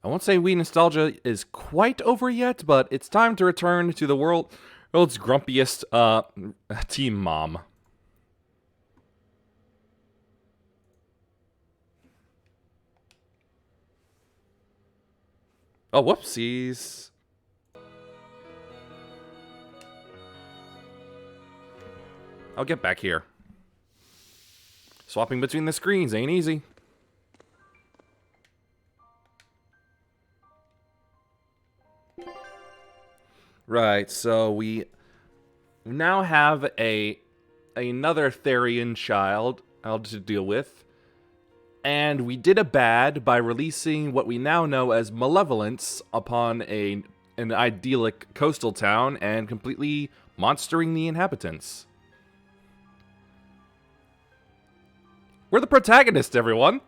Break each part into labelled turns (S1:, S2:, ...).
S1: I won't say Wii nostalgia is quite over yet, but it's time to return to the world's grumpiest team mom. Oh, whoopsies. I'll get back here. Swapping between the screens ain't easy. Right, so we now have another Therian child to deal with. And we did a bad by releasing what we now know as malevolence upon an idyllic coastal town and completely monstering the inhabitants. We're the protagonists, everyone!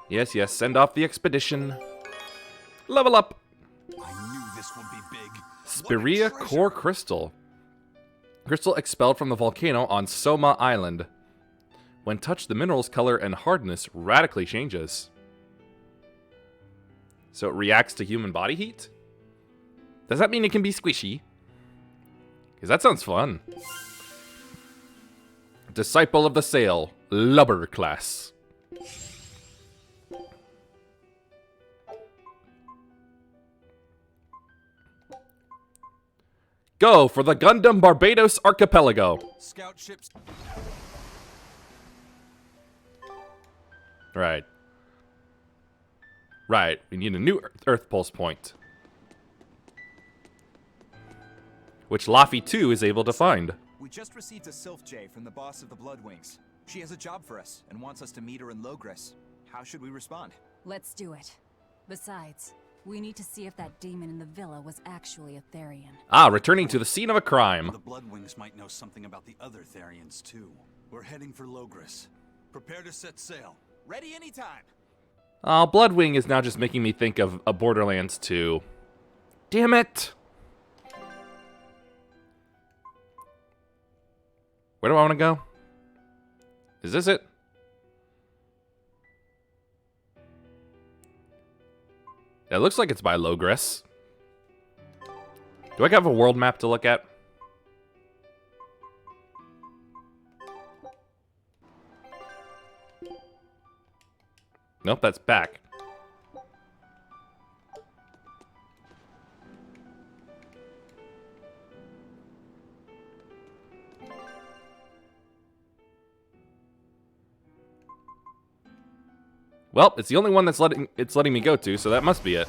S1: Yes, yes, send off the expedition. Level up!
S2: I knew this would be big.
S1: Speria Core Crystal. Crystal expelled from the volcano on Soma Island. When touched, the mineral's color and hardness radically changes. So it reacts to human body heat? Does that mean it can be squishy? Because that sounds fun. Disciple of the Sail, Lubber class. Go for the Gundam Barbados Archipelago.
S2: Scout ships.
S1: Right. Right, we need a new Earth Pulse point. Which Laffy 2 is able to find.
S3: We just received a Sylph J from the boss of the Bloodwings. She has a job for us and wants us to meet her in Logres. How should we respond?
S4: Let's do it. Besides, we need to see if that demon in the villa was actually a Therian.
S1: Ah, returning to the scene of a crime.
S2: The Bloodwings might know something about the other Therians, too. We're heading for Logres. Prepare to set sail.
S3: Ready anytime.
S1: Bloodwing is now just making me think of a Borderlands 2. Damn it! Where do I want to go? Is this it? It looks like it's by Logres. Do I have a world map to look at? Nope, that's back. Well, it's the only one that's letting me go to, so that must be it.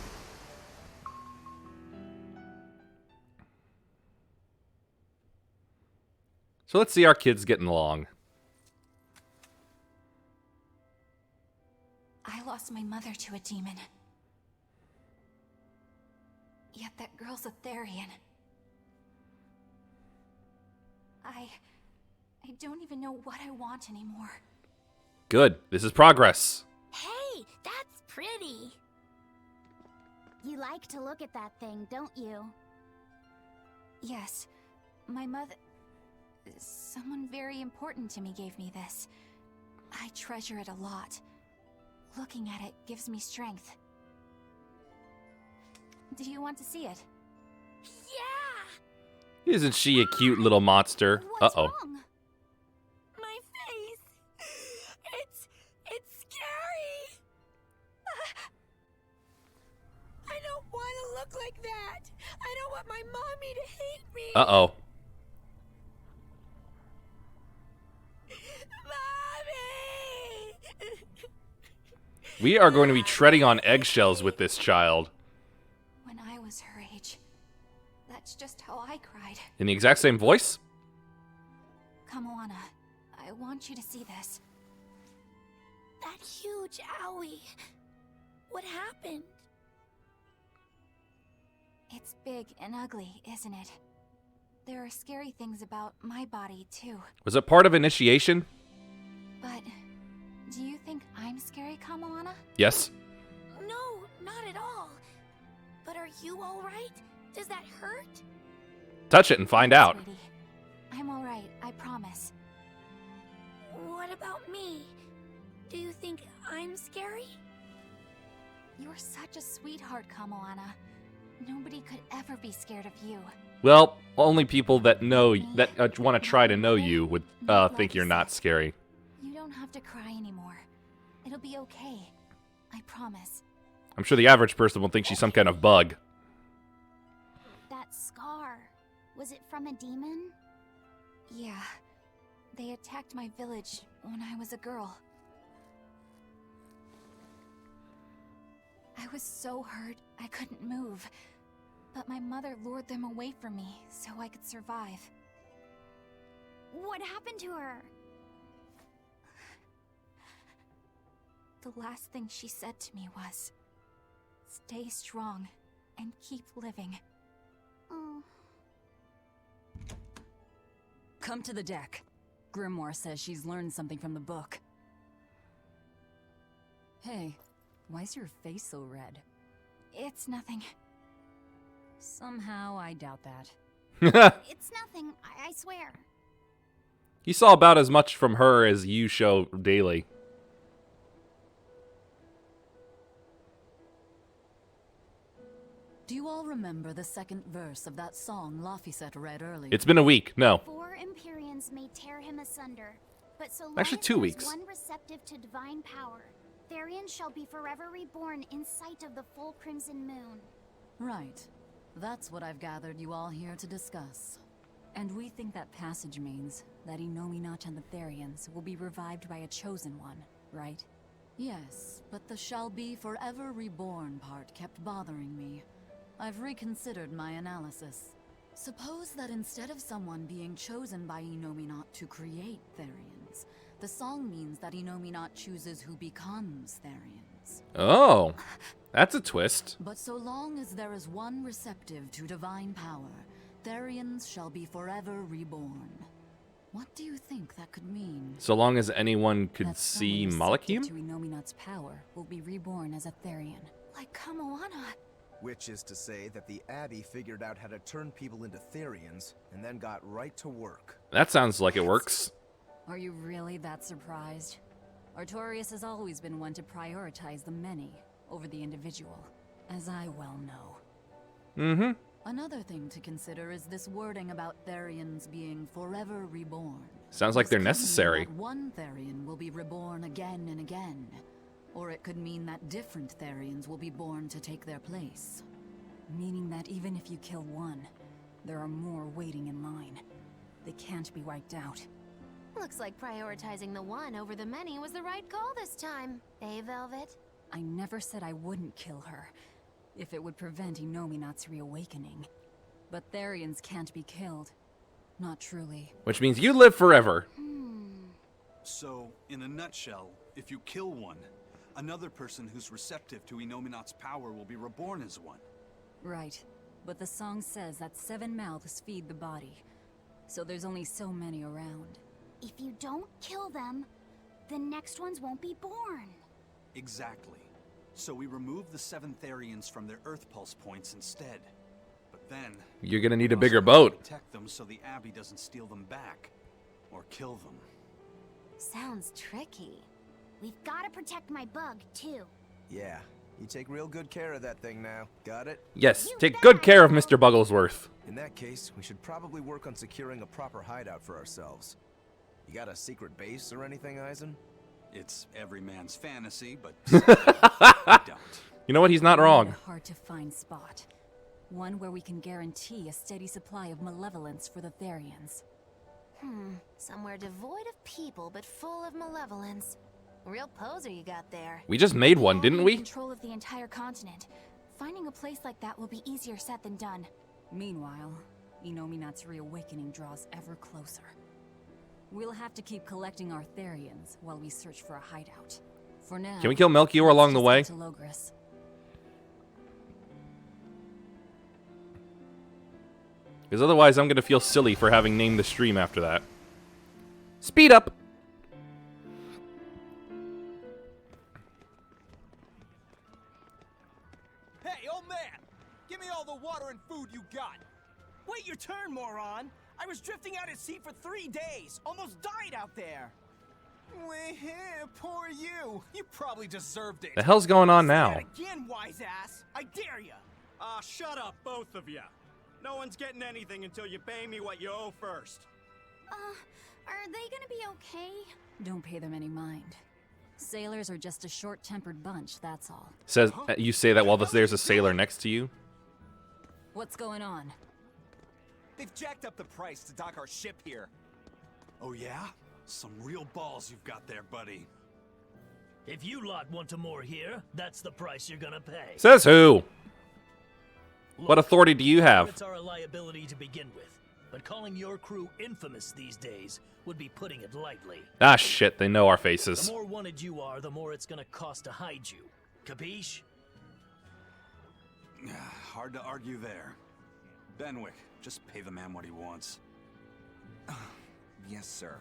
S1: So let's see our kids getting along.
S4: I lost my mother to a demon. Yet that girl's a Therian. I don't even know what I want anymore.
S1: Good. This is progress.
S5: Hey, that's pretty. You like to look at that thing, don't you?
S4: Yes, my mother... Someone very important to me gave me this. I treasure it a lot. Looking at it gives me strength. Do you want to see it?
S5: Yeah!
S1: Isn't she a cute little monster?
S4: What's
S1: Uh-oh.
S4: wrong?
S5: My face! It's scary! I don't want to look like that! I don't want my mommy to hate me!
S1: Uh-oh.
S5: Mommy!
S1: We are going to be treading on eggshells with this child.
S4: When I was her age, that's just how I cried.
S1: In the exact same voice?
S4: Kamoana, I want you to see this.
S5: That huge owie. What happened?
S4: It's big and ugly, isn't it? There are scary things about my body, too.
S1: Was it part of initiation?
S4: But do you think I'm scary, Kamoana?
S1: Yes.
S5: No, not at all. But are you all right? Does that hurt?
S1: touch it and find out.
S4: Sweetie. I'm alright, I promise.
S5: What about me? Do you think I'm scary?
S4: You're such a sweetheart, Kamoana. Nobody could ever be scared of you.
S1: Well, only people that know that want to try to know you would think you're not scary.
S4: You don't have to cry anymore. It'll be okay. I promise.
S1: I'm sure the average person will think she's some kind of bug.
S5: That scar, was it from a demon?
S4: Yeah. They attacked my village when I was a girl. I was so hurt I couldn't move. But my mother lured them away from me so I could survive.
S5: What happened to her?
S4: The last thing she said to me was, "Stay strong and keep living."
S5: Oh.
S6: Come to the deck. Grimoire says she's learned something from the book. Hey, why's your face so red?
S4: It's nothing.
S6: Somehow I doubt that.
S5: It's nothing, I swear.
S1: You saw about as much from her as you show daily.
S6: Do you all remember the second verse of that song Laphicet read earlier?
S1: It's been a week. No.
S5: 4 Empyreans may tear him asunder, but so long
S1: Actually,
S5: as
S1: 2
S5: there is
S1: weeks.
S5: one receptive to divine power, Therian shall be forever reborn in sight of the full crimson moon.
S6: Right. That's what I've gathered you all here to discuss. And we think that passage means that Innominat and the Therians will be revived by a chosen one, right? Yes, but the shall be forever reborn part kept bothering me. I've reconsidered my analysis. Suppose that instead of someone being chosen by Innominat to create Therians, the song means that Innominat chooses who becomes Therians.
S1: Oh, that's a twist.
S6: But so long as there is one receptive to divine power, Therians shall be forever reborn. What do you think that could mean?
S1: So long as anyone could
S6: That
S1: see
S6: someone receptive
S1: Malachim?
S6: to Innominat's power will be reborn as a Therian.
S4: Like Kamoana.
S3: Which is to say that the Abbey figured out how to turn people into Therians, and then got right to work.
S1: That sounds like it works.
S6: Are you really that surprised? Artorias has always been one to prioritize the many over the individual, as I well know.
S1: Mm-hmm.
S6: Another thing to consider is this wording about Therians being forever reborn.
S1: Sounds like
S6: This
S1: they're
S6: could mean
S1: necessary.
S6: that one Therian will be reborn again and again. Or it could mean that different Therians will be born to take their place. Meaning that even if you kill one, there are more waiting in line. They can't be wiped out.
S5: Looks like prioritizing the one over the many was the right call this time. Eh, Velvet?
S6: I never said I wouldn't kill her, if it would prevent Innominat's reawakening. But Therians can't be killed. Not truly.
S1: Which means you live forever.
S2: So, in a nutshell, if you kill one, another person who's receptive to Innominat's power will be reborn as one.
S6: Right. But the song says that 7 mouths feed the body. So there's only so many around.
S5: If you don't kill them, the next ones won't be born.
S2: Exactly. So we remove the 7 Therians from their Earth Pulse points instead. But then...
S1: You're gonna need
S2: we
S1: a bigger
S2: also have to
S1: boat.
S2: protect them so the Abbey doesn't steal them back. Or kill them.
S5: Sounds tricky. We've got to protect my bug, too.
S3: Yeah, you take real good care of that thing now. Got it?
S1: Yes,
S5: You
S1: take
S5: bet
S1: good
S5: I
S1: care of
S5: will.
S1: Mr. Bugglesworth.
S3: In that case, we should probably work on securing a proper hideout for ourselves. You got a secret base or anything, Eisen?
S2: It's every man's fantasy, but I don't.
S1: You know what? He's not
S6: We need
S1: wrong.
S6: a hard-to-find spot. One where we can guarantee a steady supply of malevolence for the Therians.
S5: Somewhere devoid of people but full of malevolence. Real poser you got there.
S1: We just made one,
S4: We're
S1: didn't
S4: in
S1: we?
S4: Control of the entire continent. Finding a place like that will be easier said than done.
S6: Meanwhile, Innominat's reawakening draws ever closer. We'll have to keep collecting our Therians while we search for a hideout. For now,
S1: Can we kill Melchior along the
S6: let's
S1: way?
S6: just get to Logris.
S1: Because otherwise I'm gonna feel silly for having named the stream after that. Speed up!
S7: Hey, old man! Give me all the water and food you got! Wait your turn, moron! I was drifting out at sea for 3 days. Almost died out there.
S3: Poor you. You probably deserved it.
S1: The hell's going on
S7: Say
S1: now?
S7: that again, wise ass. I dare ya.
S8: Shut up, both of you. No one's getting anything until you pay me what you owe first.
S4: Are they gonna be okay?
S6: Don't pay them any mind. Sailors are just a short-tempered bunch, that's all.
S1: Says you say that while there's a sailor next to you.
S6: What's going on?
S3: They've jacked up the price to dock our ship here.
S2: Oh yeah? Some real balls you've got there, buddy.
S9: If you lot want to moor here, that's the price you're gonna pay.
S1: Says who?
S9: Look,
S1: What authority do you have?
S9: pirates are a liability to begin with, but calling your crew infamous these days would be putting it lightly.
S1: Ah, shit, they know our
S9: The
S1: faces.
S9: more wanted you are, the more it's gonna cost to hide you. Capiche?
S2: Hard to argue there. Benwick, just pay the man what he wants.
S3: Yes, sir.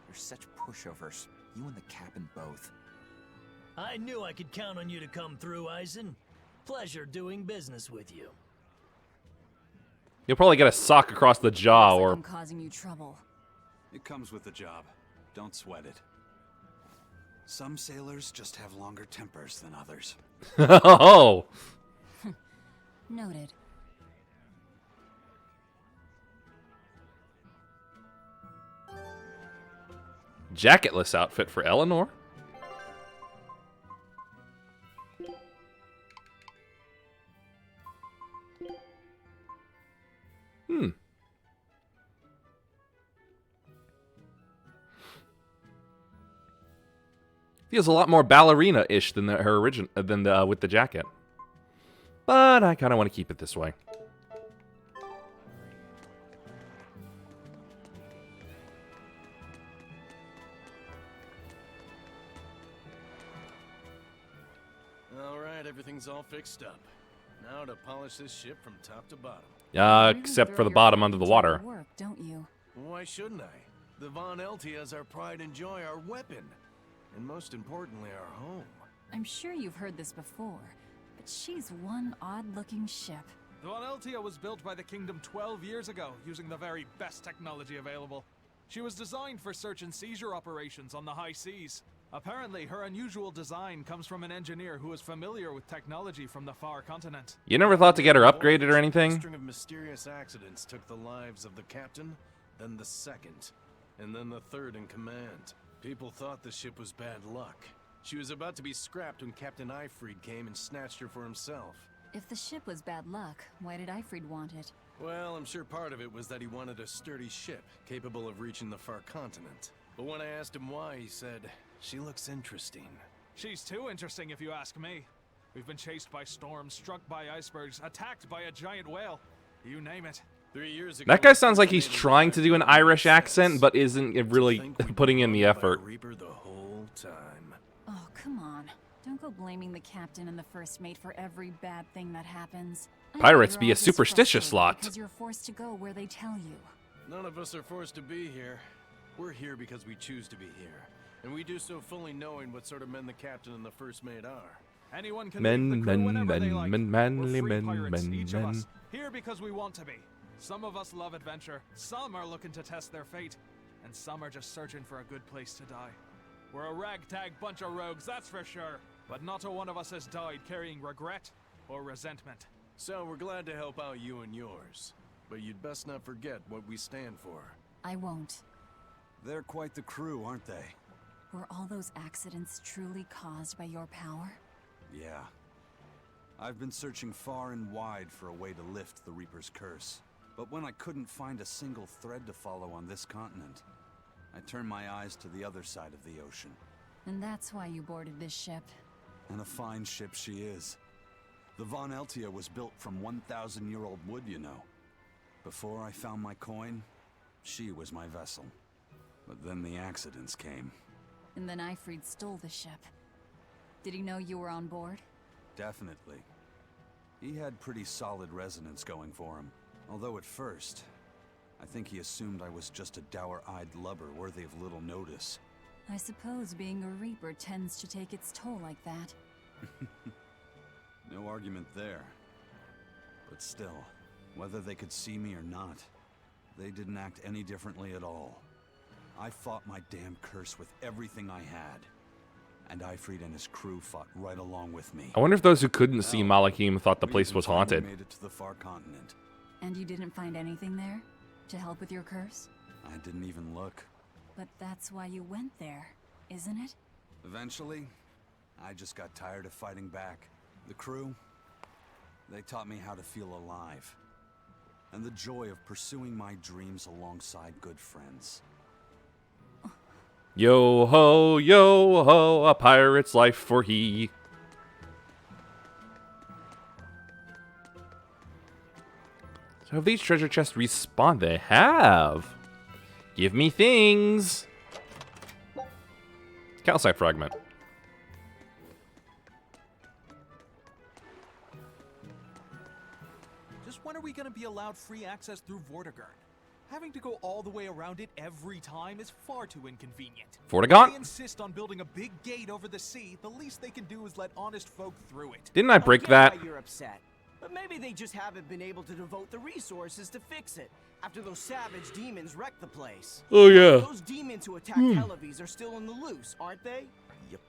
S3: You're such pushovers. You and the captain both.
S9: I knew I could count on you to come through, Eisen. Pleasure doing business with you.
S1: You'll probably get a sock across the jaw
S6: Looks like
S1: or...
S6: I'm causing you trouble.
S2: It comes with the job. Don't sweat it. Some sailors just have longer tempers than others.
S1: Oh!
S6: Noted.
S1: Jacketless outfit for Eleanor? Feels a lot more ballerina-ish than her original with the jacket. But I kind of want to keep it this way.
S10: Alright, everything's all fixed up. Now to polish this ship from top to bottom.
S6: You really
S1: Except
S6: throw
S1: for the
S6: your
S1: bottom
S6: heart
S1: under the
S6: into
S1: water.
S6: your work, don't you?
S10: Why shouldn't I? The Von Eltias are pride and joy, our weapon. And most importantly, our home.
S6: I'm sure you've heard this before, but she's one odd-looking ship.
S11: The Von Eltia was built by the Kingdom 12 years ago, using the very best technology available. She was designed for search and seizure operations on the high seas. Apparently, her unusual design comes from an engineer who is familiar with technology from the far continent.
S1: You never thought to get her upgraded or
S10: A
S1: anything?
S10: string of mysterious accidents took the lives of the captain, then the second, and then the third in command. People thought the ship was bad luck. She was about to be scrapped when Captain Ifrid came and snatched her for himself.
S6: If the ship was bad luck, why did Ifrid want it?
S10: Well, I'm sure part of it was that he wanted a sturdy ship, capable of reaching the far continent. But when I asked him why, he said, "She looks interesting."
S11: She's too interesting if you ask me. We've been chased by storms, struck by icebergs, attacked by a giant whale. You name it.
S10: 3 years ago,
S1: That guy sounds like he's trying to do an Irish accent, but isn't really putting in the effort.
S10: Reaper the whole time.
S6: Oh, come on. Don't go blaming the captain and the first mate for every bad thing that happens. I know
S1: Pirates
S6: you're
S1: be
S6: all
S1: a
S6: just
S1: superstitious
S6: frustrated
S1: lot.
S6: Because you're forced to go where they tell you.
S10: None of us are forced to be here. We're here because we choose to be here. And we do so fully knowing what sort of men the captain and the first mate are.
S11: Anyone can
S1: Men,
S11: leave the crew
S1: men,
S11: whenever they
S1: men,
S11: like.
S1: men,
S11: We're
S1: manly
S11: free
S1: men,
S11: pirates,
S1: men,
S11: each of
S1: men.
S11: us. Here because we want to be. Some of us love adventure, some are looking to test their fate, and some are just searching for a good place to die. We're a ragtag bunch of rogues, that's for sure. But not a one of us has died carrying regret or resentment.
S10: So we're glad to help out you and yours. But you'd best not forget what we stand for.
S6: I won't.
S2: They're quite the crew, aren't they?
S6: Were all those accidents truly caused by your power?
S2: Yeah. I've been searching far and wide for a way to lift the Reaper's curse. But when I couldn't find a single thread to follow on this continent, I turned my eyes to the other side of the ocean.
S6: And that's why you boarded this ship.
S2: And a fine ship she is. The Von Eltia was built from 1,000-year-old wood, you know. Before I found my coin, she was my vessel. But then the accidents came.
S6: And then Ifrid stole the ship. Did he know you were on board?
S2: Definitely. He had pretty solid resonance going for him. Although at first, I think he assumed I was just a dour-eyed lubber worthy of little notice.
S6: I suppose being a Reaper tends to take its toll like that.
S2: No argument there. But still, Whether they could see me or not, they didn't act any differently at all. I fought my damn curse with everything I had. And Ifrit and his crew fought right along with me.
S1: I wonder if those who couldn't see Malachim thought the
S2: We
S1: place
S2: even
S1: was
S2: finally
S1: haunted.
S2: made it to the far continent.
S6: And you didn't find anything there to help with your curse?
S2: I didn't even look.
S6: But that's why you went there, isn't it?
S2: Eventually, I just got tired of fighting back. The crew, they taught me how to feel alive. And the joy of pursuing my dreams alongside good friends.
S1: Yo ho, a pirate's life for he. So have these treasure chests respawned? They have. Give me things. Calcite fragment.
S11: Just when are we gonna be allowed free access through Vortigern? Having to go all the way around it every time is far too inconvenient.
S1: Vortigaunt?
S11: They insist on building a big gate over the sea. The least they can do is let honest folk through it.
S1: Didn't I break
S7: get
S1: that?
S7: why you're upset, but maybe they just haven't been able to devote the resources to fix it after those savage demons wrecked the place.
S1: Oh yeah.
S7: Those demons who attacked Helavis are still on the loose, aren't they?
S10: Yep.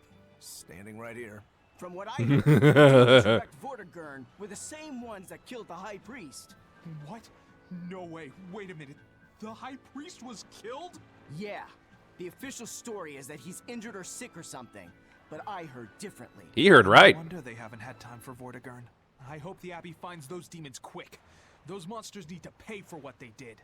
S10: Standing right here.
S7: From what I heard, the demons who wrecked Vortigern were the same ones that killed the High Priest.
S11: What? No way. Wait a minute. The High Priest was killed?
S7: Yeah. The official story is that he's injured or sick or something, but I heard differently.
S1: He heard right.
S11: No wonder they haven't had time for Vortigern. I hope the Abbey finds those demons quick. Those monsters need to pay for what they did.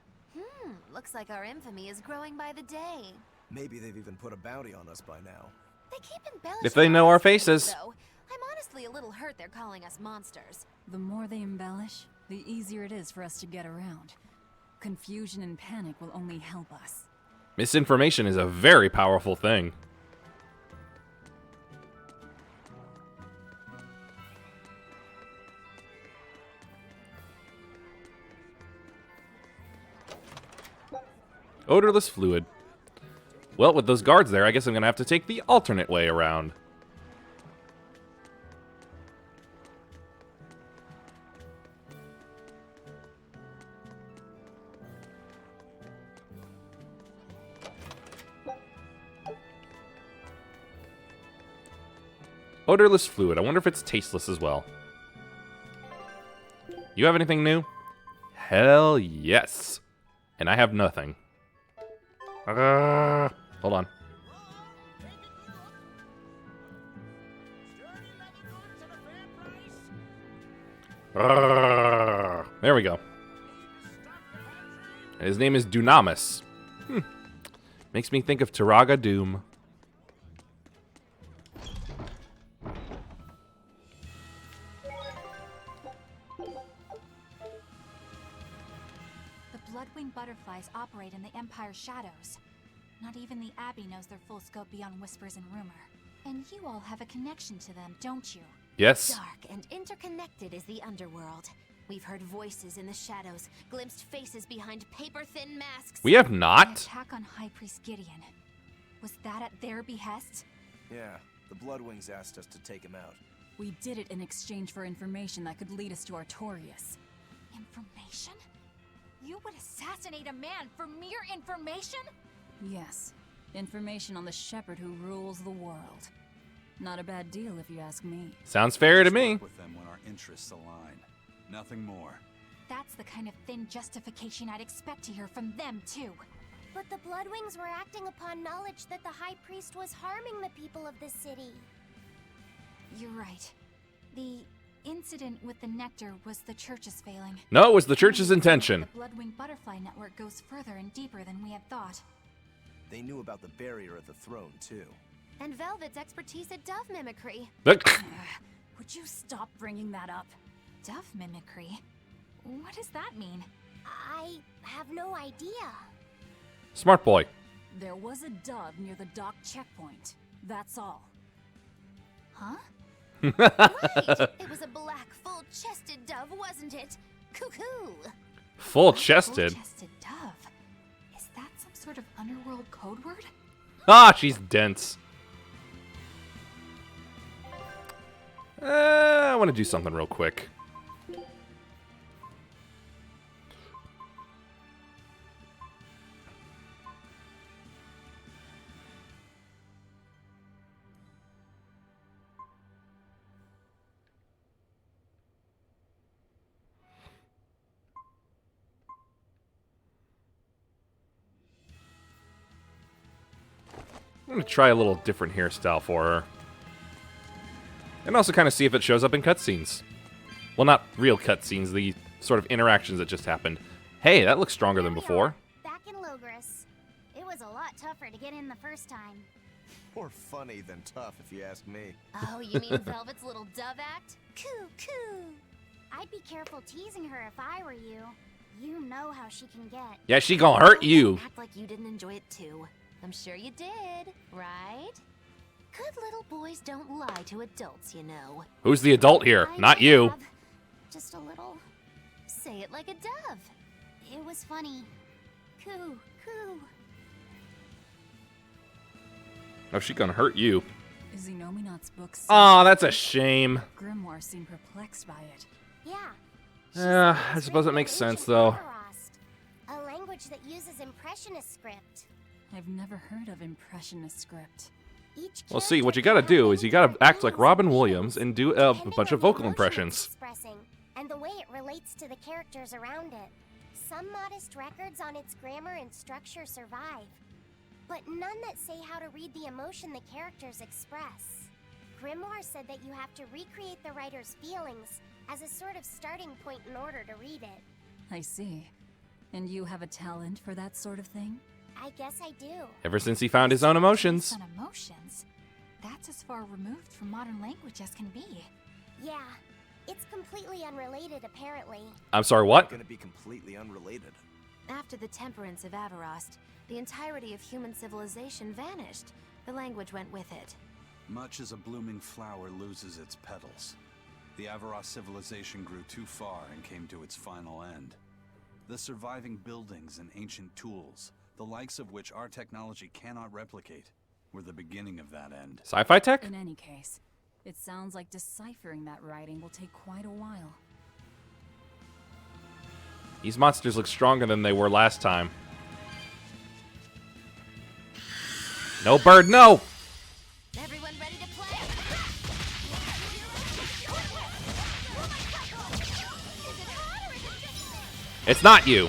S5: Looks like our infamy is growing by the day.
S10: Maybe they've even put a bounty on us by now.
S5: They keep embellishing
S1: If they know our
S5: things,
S1: faces.
S5: though. I'm honestly a little hurt they're calling us monsters.
S6: The more they embellish, the easier it is for us to get around. Confusion and panic will only help us.
S1: Misinformation is a very powerful thing. Odorless fluid. Well, with those guards there, I guess I'm gonna have to take the alternate way around. Odorless fluid. I wonder if it's tasteless as well. You have anything new? Hell yes. And I have nothing. Hold on. There we go. His name is Dunamis. Makes me think of Taraga Doom.
S4: The Bloodwing butterflies operate in the Empire's shadows. Not even the Abbey knows their full scope beyond whispers and rumor. And you all have a connection to them, don't you?
S1: Yes.
S5: Dark and interconnected is the underworld. We've heard voices in the shadows, glimpsed faces behind paper-thin masks.
S1: We have
S4: The
S1: not.
S4: attack on High Priest Gideon. Was that at their behest?
S10: Yeah, the Bloodwings asked us to take him out.
S6: We did it in exchange for information that could lead us to Artorias.
S4: Information? You would assassinate a man for mere information?
S6: Yes, information on the shepherd who rules the world. Not a bad deal if you ask me.
S1: Sounds fair to
S2: Just
S1: me.
S2: work with them when our interests align. Nothing more.
S4: That's the kind of thin justification I'd expect to hear from them, too.
S12: But the Bloodwings were acting upon knowledge that the High Priest was harming the people of the city.
S4: You're right. The incident with the nectar was the Church's failing.
S1: No, it was the Church's intention.
S4: The Bloodwing Butterfly Network goes further and deeper than we had thought.
S10: They knew about the barrier at the throne, too.
S5: And Velvet's expertise at dove mimicry.
S6: Would you stop bringing that up?
S4: Dove mimicry? What does that mean?
S12: I have no idea.
S1: Smart boy.
S6: There was a dove near the dock checkpoint. That's all.
S4: Huh?
S5: Right! It was a black, full-chested dove, wasn't it? Cuckoo!
S1: Full-chested.
S4: Full-chested dove. Is that some sort of underworld code word?
S1: Ah, she's dense. I want to do something real quick. I'm going to try a little different hairstyle for her. And also kind of see if it shows up in cutscenes. Well, not real cutscenes, the sort of interactions that just happened. Hey, that looks stronger than before.
S12: Back in Logris. It was a lot tougher to get in the first time.
S3: More funny than tough, if you ask me.
S5: Oh, you mean Velvet's little dove act?
S12: Coo, coo. I'd be careful teasing her if I were you. You know how she can get.
S1: Yeah, she gonna hurt you.
S5: Act like you didn't enjoy it too. I'm sure you did, right? Good little boys don't lie to adults, you know.
S1: Who's the adult here? Not you.
S12: Just a little.
S5: Say it like a dove.
S12: It was funny. Coo, coo.
S1: Oh, she gonna hurt you.
S6: Is Inominat's book?
S1: Aw, that's a shame.
S6: Grimoire seemed perplexed by it.
S12: Yeah.
S1: I suppose it makes sense, though.
S12: A language that uses Impressionist script.
S6: I've never heard of Impressionist script.
S1: Well, see, what you gotta do is you gotta act like Robin Williams and do a bunch of vocal impressions.
S12: And the way it relates to the characters around it. Some modest records on its grammar and structure survive, but none that say how to read the emotion the characters express. Grimoire said that you have to recreate the writer's feelings as a sort of starting point in order to read it.
S6: I see. And you have a talent for that sort of thing?
S12: I guess I do.
S1: Ever since he found his own emotions.
S4: On emotions? That's as far removed from modern language as can be.
S12: Yeah, it's completely unrelated apparently.
S1: I'm sorry, what?
S3: Gonna be completely unrelated.
S5: After the temperance of Avarost, the entirety of human civilization vanished. The language went with it.
S2: Much as a blooming flower loses its petals, the Avarost civilization grew too far and came to its final end. The surviving buildings and ancient tools, the likes of which our technology cannot replicate, were the beginning of that end.
S1: Sci-fi tech?
S6: In any case, it sounds like deciphering that writing will take quite a while.
S1: These monsters look stronger than they were last time. No bird, no!
S5: Everyone ready to play?
S1: It's not you.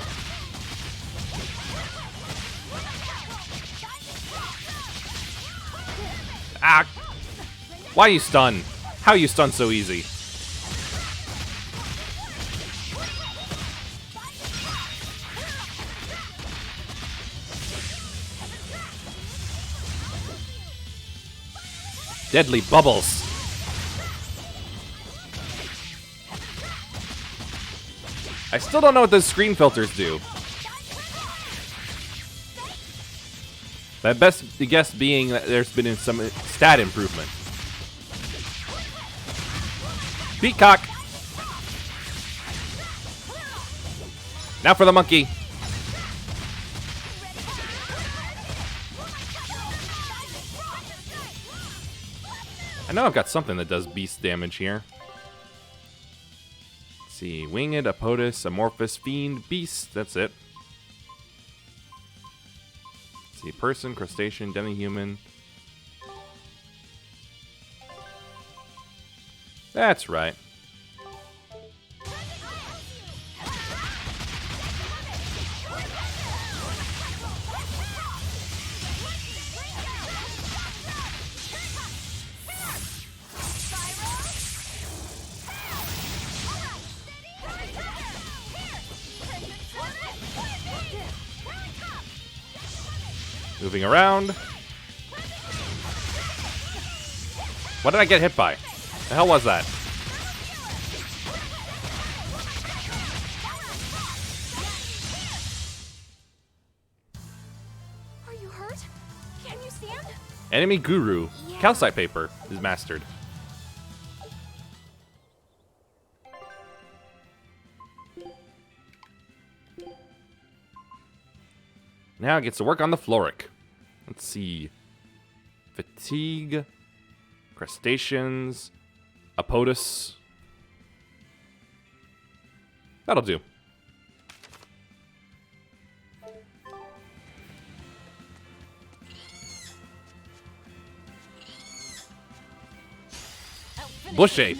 S1: Ah! Why you stun? How you stun so easy? Deadly bubbles. I still don't know what those screen filters do. My best guess being that there's been some stat improvement. Peacock! Now for the monkey. I know I've got something that does beast damage here. Let's see. Winged, Apotus, Amorphous, Fiend, Beast. That's it. Let's see. Person, Crustacean, Demi-Human. That's right. Moving around. What did I get hit by? The hell was that?
S4: Are you hurt? Can you stand?
S1: Enemy Guru.
S4: Yeah.
S1: Calcite paper is mastered. Now it gets to work on the Floric. Let's see. Fatigue. Crustaceans. Apotus. That'll do. Bush Ape.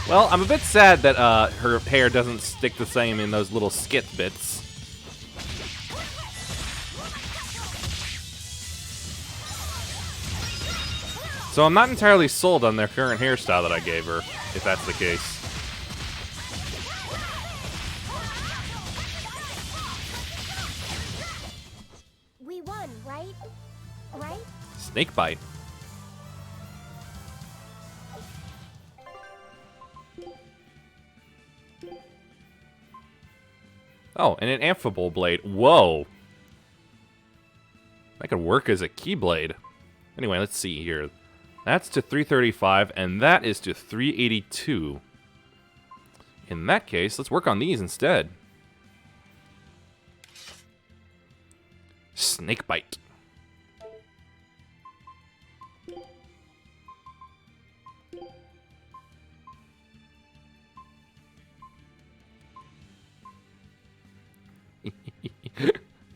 S1: Well, I'm a bit sad that her hair doesn't stick the same in those little skit bits. So I'm not entirely sold on their current hairstyle that I gave her, if that's the case.
S12: We won, right? Right?
S1: Snakebite. Oh, and an amphibole blade. Whoa! That could work as a keyblade. Anyway, let's see here. That's to 335, and that is to 382. In that case, let's work on these instead. Snakebite.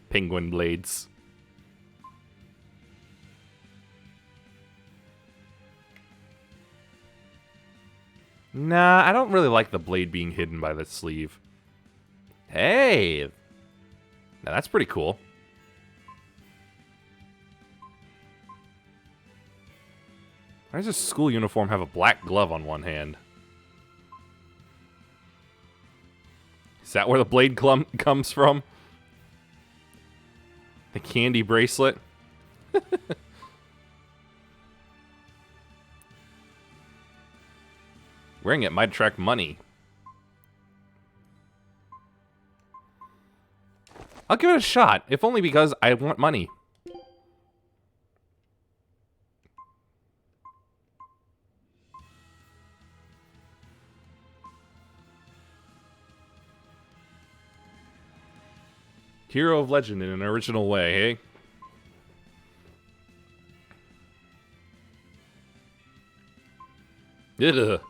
S1: Penguin blades. Nah, I don't really like the blade being hidden by the sleeve. Hey! Now that's pretty cool. Why does a school uniform have a black glove on one hand? Is that where the blade comes from? The candy bracelet? Wearing it might attract money. I'll give it a shot, if only because I want money. Hero of legend in an original way, hey? Ugh.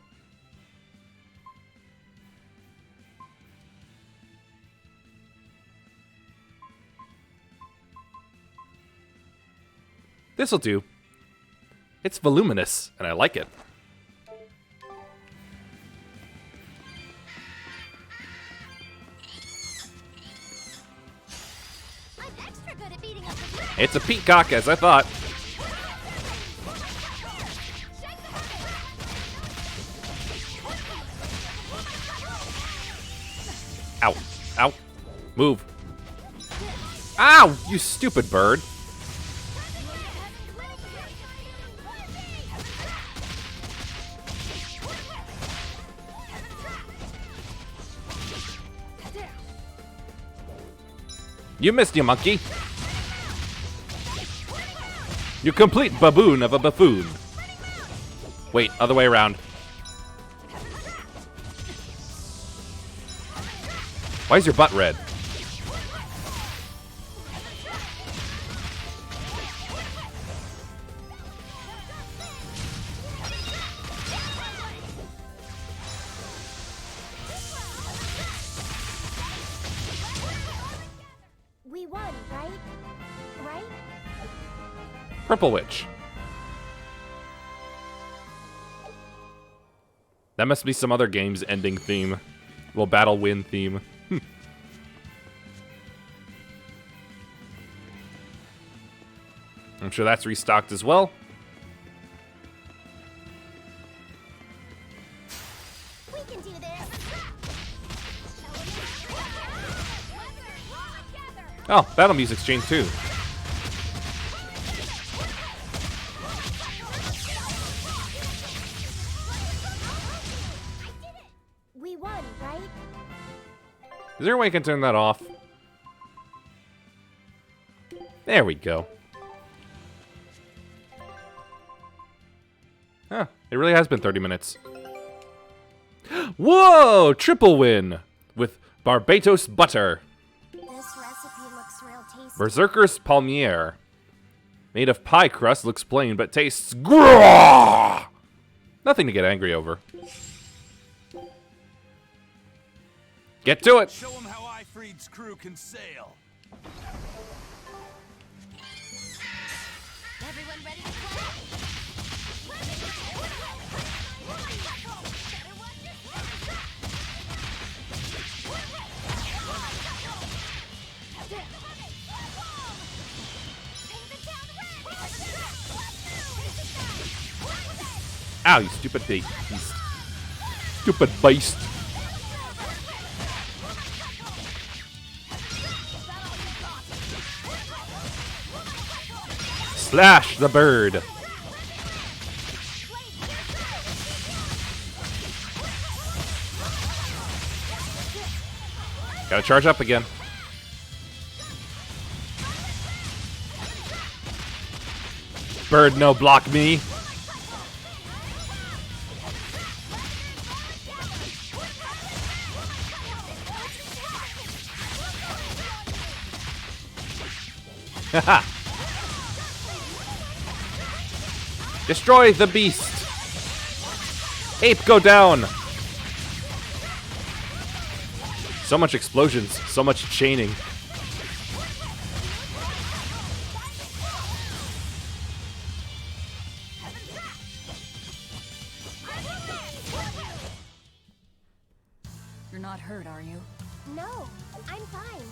S1: This'll do. It's voluminous, and I like it. It's a peacock, as I thought. Ow. Ow. Move. Ow! You stupid bird. You missed, you monkey. You complete baboon of a buffoon. Wait, other way around. Why is your butt red?
S12: We won, right? Right?
S1: Purple Witch. That must be some other game's ending theme. Well, battle win theme. I'm sure that's restocked as well.
S12: We can do this.
S1: Oh, battle music's changed too.
S12: We won, right?
S1: Is there a way I can turn that off? There we go. Huh, it really has been 30 minutes. Whoa! Triple win! With Barbatos butter.
S12: This recipe looks real tasty.
S1: Berserker's palmier. Made of pie crust, looks plain, but tastes graw! Nothing to get angry over. Get to it!
S2: Show him how Ifreed's crew can sail.
S5: Everyone ready to play?
S1: Ow, you stupid beast. Stupid beast. Slash the bird. Gotta charge up again. Bird, no block me. Haha. Destroy the beast. Ape, go down. So much explosions, so much chaining.
S6: You're not hurt, are you?
S12: No, I'm fine.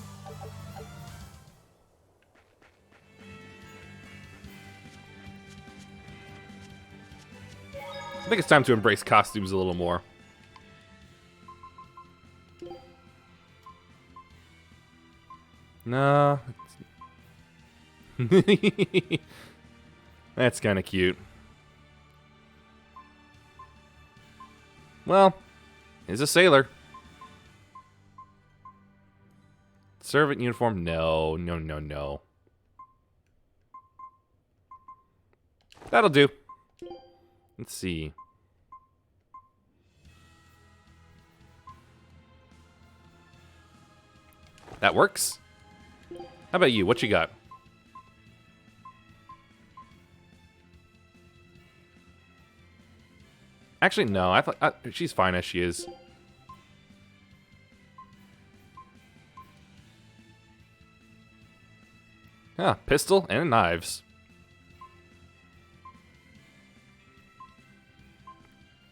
S1: I think it's time to embrace costumes a little more. No. That's kind of cute. Well, he's a sailor. Servant uniform? No, no, no, no. That'll do. Let's see. That works. How about you? What you got? Actually, no. I thought she's fine as she is. Ah, pistol and knives.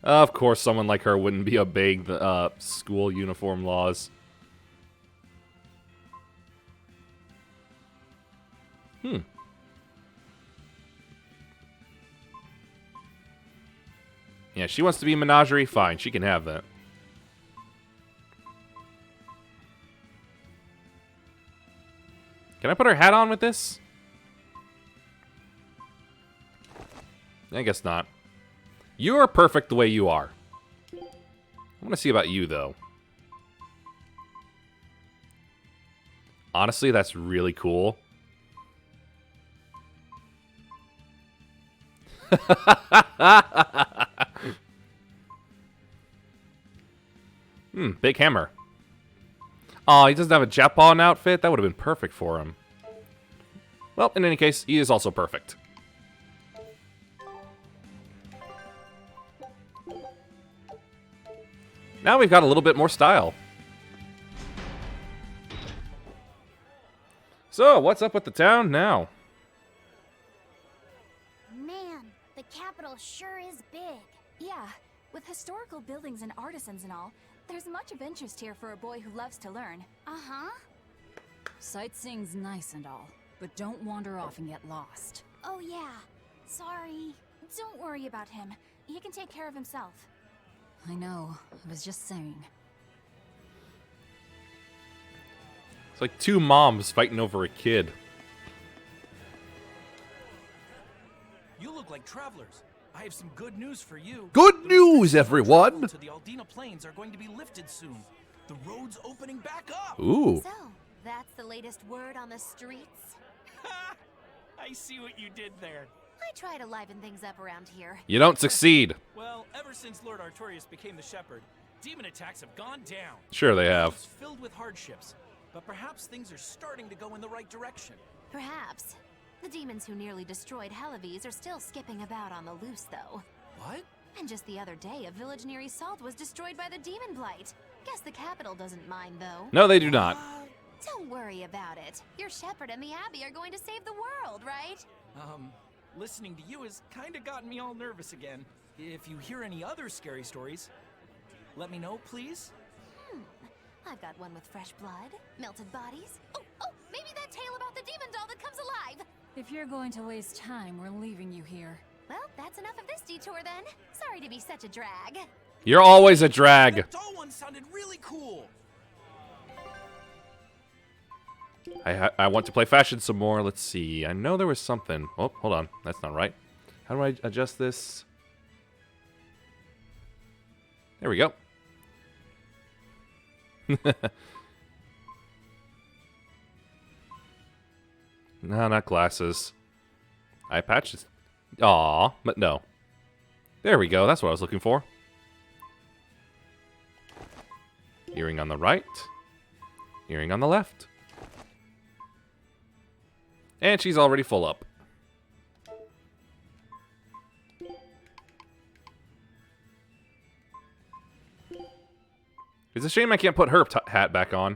S1: Of course, someone like her wouldn't be obeying the school uniform laws. Yeah, she wants to be menagerie. Fine, she can have that. Can I put her hat on with this? I guess not. You are perfect the way you are. I want to see about you, though. Honestly, that's really cool. Big hammer. Aw, he doesn't have a Japon outfit? That would have been perfect for him. Well, in any case, he is also perfect. Now we've got a little bit more style. So, what's up with the town now?
S12: Man, the capital sure is big.
S4: Yeah, with historical buildings and artisans and all, there's much of interest here for a boy who loves to learn.
S12: Uh-huh.
S6: Sightseeing's nice and all, but don't wander off and get lost.
S12: Oh yeah, sorry.
S4: Don't worry about him. He can take care of himself.
S6: I know, I was just saying.
S1: It's like two moms fighting over a kid.
S13: You look like travelers. I have some good news for you.
S1: Good news, everyone!
S13: To the Aldina Plains are going to be lifted soon. The road's opening back up.
S1: Ooh.
S5: So, that's the latest word on the streets?
S13: I see what you did there.
S5: I try to liven things up around here.
S1: You don't succeed.
S13: Well, ever since Lord Artorias became the shepherd, demon attacks have gone down.
S1: Sure they have.
S13: It's filled with hardships, but perhaps things are starting to go in the right direction.
S5: Perhaps. The demons who nearly destroyed Helaves are still skipping about on the loose, though.
S13: What?
S5: And just the other day, a village near Salt was destroyed by the demon Blight. Guess the capital doesn't mind, though.
S1: No, they do not.
S5: Don't worry about it. Your shepherd and the abbey are going to save the world, right?
S13: Listening to you has kind of gotten me all nervous again. If you hear any other scary stories, let me know, please.
S5: I've got one with fresh blood, melted bodies. Oh, maybe that tale about the demon doll that comes alive.
S6: If you're going to waste time, we're leaving you here.
S5: Well, that's that's enough of this detour then. Sorry to be such a drag.
S1: You're always a drag.
S13: The doll one sounded really cool.
S1: I want to play fashion some more. Let's see. I know there was something. Oh, hold on. That's not right. How do I adjust this? There we go. No, not glasses. Eye patches. Aw, but no. There we go. That's what I was looking for. Earring on the right. Earring on the left. And she's already full up. It's a shame I can't put her hat back on.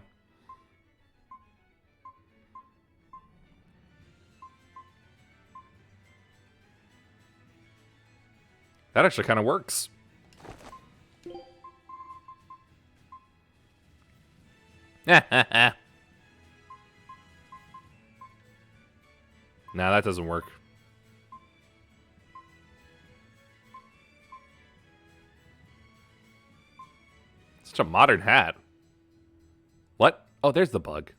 S1: That actually kind of works. Nah, that doesn't work. Such a modern hat. What? Oh, there's the bug.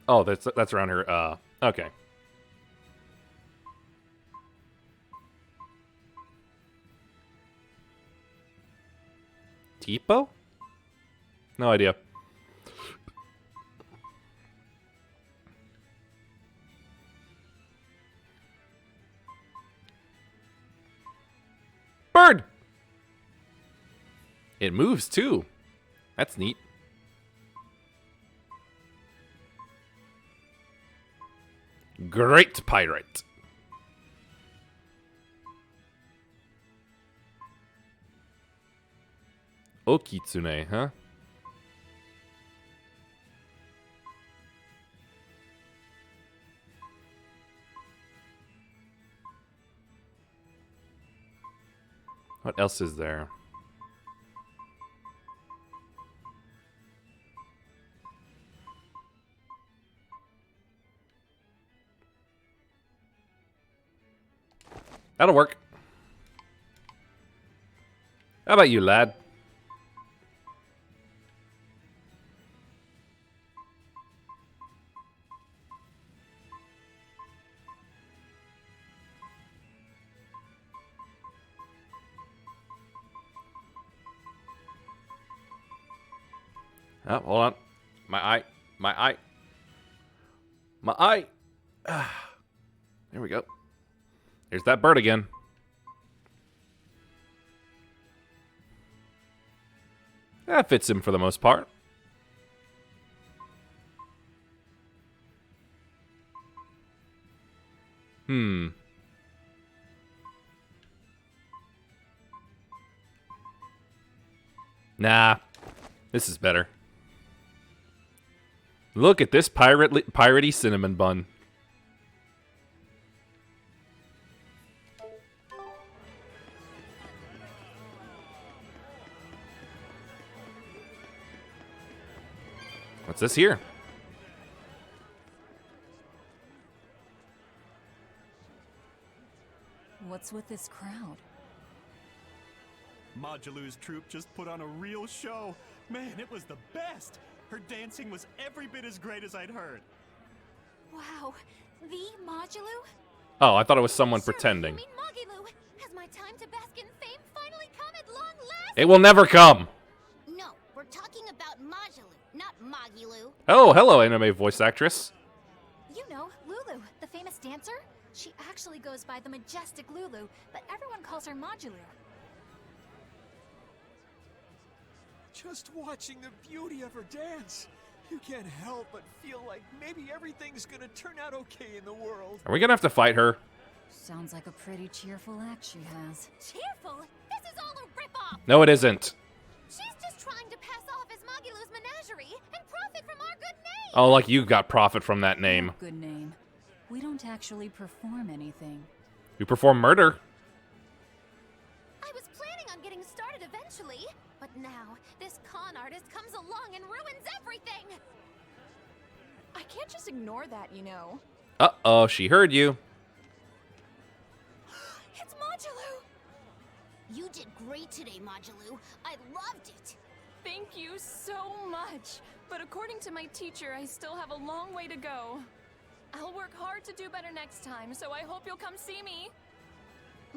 S1: Oh, that's around her. Okay. Tipo? No idea. Bird! It moves too. That's neat. Great pirate. Okitsune, huh? What else is there? That'll work. How about you, lad? Oh, hold on. My eye. There we go. There's that bird again. That fits him for the most part. Nah. This is better. Look at this piratey cinnamon bun. What's this here?
S6: What's with this crowd?
S8: Magilou's troupe just put on a real show. Man, it was the best. Her dancing was every bit as great as I'd heard.
S4: Wow, the Magilou?
S1: Oh, I thought it was someone pretending.
S5: You mean Magilou? Has my time to bask in fame finally come at long last?
S1: It will never come.
S12: No, we're talking about Magilou, not Magilou.
S1: Oh, hello, anime voice actress.
S4: You know, Lulu, the famous dancer? She actually goes by the majestic Lulu, but everyone calls her Magilou.
S7: Just watching the beauty of her dance, you can't help but feel like maybe everything's gonna turn out okay in the world.
S1: Are we gonna have to fight her?
S6: Sounds like a pretty cheerful act she has.
S5: Cheerful? This is all a ripoff!
S1: No, it isn't.
S5: She's just trying to pass off as Magilou's menagerie and profit from our good name!
S1: Oh, like you got profit from that name.
S6: Good name. We don't actually perform anything.
S1: You perform murder.
S5: I was planning on getting started eventually, but now this con artist comes along and ruins everything!
S14: I can't just ignore that, you know.
S1: Uh-oh, she heard you.
S14: It's Magilou!
S5: You did great today, Magilou. I loved it.
S14: Thank you so much. But according to my teacher, I still have a long way to go. I'll work hard to do better next time, so I hope you'll come see me.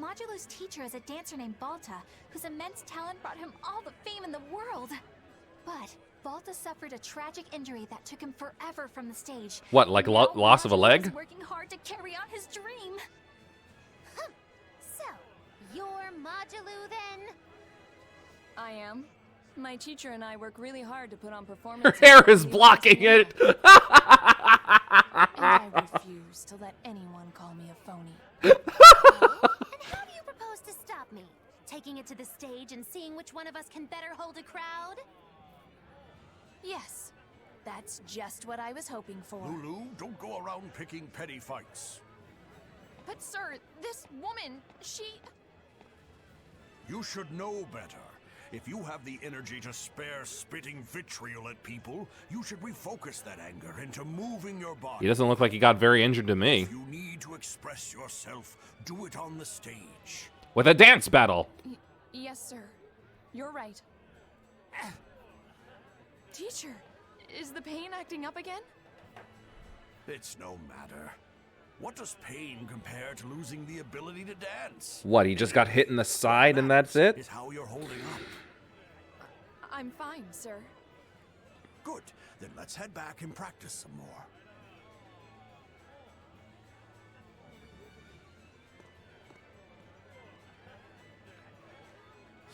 S4: Magilou's teacher is a dancer named Balta, whose immense talent brought him all the fame in the world. But Balta suffered a tragic injury that took him forever from the stage.
S1: What, like loss of a leg?
S4: He's working hard to carry out his dream.
S5: So, you're Magilou then?
S14: I am. My teacher and I work really hard to put on
S1: Her
S14: performances.
S1: hair is blocking it.
S14: And I refuse to let anyone call me a phony.
S5: And how do you propose to stop me? Taking it to the stage and seeing which one of us can better hold a crowd?
S14: Yes, that's just what I was hoping for.
S15: Lulu, don't go around picking petty fights.
S14: But sir, this woman, she...
S15: You should know better. If you have the energy to spare spitting vitriol at people, you should refocus that anger into moving your body.
S1: He doesn't look like he got very injured to me.
S15: If you need to express yourself, do it on the stage.
S1: With a dance battle.
S14: Yes, sir. You're right. Teacher, is the pain acting up again?
S15: It's no matter. What does pain compare to losing the ability to dance?
S1: What, he just got hit in the side and that's it?
S15: Is how you're holding up.
S14: I'm fine, sir.
S15: Good. Then let's head back and practice some more.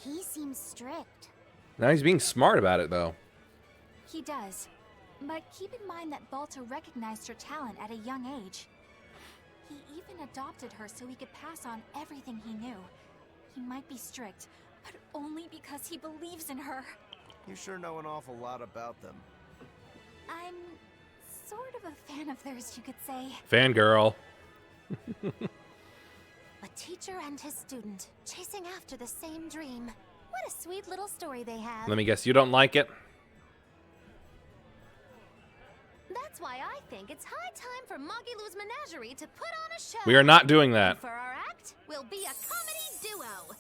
S12: He seems strict.
S1: Now he's being smart about it, though.
S4: He does. But keep in mind that Balta recognized her talent at a young age. He even adopted her so he could pass on everything he knew. He might be strict, but only because he believes in her.
S16: You sure know an awful lot about them.
S4: I'm sort of a fan of theirs, you could say.
S1: Fangirl.
S5: A teacher and his student, chasing after the same dream. What a sweet little story they have.
S1: Let me guess, you don't like it?
S5: That's why I think it's high time for Magilou's Menagerie to put on a show.
S1: We are not doing that.
S5: And for our act, we'll be a comedy duo.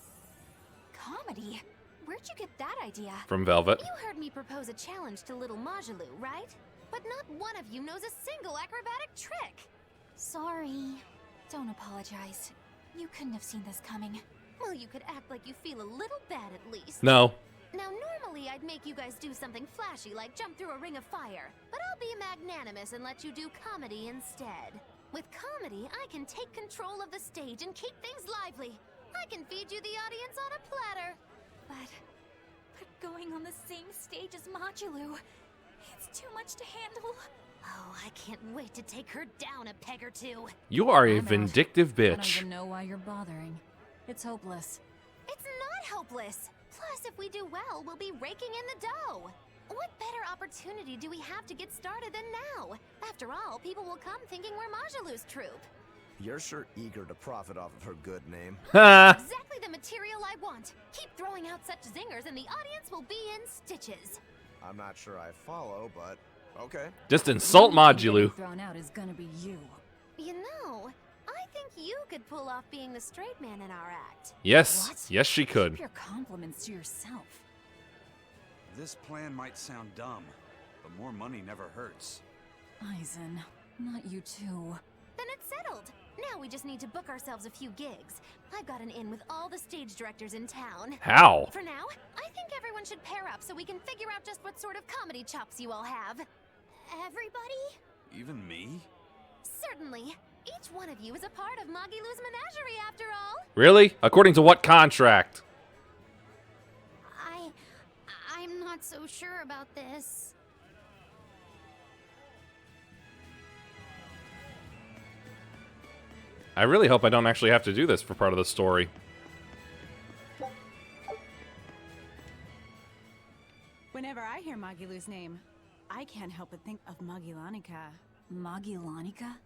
S4: Comedy? Where'd you get that idea?
S1: From Velvet.
S5: You heard me propose a challenge to little Magilou, right? But not one of you knows a single acrobatic trick.
S4: Sorry. Don't apologize. You couldn't have seen this coming.
S5: Well, you could act like you feel a little bad at least.
S1: No.
S5: Now, normally I'd make you guys do something flashy like jump through a ring of fire, but I'll be magnanimous and let you do comedy instead. With comedy, I can take control of the stage and keep things lively. I can feed you the audience on a platter.
S4: But going on the same stage as Magilou, it's too much to handle.
S5: Oh, I can't wait to take her down a peg or two.
S1: You are a vindictive
S6: I don't
S1: bitch.
S6: even know why you're bothering. It's hopeless.
S5: It's not hopeless. Plus, if we do well, we'll be raking in the dough. What better opportunity do we have to get started than now? After all, people will come thinking we're Magilou's troupe.
S16: You're sure eager to profit off of her good name.
S5: Exactly the material I want. Keep throwing out such zingers and the audience will be in stitches.
S16: I'm not sure I follow, but okay.
S1: Just insult Magilou.
S6: Thrown out is gonna be you.
S5: You know, I think you could pull off being the straight man in our act.
S1: Yes.
S6: What?
S1: Yes, she could.
S6: Keep your compliments to yourself.
S2: This plan might sound dumb, but more money never hurts.
S6: Eisen, not you too.
S5: Then it's settled. Now we just need to book ourselves a few gigs. I've got an in with all the stage directors in town.
S1: How?
S5: For now, I think everyone should pair up so we can figure out just what sort of comedy chops you all have. Everybody?
S2: Even me?
S5: Certainly. Each one of you is a part of Magilou's Menagerie, after all.
S1: Really? According to what contract?
S12: I'm not so sure about this.
S1: I really hope I don't actually have to do this for part of the story.
S17: Whenever I hear Magilou's name, I can't help but think of Magilanica.
S6: Magilanica?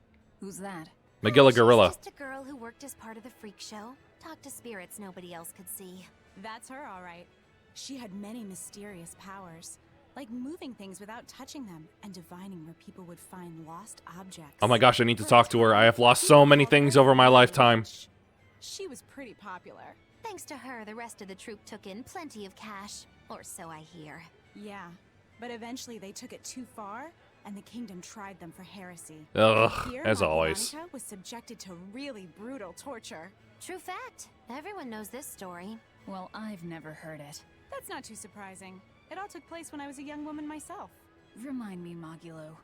S6: Who's that?
S1: Magilla Gorilla.
S5: She's just a girl who worked as part of the freak show. Talked to spirits nobody else could see.
S17: That's her, all right. She had many mysterious powers, like moving things without touching them and divining where people would find lost objects.
S1: Oh my gosh, I need to talk to her. I have lost so many things over my lifetime.
S17: She was pretty popular.
S5: Thanks to her, the rest of the troop took in plenty of cash. Or so I hear.
S17: Yeah, but eventually they took it too far, and the kingdom tried them for heresy.
S1: Ugh,
S17: Here,
S1: as always.
S17: Magilou was subjected to really brutal torture.
S5: True fact. Everyone knows this story.
S6: Well, I've never heard it.
S17: That's not too surprising. It all took place when I was a young woman myself.
S6: Remind me, Magilou.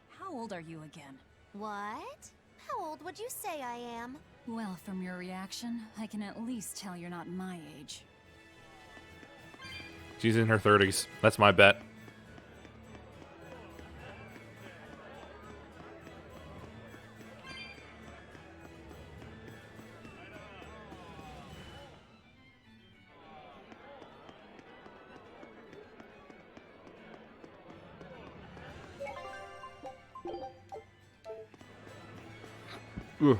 S6: How old are you again?
S5: What? How old would you say I am?
S6: Well, from your reaction, I can at least tell you're not my age.
S1: She's in her 30s. That's my bet. Ugh.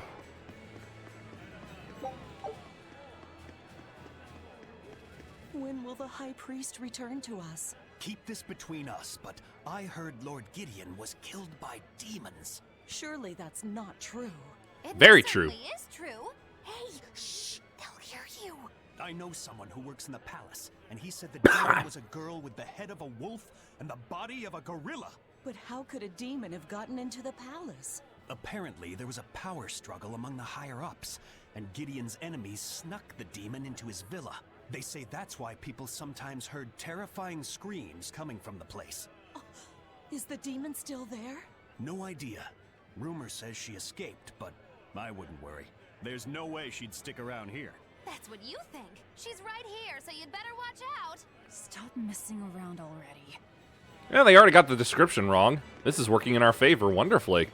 S18: When will the High Priest return to us?
S19: Keep this between us, but I heard Lord Gideon was killed by demons.
S18: Surely that's not true.
S1: Very true.
S5: It is true. Hey, shh! They'll hear you.
S19: I know someone who works in the palace, and he said the demon was a girl with the head of a wolf and the body of a gorilla.
S18: But how could a demon have gotten into the palace?
S19: Apparently, there was a power struggle among the higher-ups, and Gideon's enemies snuck the demon into his villa. They say that's why people sometimes heard terrifying screams coming from the place.
S18: Oh, is the demon still there?
S19: No idea. Rumor says she escaped, but I wouldn't worry.
S8: There's no way she'd stick around here.
S5: That's what you think. She's right here, so you'd better watch out.
S6: Stop messing around already.
S1: Yeah, they already got the description wrong. This is working in our favor wonderfully.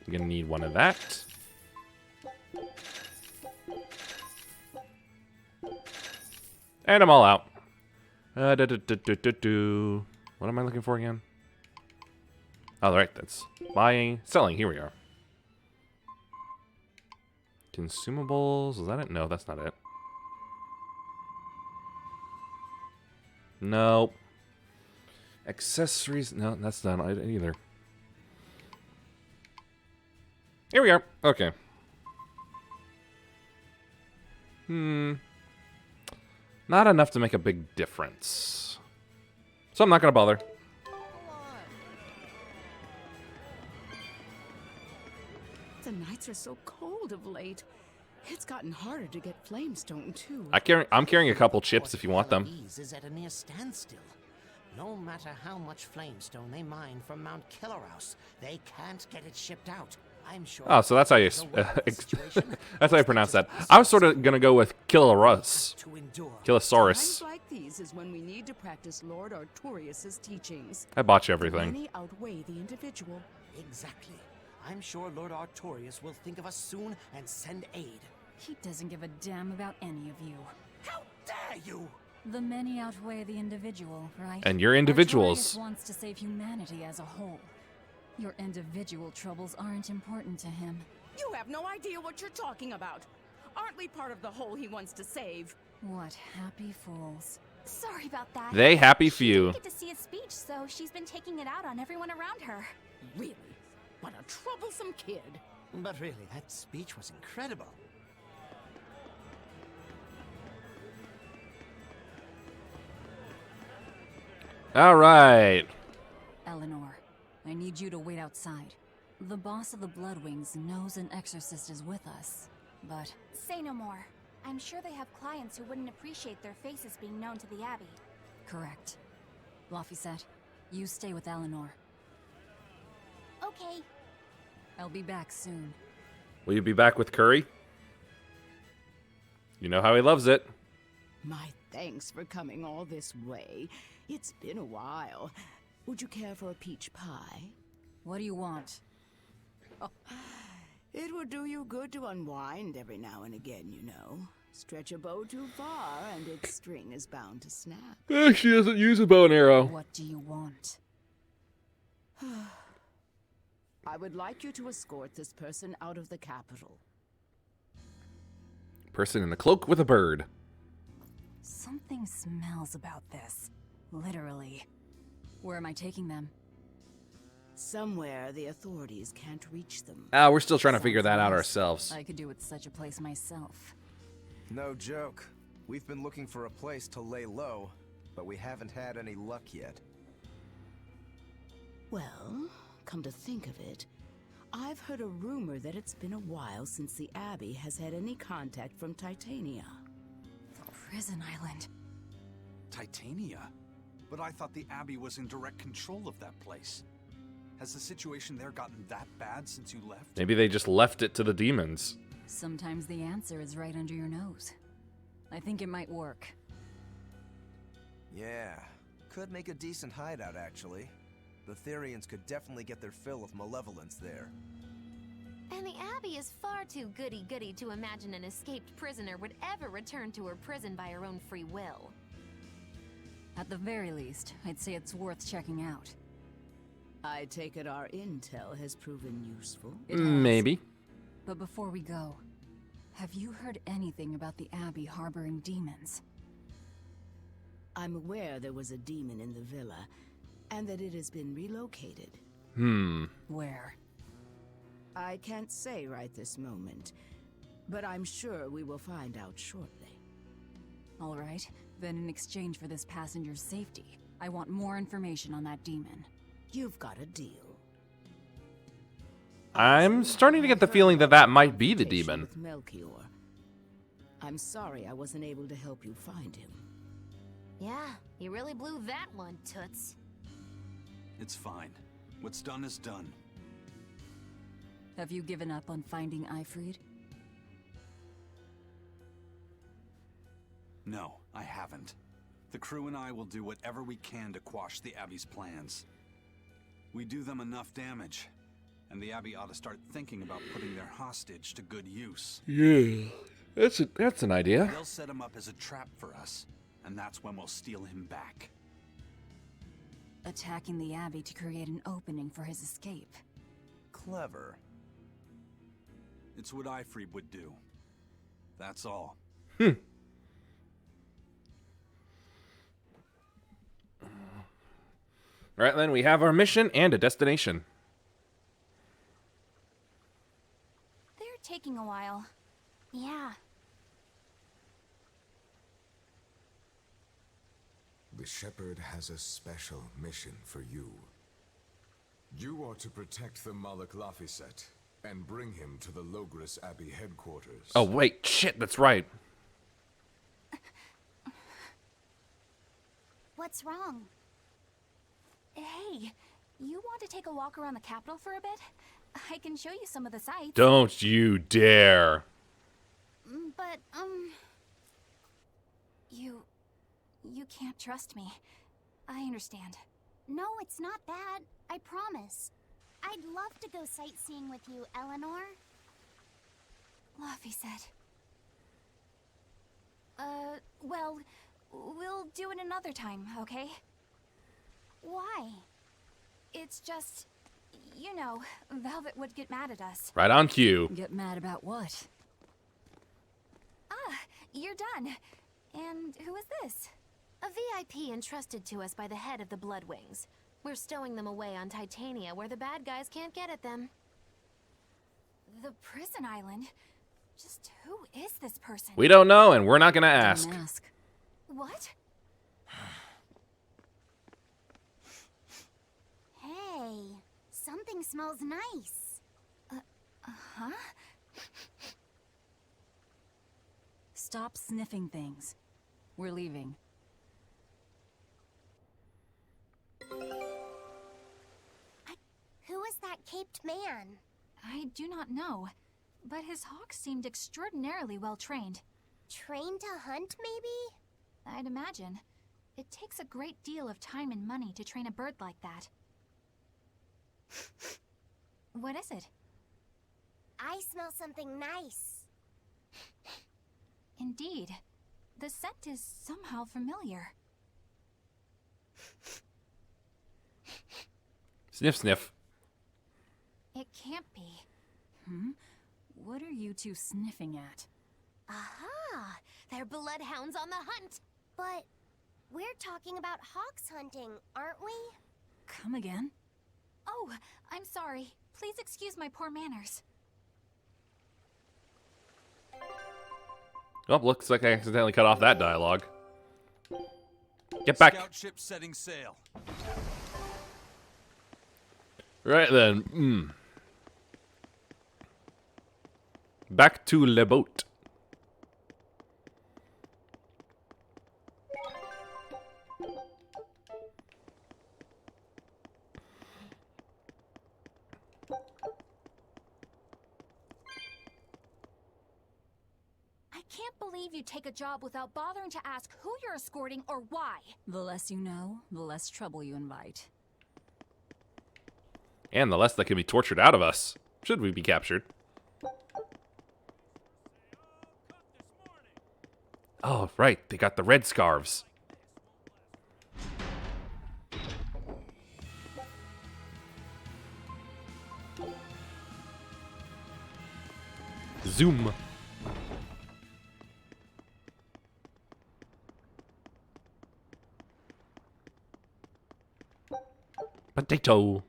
S1: I'm gonna need one of that. And I'm all out. What am I looking for again? Oh, right, that's buying, selling. Here we are. Consumables, is that it? No, that's not it. Nope. Accessories, no, that's not it either. Here we are. Okay. Not enough to make a big difference. So I'm not going to bother.
S20: The nights are so cold of late. It's gotten harder to get flamestone, too.
S1: I'm carrying a couple chips if you want them.
S21: Is at a near standstill. No matter how much flamestone they mine from Mount Killerhouse, they can't get it shipped out. I'm sure.
S1: Oh, so that's how you that's how you pronounce that. I was sort of gonna go with Killerus. Killosaurus.
S20: Times like these is when we need to practice Lord Artorias' teachings.
S1: I bought you everything.
S20: Many outweigh the individual.
S21: Exactly. I'm sure Lord Artorias will think of us soon and send aid.
S6: He doesn't give a damn about any of you.
S21: How dare you!
S6: The many outweigh the individual, right?
S1: And you're individuals.
S6: Artorias wants to save humanity as a whole. Your individual troubles aren't important to him.
S20: You have no idea what you're talking about. Aren't we part of the whole he wants to save?
S6: What happy fools.
S4: Sorry about that.
S1: They happy
S4: She
S1: few.
S4: didn't get to see his speech, so she's been taking it out on everyone around her.
S20: Really? What a troublesome kid.
S21: But really, that speech was incredible.
S1: All right.
S6: Eleanor, I need you to wait outside. The boss of the Bloodwings knows an exorcist is with us, but...
S4: Say no more. I'm sure they have clients who wouldn't appreciate their faces being known to the Abbey.
S6: Correct. Laphicet, you stay with Eleanor.
S4: Okay.
S6: I'll be back soon.
S1: Will you be back with Curry? You know how he loves it.
S20: My thanks for coming all this way. It's been a while. Would you care for a peach pie?
S6: What do you want?
S20: Oh, it would do you good to unwind every now and again, you know. Stretch a bow too far, and its string is bound to snap.
S1: She doesn't use a bow and arrow.
S6: What do you want?
S20: I would like you to escort this person out of the capital.
S1: Person in a cloak with a bird.
S6: Something smells about this. Literally. Where am I taking them?
S20: Somewhere the authorities can't reach them.
S1: We're still trying to figure that out ourselves.
S6: I could do with such a place myself.
S16: No joke. We've been looking for a place to lay low, but we haven't had any luck yet.
S20: Well, come to think of it, I've heard a rumor that it's been a while since the Abbey has had any contact from Titania.
S6: The prison island.
S2: Titania? But I thought the Abbey was in direct control of that place. Has the situation there gotten that bad since you left?
S1: Maybe they just left it to the demons.
S6: Sometimes the answer is right under your nose. I think it might work.
S16: Yeah, could make a decent hideout, actually. The Therians could definitely get their fill of malevolence there.
S5: And the Abbey is far too goody-goody to imagine an escaped prisoner would ever return to her prison by her own free will.
S6: At the very least, I'd say it's worth checking out.
S20: I take it our intel has proven useful.
S1: Maybe.
S6: But before we go, have you heard anything about the Abbey harboring demons?
S20: I'm aware there was a demon in the villa, and that it has been relocated.
S6: Where?
S20: I can't say right this moment, but I'm sure we will find out shortly.
S6: All right, then in exchange for this passenger's safety, I want more information on that demon.
S20: You've got a deal.
S1: I'm starting to get the feeling that that might be the demon.
S20: With Melchior. I'm sorry I wasn't able to help you find him.
S5: Yeah, you really blew that one, Toots.
S2: It's fine. What's done is done.
S6: Have you given up on finding Eifried?
S2: No, I haven't. The crew and I will do whatever we can to quash the Abbey's plans. We do them enough damage, and the Abbey ought to start thinking about putting their hostage to good use.
S1: Yeah, that's an idea.
S2: They'll set him up as a trap for us, and that's when we'll steal him back.
S6: Attacking the Abbey to create an opening for his escape.
S16: Clever.
S2: It's what Eifried would do. That's all.
S1: Right then, we have our mission and a destination.
S4: They're taking a while. Yeah.
S9: The Shepherd has a special mission for you. You are to protect the Malak Laphicet and bring him to the Logres Abbey headquarters.
S1: Oh wait, shit, that's right.
S4: What's wrong? Hey, you want to take a walk around the capital for a bit? I can show you some of the sights.
S1: Don't you dare.
S4: But, You can't trust me. I understand.
S12: No, it's not that. I promise. I'd love to go sightseeing with you, Eleanor.
S4: Laphicet. Well, we'll do it another time, okay?
S12: Why?
S4: It's just, you know, Velvet would get mad at us.
S1: Right on cue.
S6: Get mad about what?
S4: Ah, you're done. And who is this?
S5: A VIP entrusted to us by the head of the Bloodwings. We're stowing them away on Titania where the bad guys can't get at them.
S4: The prison island? Just who is this person?
S1: We don't know, and we're not gonna ask.
S6: Don't ask.
S4: What?
S12: Hey, something smells nice.
S4: Huh?
S6: Stop sniffing things. We're leaving.
S12: Who is that caped man?
S4: I do not know, but his hawk seemed extraordinarily well trained.
S12: Trained to hunt, maybe?
S4: I'd imagine. It takes a great deal of time and money to train a bird like that. What is it?
S12: I smell something nice.
S4: Indeed. The scent is somehow familiar.
S1: Sniff, sniff.
S4: It can't be.
S6: What are you two sniffing at?
S5: Aha! They're bloodhounds on the hunt!
S12: But we're talking about hawks hunting, aren't we?
S6: Come again?
S4: Oh, I'm sorry. Please excuse my poor manners.
S1: Oh, looks like I accidentally cut off that dialogue. Get back.
S2: Scout ship setting sail.
S1: Right then. Back to Le Boat.
S4: I can't believe you take a job without bothering to ask who you're escorting or why.
S6: The less you know, the less trouble you invite.
S1: And the less that can be tortured out of us, should we be captured. Oh, right. They got the red scarves. Zoom. Potato.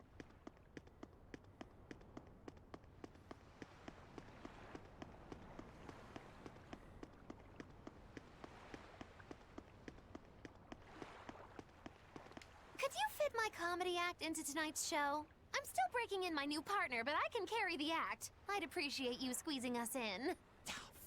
S5: Could you fit my comedy act into tonight's show? I'm still breaking in my new partner, but I can carry the act. I'd appreciate you squeezing us in.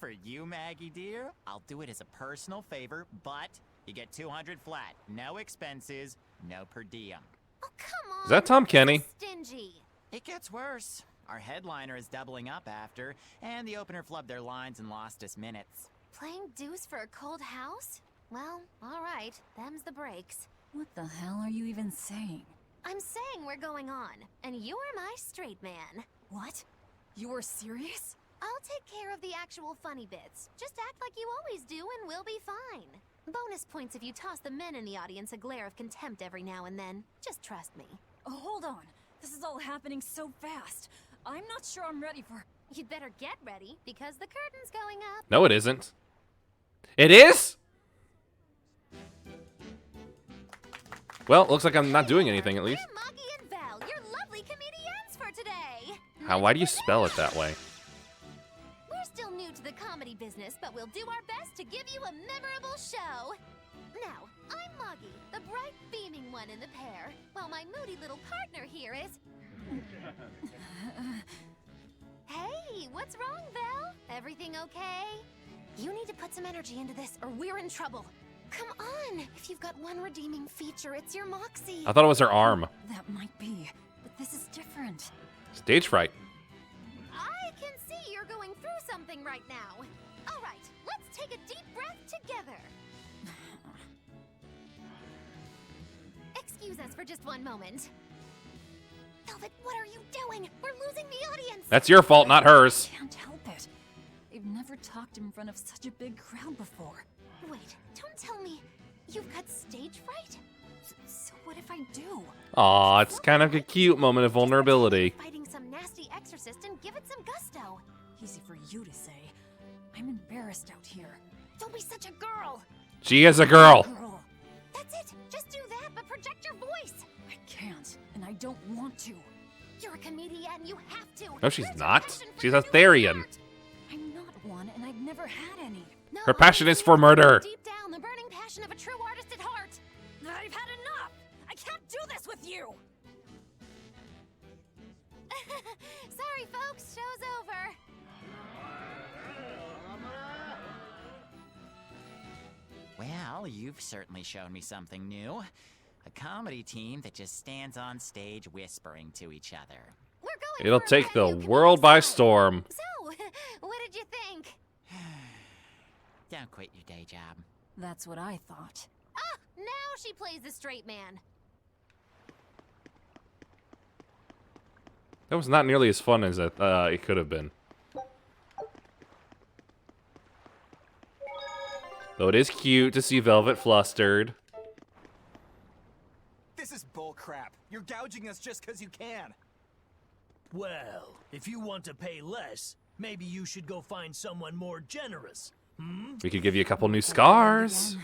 S11: For you, Maggie dear, I'll do it as a personal favor, but you get 200 flat. No expenses, no per diem.
S5: Oh, come on.
S1: Is that Tom Kenny?
S5: Stingy.
S11: It gets worse. Our headliner is doubling up after, and the opener flubbed their lines and lost us minutes.
S5: Playing deuce for a cold house? Well, all right. Them's the breaks.
S6: What the hell are you even saying?
S5: I'm saying we're going on, and you're my straight man.
S6: What? You're serious?
S5: I'll take care of the actual funny bits. Just act like you always do and we'll be fine. Bonus points if you toss the men in the audience a glare of contempt every now and then. Just trust me.
S6: Oh, hold on. This is all happening so fast. I'm not sure I'm ready for...
S5: You'd better get ready, because the curtain's going up.
S1: No, it isn't. It is? Well, looks like I'm not doing anything, at least.
S5: We're Maggie and Val, your lovely comedians for today.
S1: Why do you spell it that way?
S5: We're still new to the comedy business, but we'll do our best to give you a memorable show. Now, I'm Maggie, the bright, beaming one in the pair, while my moody little partner here is... Hey, what's wrong, Val? Everything okay? You need to put some energy into this, or we're in trouble. Come on! If you've got one redeeming feature, it's your moxie.
S1: I thought it was her arm.
S6: That might be, but this is different.
S1: Stage fright.
S5: I can see you're going through something right now. All right, let's take a deep breath together. Excuse us for just one moment. Velvet, what are you doing? We're losing the audience.
S1: That's your fault, not hers.
S6: I can't help it. I've never talked in front of such a big crowd before.
S5: Wait, don't tell me you've got stage fright?
S6: So what if I do?
S1: Aw, it's kind of a cute moment of vulnerability.
S5: Fighting some nasty exorcist and give it some gusto.
S6: Easy for you to say. I'm embarrassed out here.
S5: Don't be such a girl.
S1: She is a girl.
S5: That's it. Just do that, but project your voice.
S6: I can't, and I don't want to.
S5: You're a comedian. You have to.
S1: No, she's not. She's a Therian.
S6: I'm not one, and I've never had any.
S5: No,
S1: Her passion is for murder.
S5: Deep down, the burning passion of a true artist at heart.
S6: I've had enough. I can't do this with you.
S5: Sorry, folks. Show's over.
S11: Well, you've certainly shown me something new. A comedy team that just stands on stage whispering to each other.
S5: We're going
S1: It'll
S5: for a
S1: take the
S5: brand new
S1: world by
S5: comedy
S1: storm.
S5: So, what did you think?
S11: Don't quit your day job.
S6: That's what I thought.
S5: Ah, now she plays the straight man.
S1: That was not nearly as fun as it could have been. Though it is cute to see Velvet flustered.
S3: This is bullcrap. You're gouging us just because you can.
S10: Well, if you want to pay less, maybe you should go find someone more generous. Hmm?
S1: We could give you a couple new scars.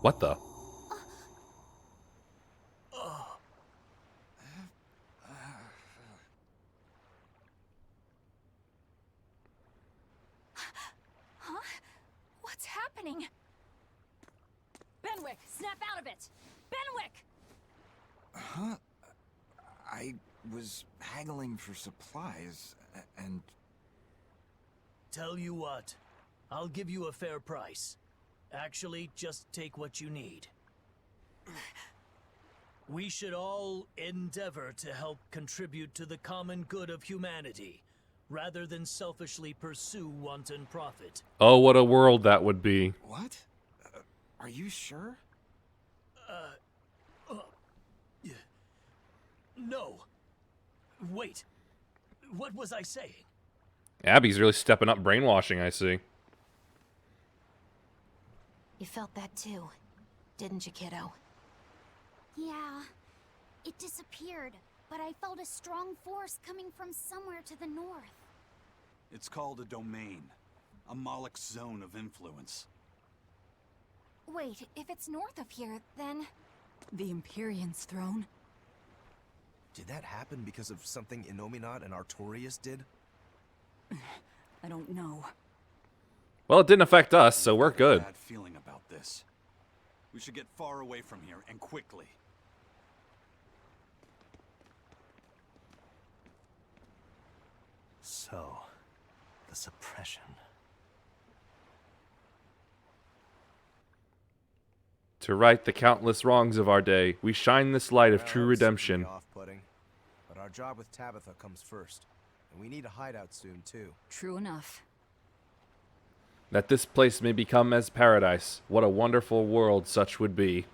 S1: What the?
S4: Huh? What's happening?
S14: Benwick, snap out of it! Benwick!
S3: Huh? I was haggling for supplies, and...
S10: Tell you what, I'll give you a fair price. Actually, just take what you need. We should all endeavor to help contribute to the common good of humanity, rather than selfishly pursue wanton profit.
S1: Oh, what a world that would be.
S3: What? Are you sure?
S10: No. Wait. What was I saying?
S1: Abby's really stepping up brainwashing, I see.
S4: You felt that too, didn't you, kiddo?
S12: Yeah, it disappeared, but I felt a strong force coming from somewhere to the north.
S2: It's called a domain, a Moloch zone of influence.
S4: Wait, if it's north of here, then...
S6: The Empyrean's throne?
S16: Did that happen because of something Innominat and Artorias did?
S6: I don't know.
S1: Well, it didn't affect us, so we're good.
S2: Bad feeling about this. We should get far away from here, and quickly.
S19: So, the suppression.
S1: To right the countless wrongs of our day, we shine this light of true redemption.
S16: Off-putting, but our job with Tabitha comes first, and we need a hideout soon too.
S6: True enough.
S1: That this place may become as paradise. What a wonderful world such would be.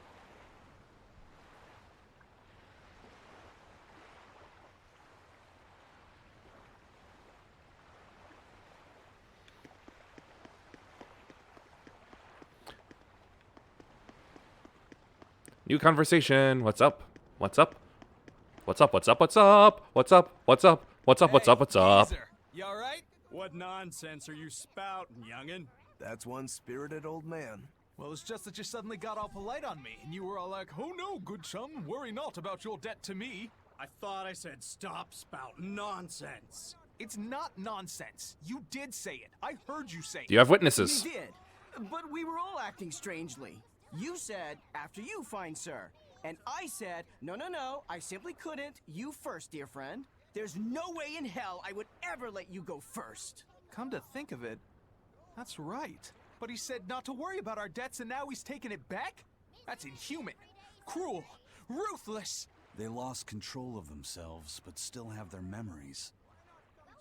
S1: New conversation. What's up? What's up? What's up? What's up? What's up? What's up? What's up? What's up? What's up? What's up?
S7: You alright?
S8: What nonsense are you spouting, youngin'?
S16: That's one spirited old man.
S7: Well, it's just that you suddenly got all polite on me, and you were all like, "Oh no, good chum, worry not about your debt to me."
S8: I thought I said stop spouting nonsense.
S7: It's not nonsense. You did say it. I heard you say it.
S1: Do you have witnesses?
S22: We did, but we were all acting strangely. You said, after you, fine sir. And I said, no, no, no, I simply couldn't. You first, dear friend. There's no way in hell I would ever let you go first.
S7: Come to think of it, that's right. But he said not to worry about our debts, and now he's taking it back? That's inhuman, cruel, ruthless.
S2: They lost control of themselves, but still have their memories.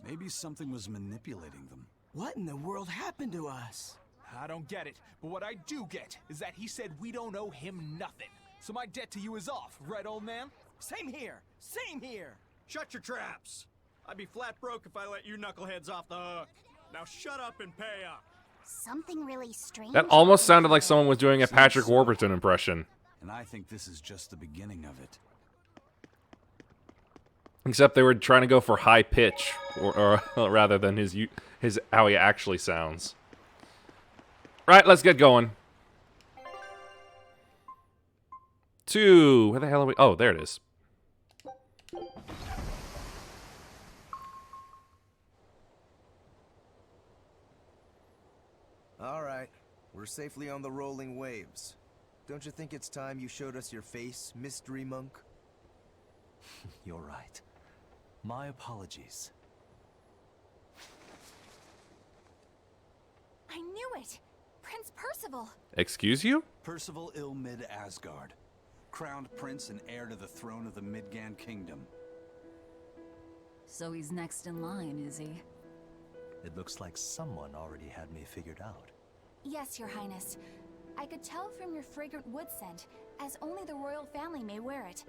S2: Maybe something was manipulating them.
S22: What in the world happened to us?
S7: I don't get it, but what I do get is that he said we don't owe him nothing. So my debt to you is off, right, old man?
S22: Same here, same here.
S8: Shut your traps. I'd be flat broke if I let you knuckleheads off the hook. Now shut up and pay up.
S12: Something really strange.
S1: That almost sounded like someone was doing a Patrick Warburton impression.
S2: And I think this is just the beginning of it.
S1: Except they were trying to go for high pitch, or rather than his how he actually sounds. Right, let's get going. Where the hell are we? Oh, there it is.
S16: All right, we're safely on the rolling waves. Don't you think it's time you showed us your face, mystery monk?
S19: You're right. My apologies.
S4: I knew it! Prince Percival!
S1: Excuse you?
S2: Percival Ilmid Asgard, crowned prince and heir to the throne of the Midgand Kingdom.
S6: So he's next in line, is he?
S19: It looks like someone already had me figured out.
S4: Yes, Your Highness. I could tell from your fragrant wood scent, as only the royal family may wear it.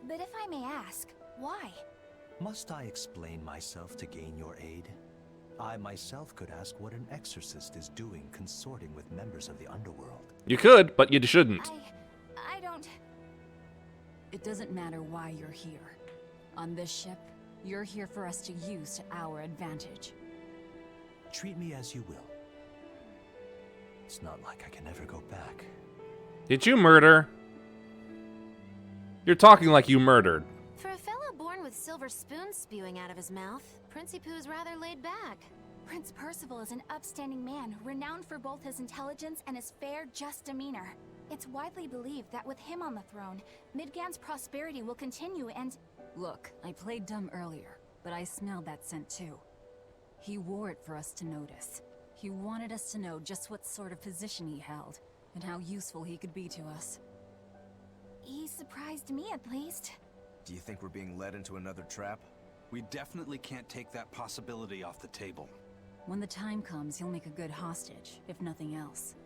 S4: But if I may ask, why?
S19: Must I explain myself to gain your aid? I myself could ask what an exorcist is doing consorting with members of the underworld.
S1: You could, but you shouldn't.
S4: I don't...
S6: It doesn't matter why you're here. On this ship, you're here for us to use to our advantage.
S19: Treat me as you will. It's not like I can ever go back.
S1: Did you murder? You're talking like you murdered.
S5: For a fellow born with silver spoons spewing out of his mouth, Princi Poo's rather laid back.
S4: Prince Percival is an upstanding man, renowned for both his intelligence and his fair, just demeanor. It's widely believed that with him on the throne, Midgard's prosperity will continue and...
S6: Look, I played dumb earlier, but I smelled that scent too. He wore it for us to notice. He wanted us to know just what sort of position he held, and how useful he could be to us.
S4: He surprised me, at least.
S16: Do you think we're being led into another trap?
S2: We definitely can't take that possibility off the table.
S6: When the time comes, he'll make a good hostage, if nothing else.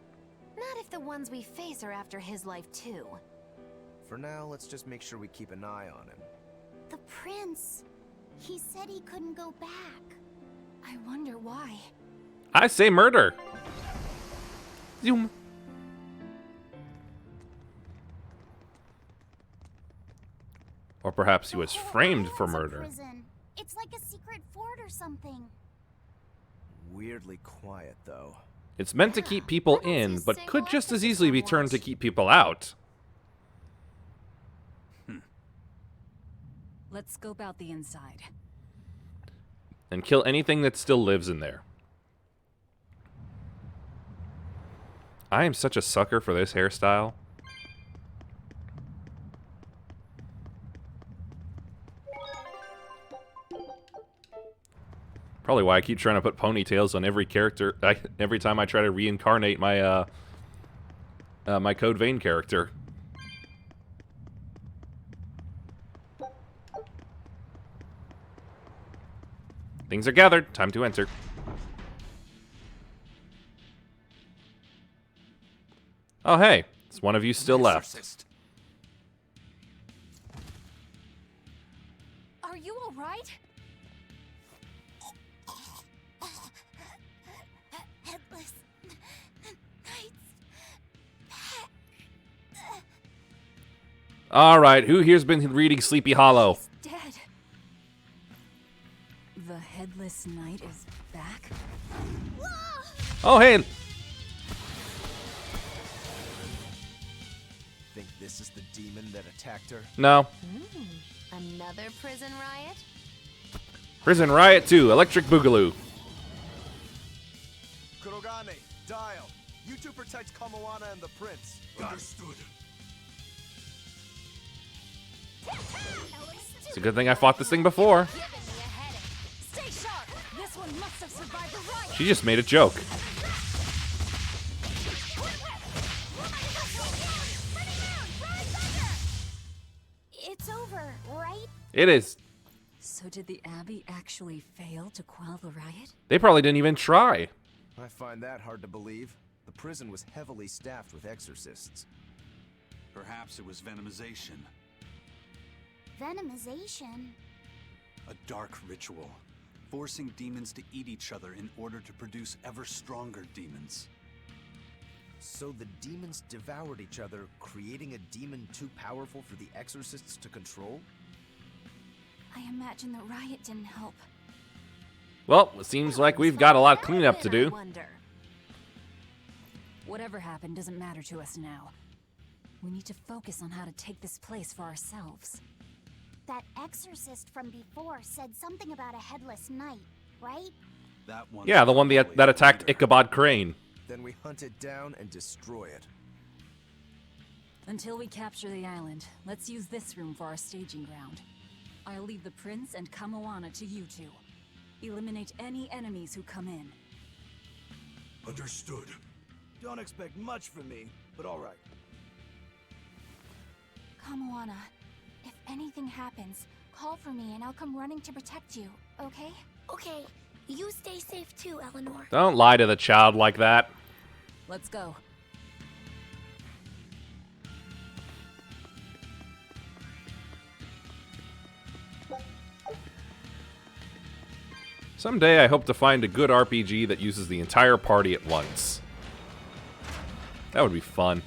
S5: Not if the ones we face are after his life too.
S16: For now, let's just make sure we keep an eye on him.
S12: The prince. He said he couldn't go back.
S4: I wonder why.
S1: I say murder. Zoom. Or perhaps he was framed for murder.
S12: Prison. It's like a secret fort or something.
S16: Weirdly quiet, though.
S1: It's meant to keep people in, but could just as easily be turned to keep people out.
S6: Let's scope out the inside.
S1: And kill anything that still lives in there. I am such a sucker for this hairstyle. Probably why I keep trying to put ponytails on every character. Every time I try to reincarnate my my Code Vein character. Things are gathered. Time to enter. Oh hey, it's one of you still left.
S4: Are you all right?
S12: Headless Knight's back.
S1: All right, who here's been reading Sleepy Hollow?
S4: Dead.
S6: The Headless Knight is back?
S1: Oh hey.
S16: Think this is the demon that attacked her?
S1: No.
S5: Another prison riot?
S1: Prison Riot 2, Electric Boogaloo.
S16: Kurogane, Dial. You two protect Kamoana and the prince.
S9: Understood.
S1: It's a good thing I fought this thing before.
S4: Stay sharp. This one must have survived the riot.
S1: She just made a joke.
S12: It's over, right?
S1: It is.
S6: So did the Abbey actually fail to quell the riot?
S1: They probably didn't even try.
S16: I find that hard to believe. The prison was heavily staffed with exorcists.
S2: Perhaps it was venomization.
S12: Venomization?
S2: A dark ritual, forcing demons to eat each other in order to produce ever stronger demons.
S16: So the demons devoured each other, creating a demon too powerful for the exorcists to control?
S4: I imagine the riot didn't help.
S1: Well, it seems like we've got a lot of cleanup to do.
S6: Whatever happened doesn't matter to us now. We need to focus on how to take this place for ourselves.
S12: That exorcist from before said something about a Headless Knight, right?
S2: That one.
S1: Yeah, the one that attacked Ichabod Crane.
S16: Then we hunt it down and destroy it.
S6: Until we capture the island, let's use this room for our staging ground. I'll leave the prince and Kamoana to you two. Eliminate any enemies who come in.
S9: Understood.
S22: Don't expect much from me, but all right.
S4: Kamoana, if anything happens, call for me and I'll come running to protect you, okay?
S12: Okay, you stay safe too, Eleanor.
S1: Don't lie to the child like that.
S6: Let's go.
S1: Someday I hope to find a good RPG that uses the entire party at once. That would be fun.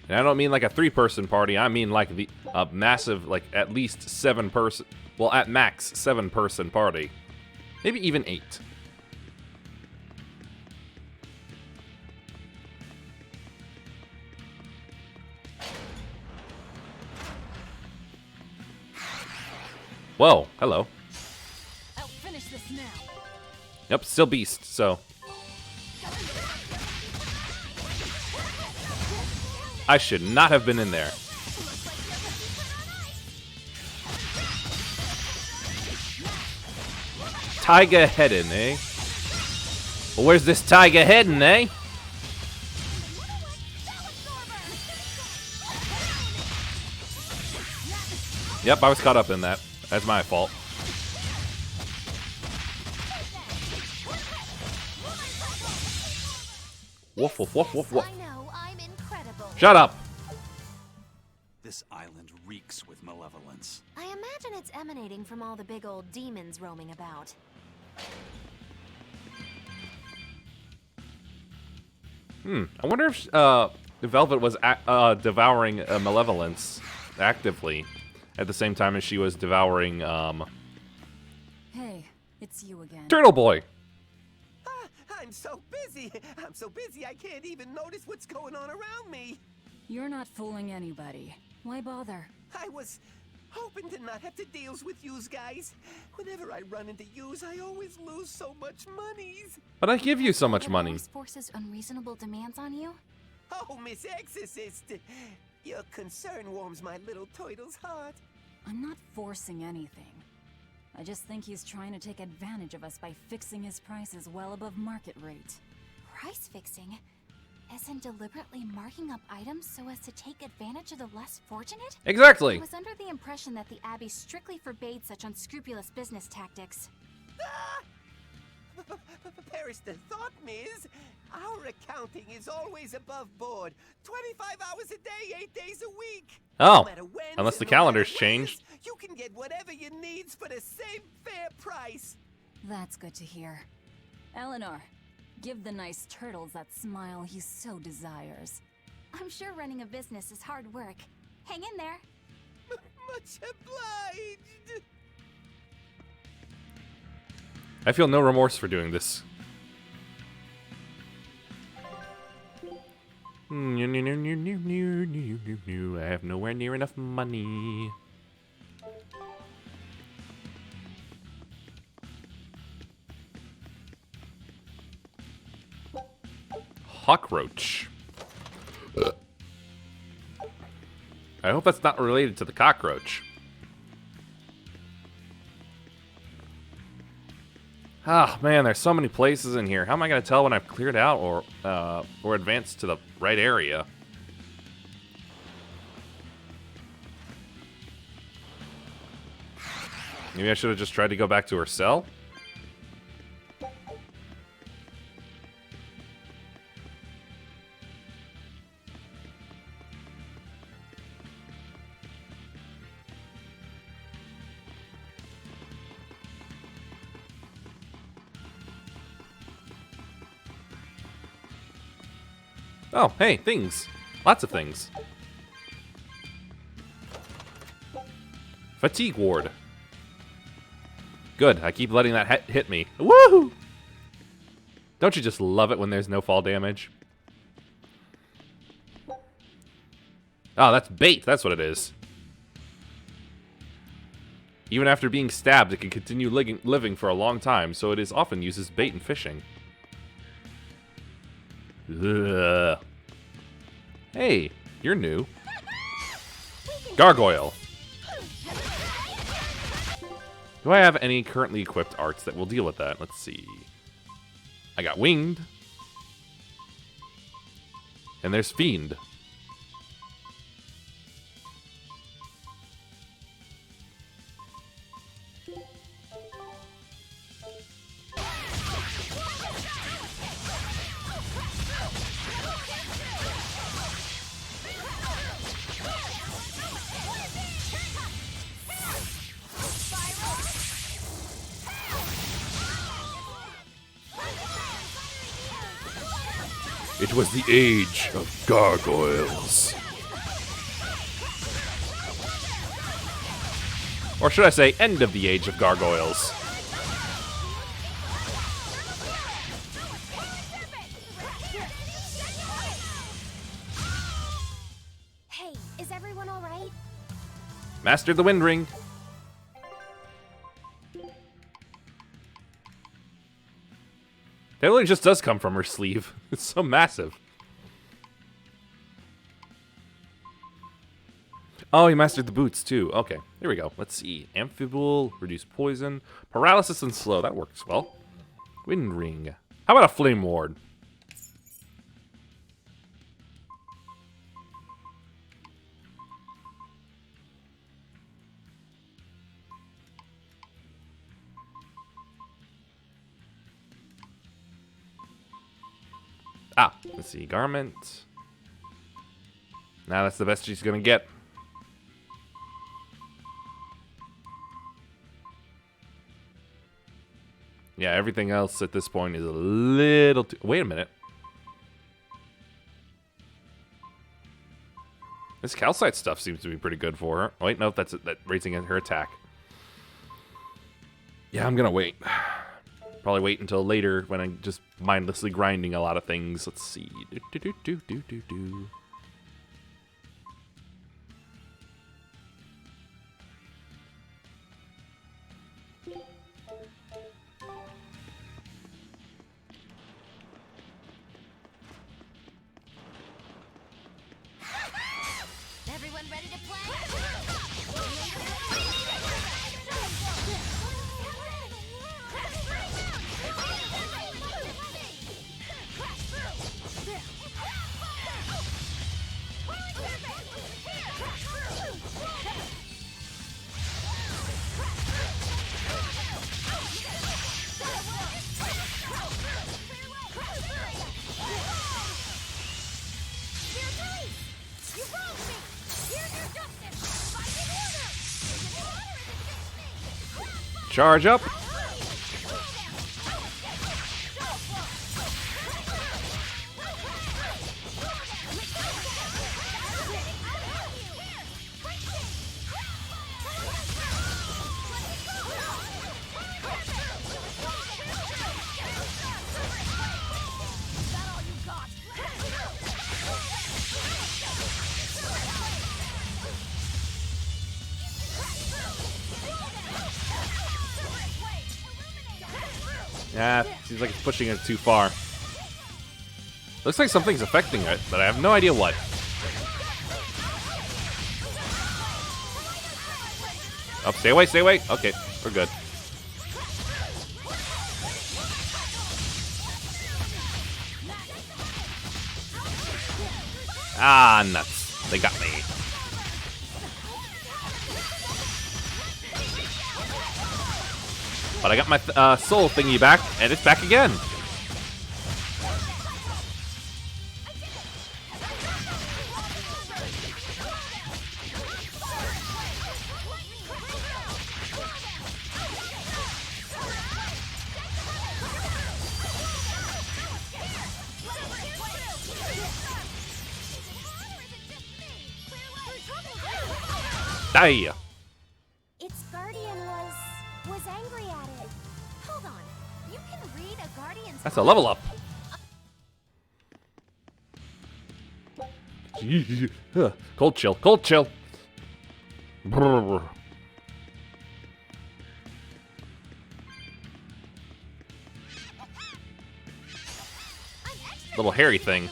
S1: And I don't mean like a 3-person party, I mean like the massive, like at least 7-person, well at max 7-person party. Maybe even 8. Whoa, hello.
S6: I'll finish this now.
S1: Yep, still beast, so. I should not have been in there. Tiger heading, eh? Well, where's this tiger heading, eh? Yep, I was caught up in that. That's my fault. Woof, woof, woof, woof, woof. Shut up!
S2: This island reeks with malevolence.
S5: I imagine it's emanating from all the big old demons roaming about.
S1: I wonder if Velvet was devouring malevolence actively at the same time as she was devouring
S6: Hey, it's you again.
S1: Turtle Boy.
S21: I'm so busy. I'm so busy I can't even notice what's going on around me.
S6: You're not fooling anybody. Why bother?
S21: I was hoping to not have to deal with yous guys. Whenever I run into yous, I always lose so much monies.
S1: But I give you so much money.
S4: Forces unreasonable demands on you?
S21: Oh, Miss Exorcist, your concern warms my little turtle's heart.
S6: I'm not forcing anything. I just think he's trying to take advantage of us by fixing his prices well above market rate.
S4: Price fixing? As in deliberately marking up items so as to take advantage of the less fortunate?
S1: Exactly.
S4: I was under the impression that the Abbey strictly forbade such unscrupulous business tactics.
S21: Perish the thought, Miss. Our accounting is always above board. 25 hours a day, 8 days a week.
S1: Oh,
S21: No matter when,
S1: unless the
S21: no
S1: calendar's
S21: matter
S1: changed.
S21: where, you can get whatever you need for the same fair price.
S6: That's good to hear. Eleanor, give the nice turtles that smile he so desires.
S4: I'm sure running a business is hard work. Hang in there.
S21: Much obliged.
S1: I feel no remorse for doing this. I have nowhere near enough money. Cockroach. I hope that's not related to the cockroach. Ah, man, there's so many places in here. How am I going to tell when I've cleared out or advanced to the right area? Maybe I should have just tried to go back to her cell? Oh, hey, things. Lots of things. Fatigue ward. Good, I keep letting that hit me. Woohoo! Don't you just love it when there's no fall damage? Oh, that's bait. That's what it is. Even after being stabbed, it can continue living for a long time, so it is often used as bait in fishing. Ugh. Hey, you're new. Gargoyle. Do I have any currently equipped arts that will deal with that? Let's see. I got Winged. And there's Fiend. It was the age of gargoyles. Or should I say, end of the age of gargoyles.
S12: Hey, is everyone all right?
S1: Mastered the wind ring. That really just does come from her sleeve. It's so massive. Oh, he mastered the boots too. Okay, here we go. Let's see. Amphibole, reduce poison, paralysis and slow. That works well. Wind ring. How about a flame ward? Ah, let's see. Garment. Now that's the best she's gonna get. Yeah, everything else at this point is a little too... Wait a minute. This calcite stuff seems to be pretty good for her. Oh, wait, no, that's raising her attack. Yeah, I'm gonna wait. Probably wait until later when I'm just mindlessly grinding a lot of things. Let's see. Do.
S5: Everyone ready to play?
S1: Charge up. Yeah, seems like it's pushing it too far. Looks like something's affecting it, but I have no idea what. Oh, stay away, stay away. Okay, we're good. Ah, nuts. They got me. But I got my soul thingy back, and it's back again. Die.
S12: Its guardian was angry at it.
S5: Hold on. You can read a guardian's
S1: That's a level up. Cold chill, cold chill. Brrr. Little hairy thing.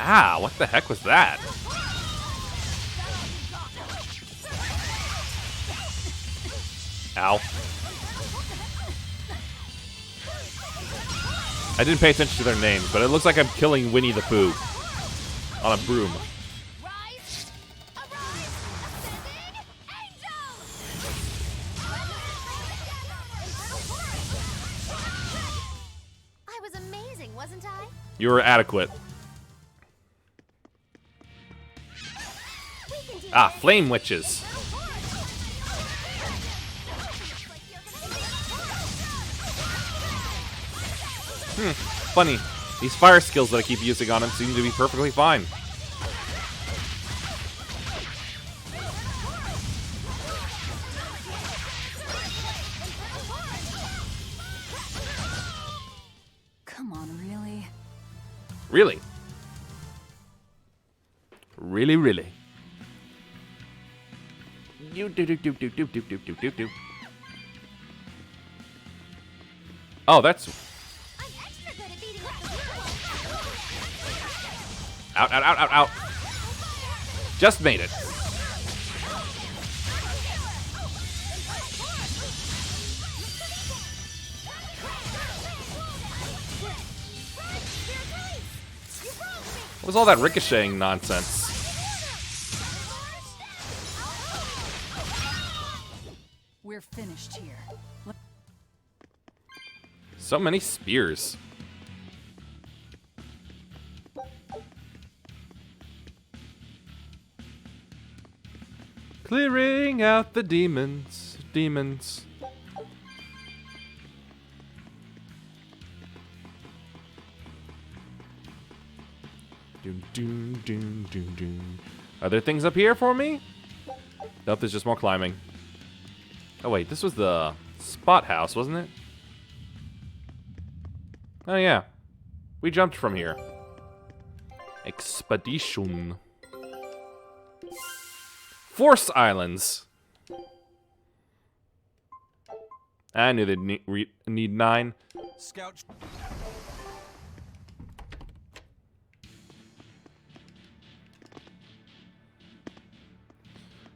S1: Ah, what the heck was that? Ow. I didn't pay attention to their names, but it looks like I'm killing Winnie the Pooh on a broom.
S5: wasn't I?
S1: You were adequate. Ah, flame witches. Funny. These fire skills that I keep using on him seem to be perfectly fine.
S6: Come on, really?
S1: Really? Really? You do. Oh, that's. Out. Just made it. What was all that ricocheting nonsense?
S6: We're finished here.
S1: So many spears. Clearing out the demons. Doom. Are there things up here for me? Nope, there's just more climbing. Oh wait, this was the spot house, wasn't it? Oh yeah. We jumped from here. Expedition. Force Islands. I knew they'd need 9.
S2: Scout.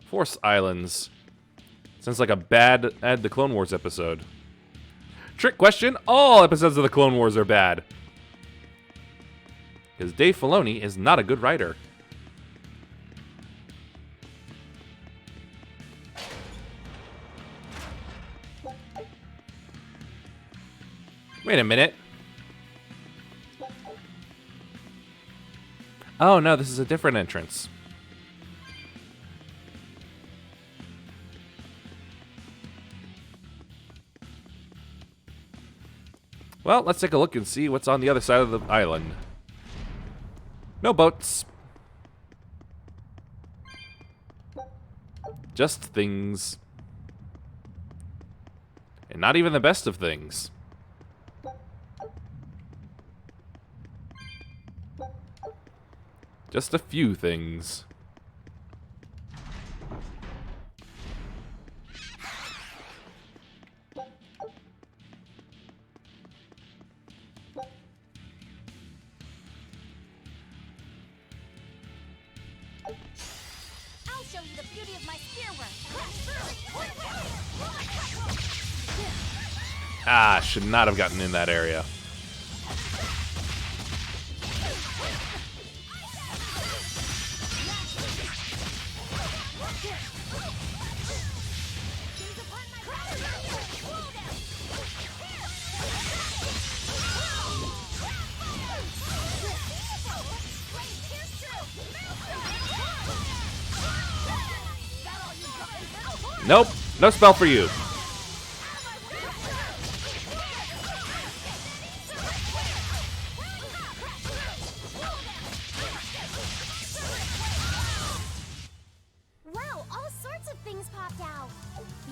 S1: Force Islands. Sounds like a bad Add the Clone Wars episode. Trick question, all episodes of the Clone Wars are bad. Because Dave Filoni is not a good writer. Wait a minute. Oh no, this is a different entrance. Well, let's take a look and see what's on the other side of the island. No boats. Just things. And not even the best of things. Just a few things.
S5: I'll show you the beauty of my spearwork.
S1: Ah, should not have gotten in that area. Nope, no spell for you.
S5: Wow, all sorts of things popped out.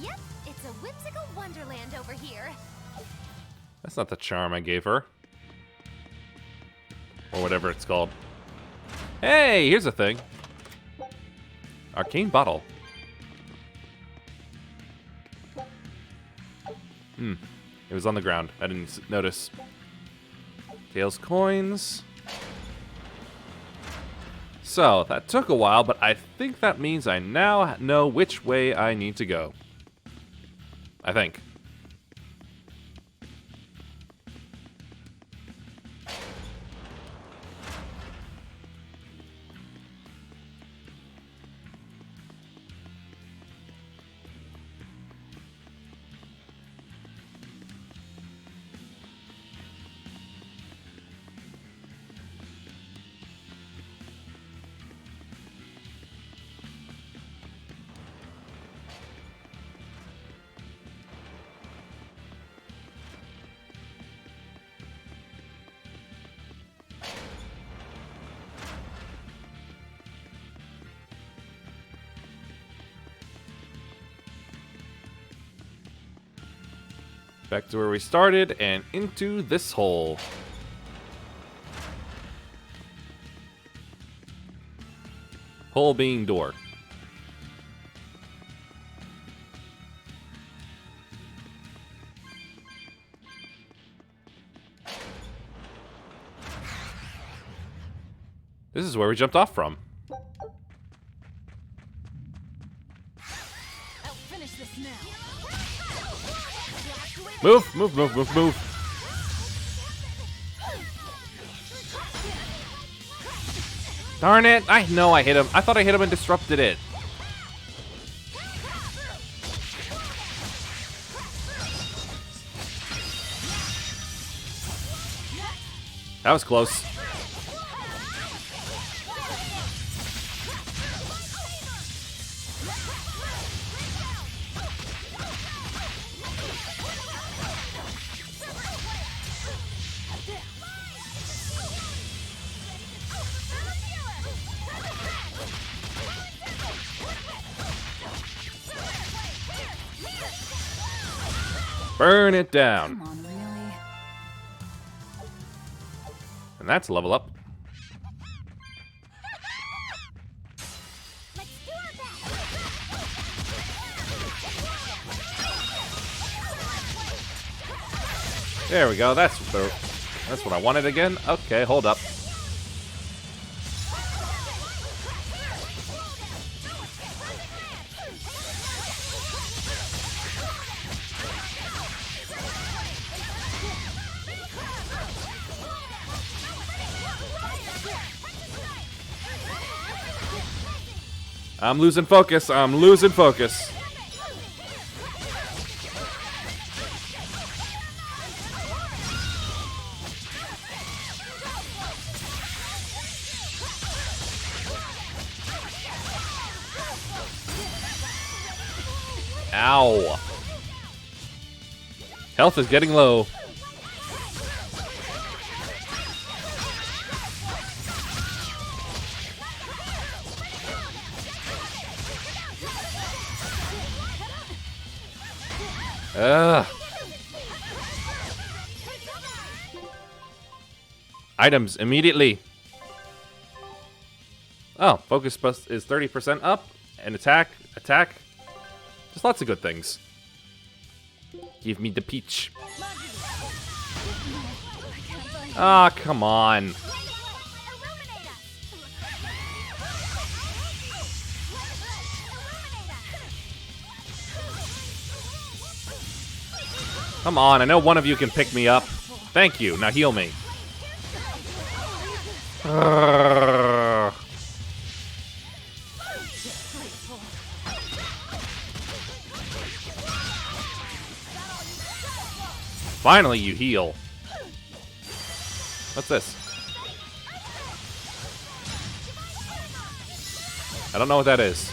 S5: Yep, it's a whimsical wonderland over here.
S1: That's not the charm I gave her. Or whatever it's called. Hey, here's a thing. Arcane bottle. It was on the ground. I didn't notice. Tails coins. So, that took a while, but I think that means I now know which way I need to go. I think. Back to where we started and into this hole. Hole being door. This is where we jumped off from.
S14: I'll finish this now.
S1: Move, move, move, move, move. Darn it! I know I hit him. I thought I hit him and disrupted it. That was close. Burn it down.
S6: Come on, really?
S1: And that's a level up. There we go. That's what I wanted again. Okay, hold up. I'm losing focus. I'm losing focus. Ow. Health is getting low. Items immediately. Oh, focus plus is 30% up, and attack. Just lots of good things. Give me the peach. Ah, come on. Come on, I know one of you can pick me up. Thank you. Now heal me. Finally, you heal. What's this? I don't know what that is.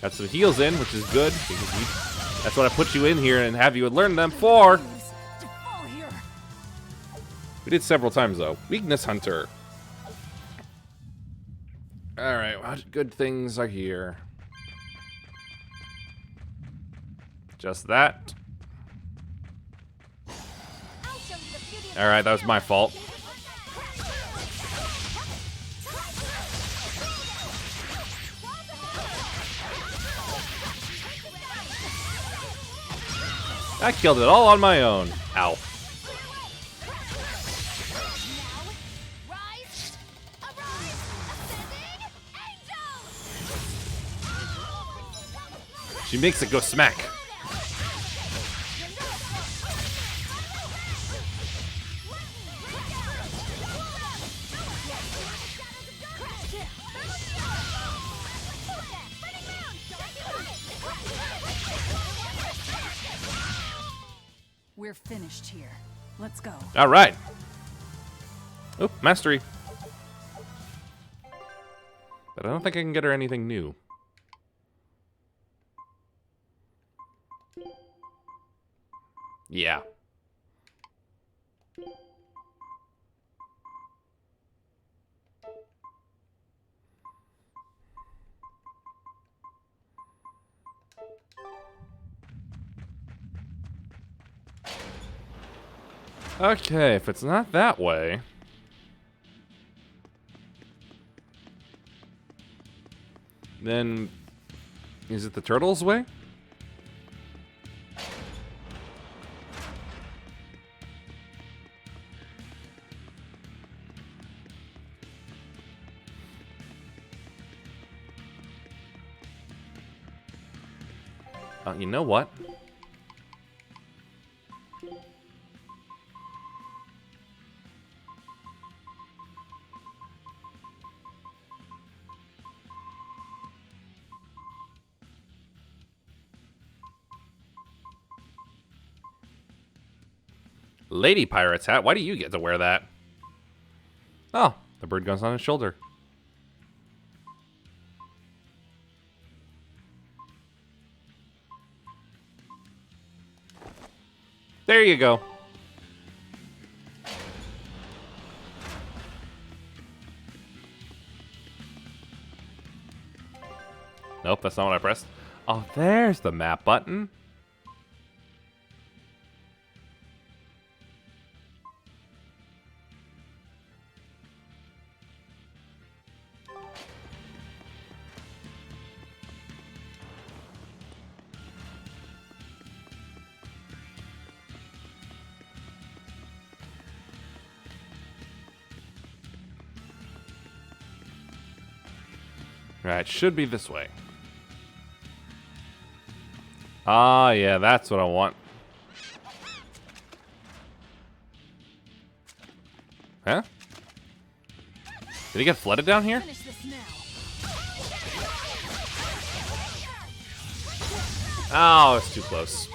S1: Got some heals in, which is good. That's what I put you in here and have you learn them for. We did several times, though. Weakness Hunter. Alright, what good things are here? Just that. Alright, that was my fault. I killed it all on my own. Ow. She makes it go smack.
S6: We're finished here. Let's go.
S1: All right. Oh, mastery. But I don't think I can get her anything new. Yeah. Okay, if it's not that way... then... is it the turtle's way? You know what? Lady Pirate's hat? Why do you get to wear that? Oh, the bird gun's on his shoulder. There you go. Nope, that's not what I pressed. Oh, there's the map button. Right, should be this way. Ah, yeah, that's what I want. Huh? Did he get flooded down here? Oh, it's too close.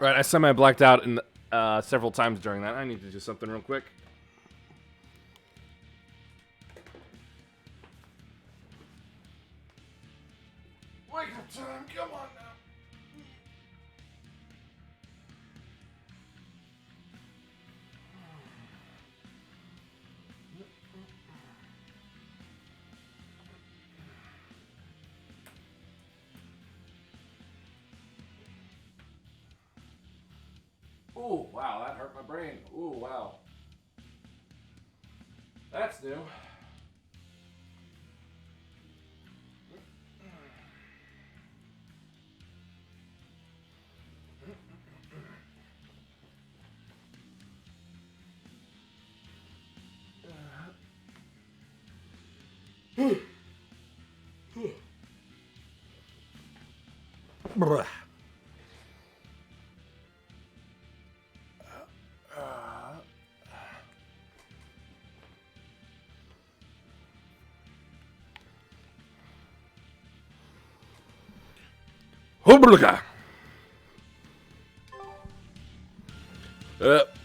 S1: Right, I semi-blacked out in, several times during that. I need to do something real quick. Wake up time, come on now. Ooh, wow, that hurt my brain. Ooh, wow. That's new. Bruh.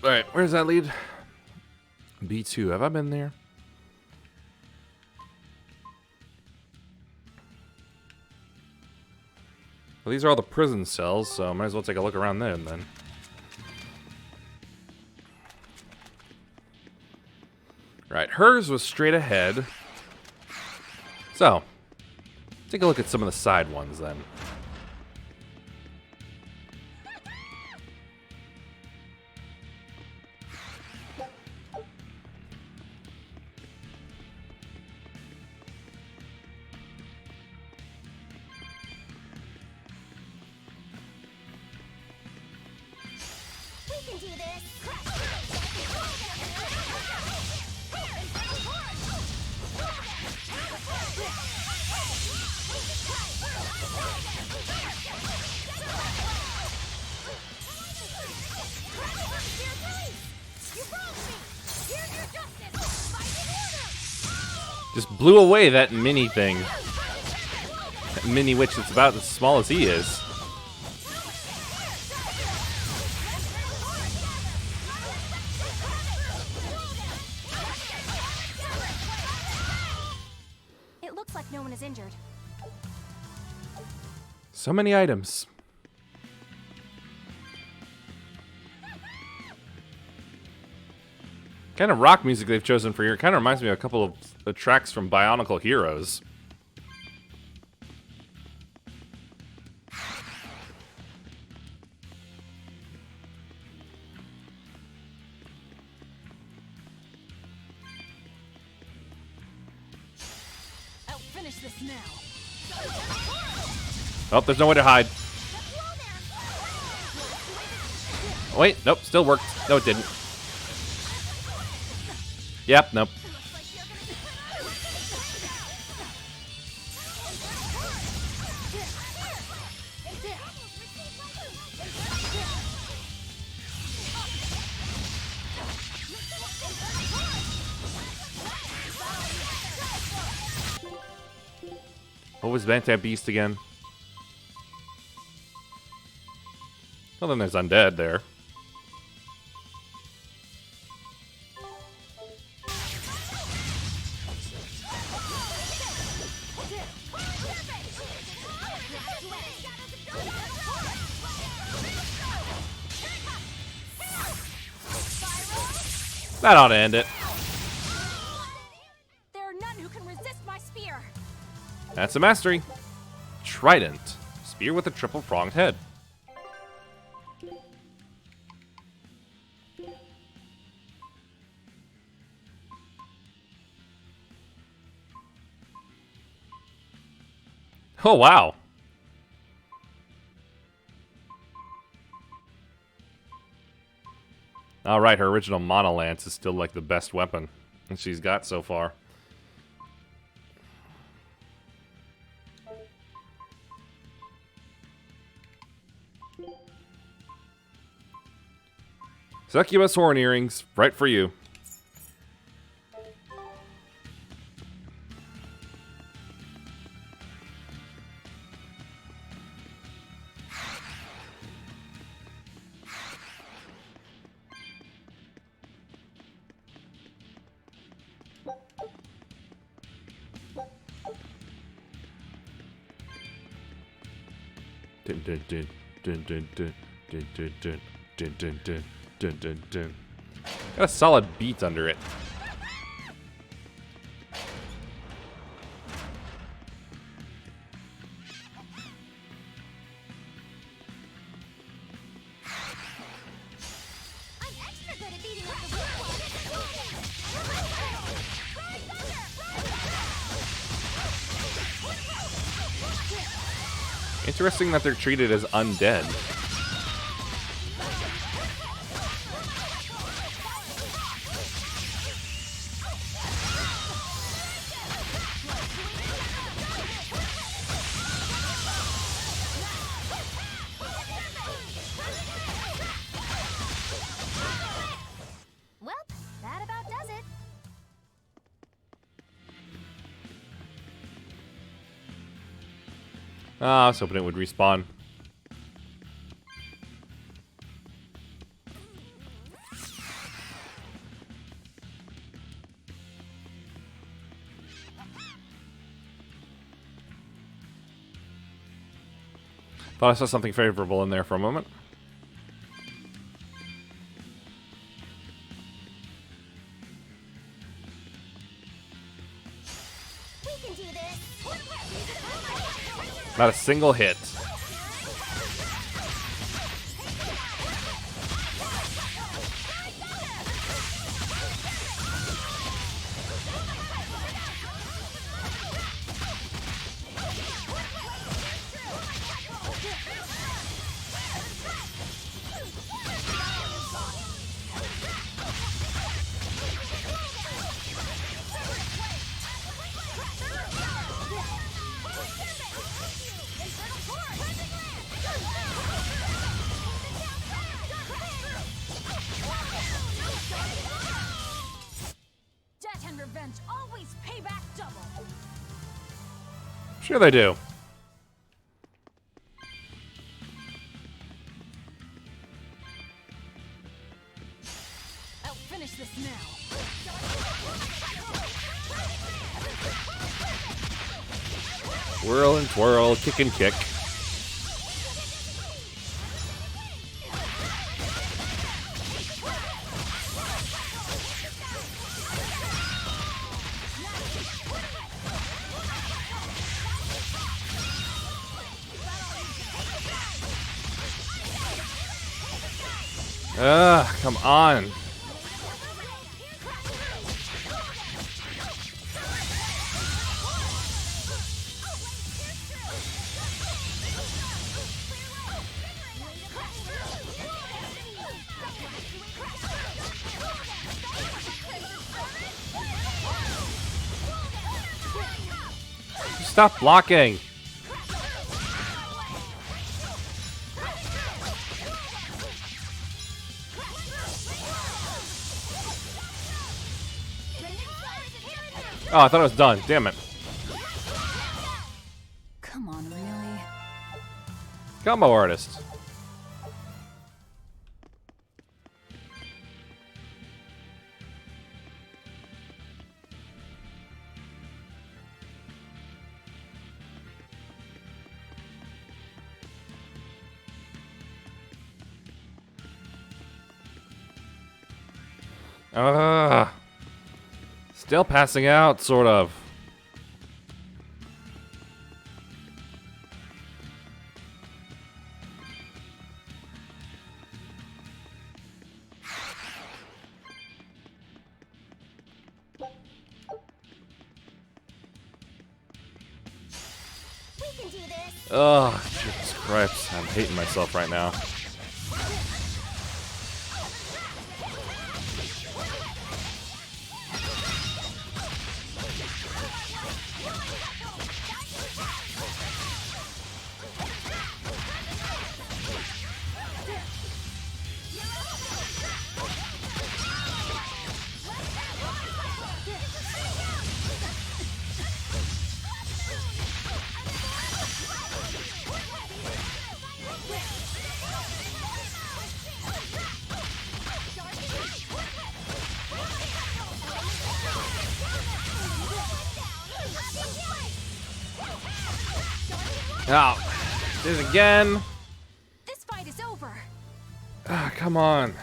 S1: Alright, where's that lead? B2, have I been there? Well, these are all the prison cells, so I might as well take a look around there then. Right, hers was straight ahead. So, take a look at some of the side ones then.
S5: We can do this.
S1: Just blew away that mini thing. That mini witch that's about as small as he is.
S4: It looks like no one is injured.
S1: So many items. Kind of rock music they've chosen for here. Kind of reminds me of a couple of the tracks from Bionicle Heroes.
S14: I'll finish this now.
S1: Oh, there's no way to hide. Wait, nope, still worked. No, it didn't. Yep, nope. What was Bantam Beast again? Well, then there's Undead there. That ought to end it.
S4: There are none who can resist my spear.
S1: That's a mastery. Trident. Spear with a triple-pronged head. Oh, wow. Alright, her original monolance is still like the best weapon that she's got so far. Succubus horn earrings, right for you. Dun dun dun dun dun dun dun dun dun dun dun dun dun dun dun. Got a solid beat under it. Interesting that they're treated as undead.
S5: Well, that about does it.
S1: Ah, I was hoping it would respawn. Thought I saw something favorable in there for a moment. Not a single hit.
S6: Debt and revenge always pay back double.
S1: Sure they do.
S6: I'll finish this now.
S1: Whirl and twirl, kick and kick. Come on. Stop blocking. Oh, I thought it was done. Damn it.
S6: Come on, really?
S1: Combo artist. Still passing out, sort of.
S12: We can do this.
S1: Oh, Jesus Christ. I'm hating myself right now. Oh, did it again.
S4: This fight is over.
S1: Ah, come on.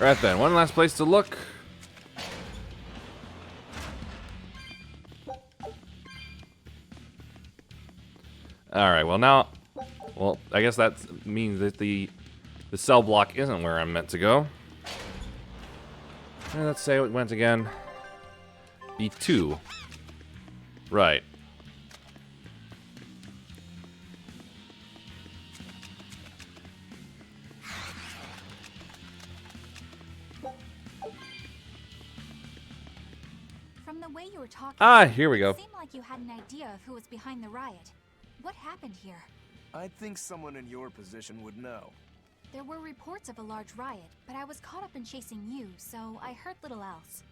S1: Right then, one last place to look. Alright, well now, I guess that means that the cell block isn't where I'm meant to go. And let's say it went again. B2. Right.
S4: From the way you were talking,
S1: Here we go.
S4: it seemed like you had an idea of who was behind the riot. What happened here?
S16: I'd think someone in your position would know.
S4: There were reports of a large riot, but I was caught up in chasing you, so I heard little else.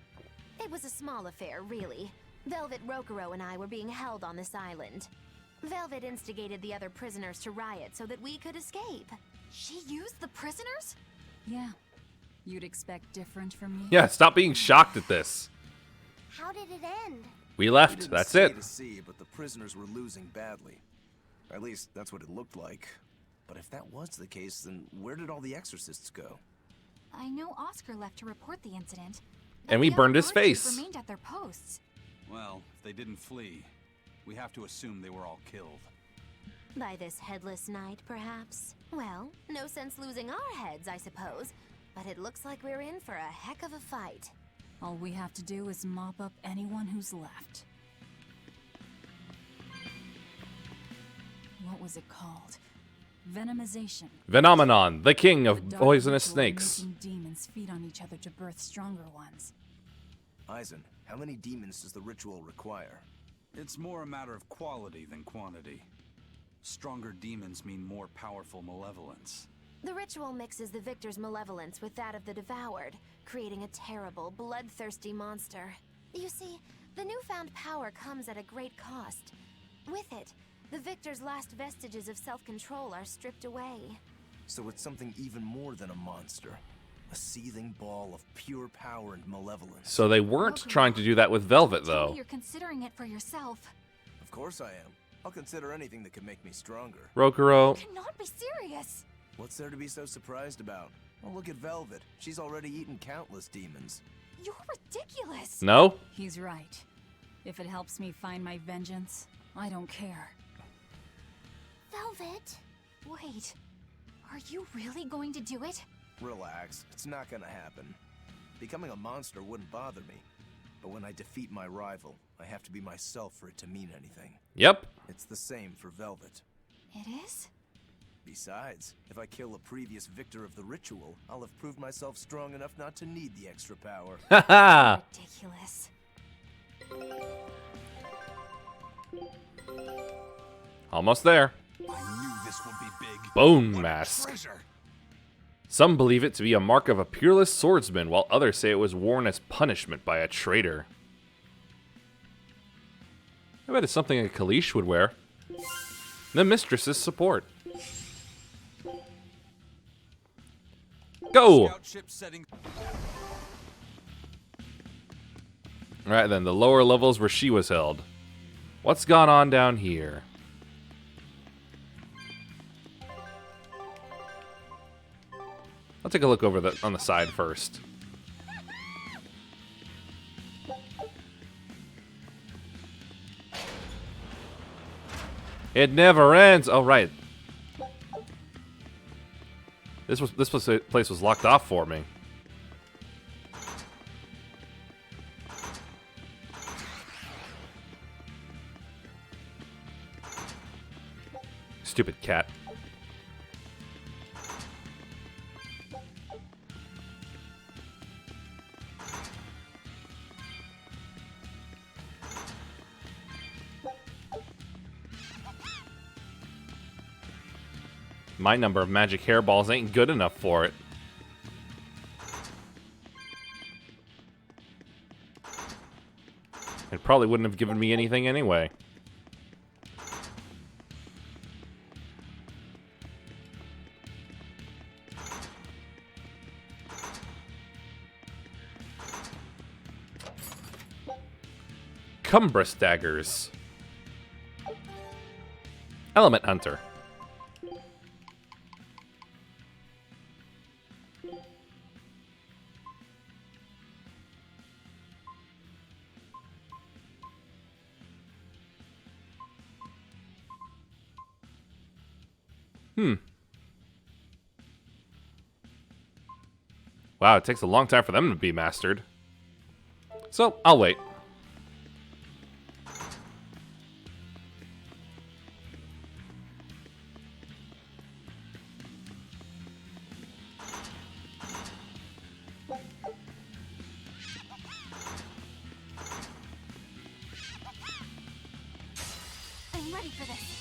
S5: It was a small affair, really. Velvet Rokuro and I were being held on this island. Velvet instigated the other prisoners to riot so that we could escape.
S4: She used the prisoners?
S6: Yeah. You'd expect different from me?
S1: Yeah, stop being shocked at this.
S12: How did it end?
S1: We left. That's it.
S16: To see, but the prisoners were losing badly. At least that's what it looked like. But if that was the case, then where did all the exorcists go?
S4: I know Oscar left to report the incident.
S1: And we burned his face.
S4: Remained at their posts.
S2: Well, if they didn't flee, we have to assume they were all killed.
S5: By this Headless Knight, perhaps? Well, no sense losing our heads, I suppose. But it looks like we're in for a heck of a fight.
S6: All we have to do is mop up anyone who's left. What was it called? Venomization.
S1: Venomenon, the king of
S6: The dark
S1: poisonous
S6: ritual
S1: snakes.
S6: making demons feed on each other to birth stronger ones.
S16: Eisen, how many demons does the ritual require?
S2: It's more a matter of quality than quantity. Stronger demons mean more powerful malevolence.
S5: The ritual mixes the victor's malevolence with that of the devoured, creating a terrible, bloodthirsty monster. You see, the newfound power comes at a great cost. With it, the victor's last vestiges of self-control are stripped away.
S16: So it's something even more than a monster. A seething ball of pure power and malevolence.
S1: So they weren't trying to do that with Velvet,
S4: Tell
S1: though.
S4: me you're considering it for yourself.
S16: Of course I am. I'll consider anything that can make me stronger.
S1: Rokuro.
S4: You cannot be serious.
S16: What's there to be so surprised about? Well, look at Velvet. She's already eaten countless demons.
S4: You're ridiculous.
S1: No?
S6: He's right. If it helps me find my vengeance, I don't care.
S4: Velvet? Wait. Are you really going to do it?
S16: Relax, it's not gonna happen. Becoming a monster wouldn't bother me. But when I defeat my rival, I have to be myself for it to mean anything.
S1: Yep.
S16: It's the same for Velvet.
S4: It is?
S16: Besides, if I kill a previous victor of the ritual, I'll have proved myself strong enough not to need the extra power.
S1: Haha!
S4: Ridiculous.
S1: Almost there.
S2: I knew this would be big.
S1: Bone mask.
S2: Treasure.
S1: Some believe it to be a mark of a peerless swordsman, while others say it was worn as punishment by a traitor. I bet it's something a Kalish would wear. The mistress's support. Go!
S2: Scout ship setting.
S1: Alright then, the lower levels where she was held. What's gone on down here? I'll take a look over on the side first. It never ends. Oh right. This place was locked off for me. Stupid cat. My number of magic hairballs ain't good enough for it. It probably wouldn't have given me anything anyway. Cumbrous daggers. Element Hunter. Wow, it takes a long time for them to be mastered. So, I'll wait.
S4: I'm ready for this.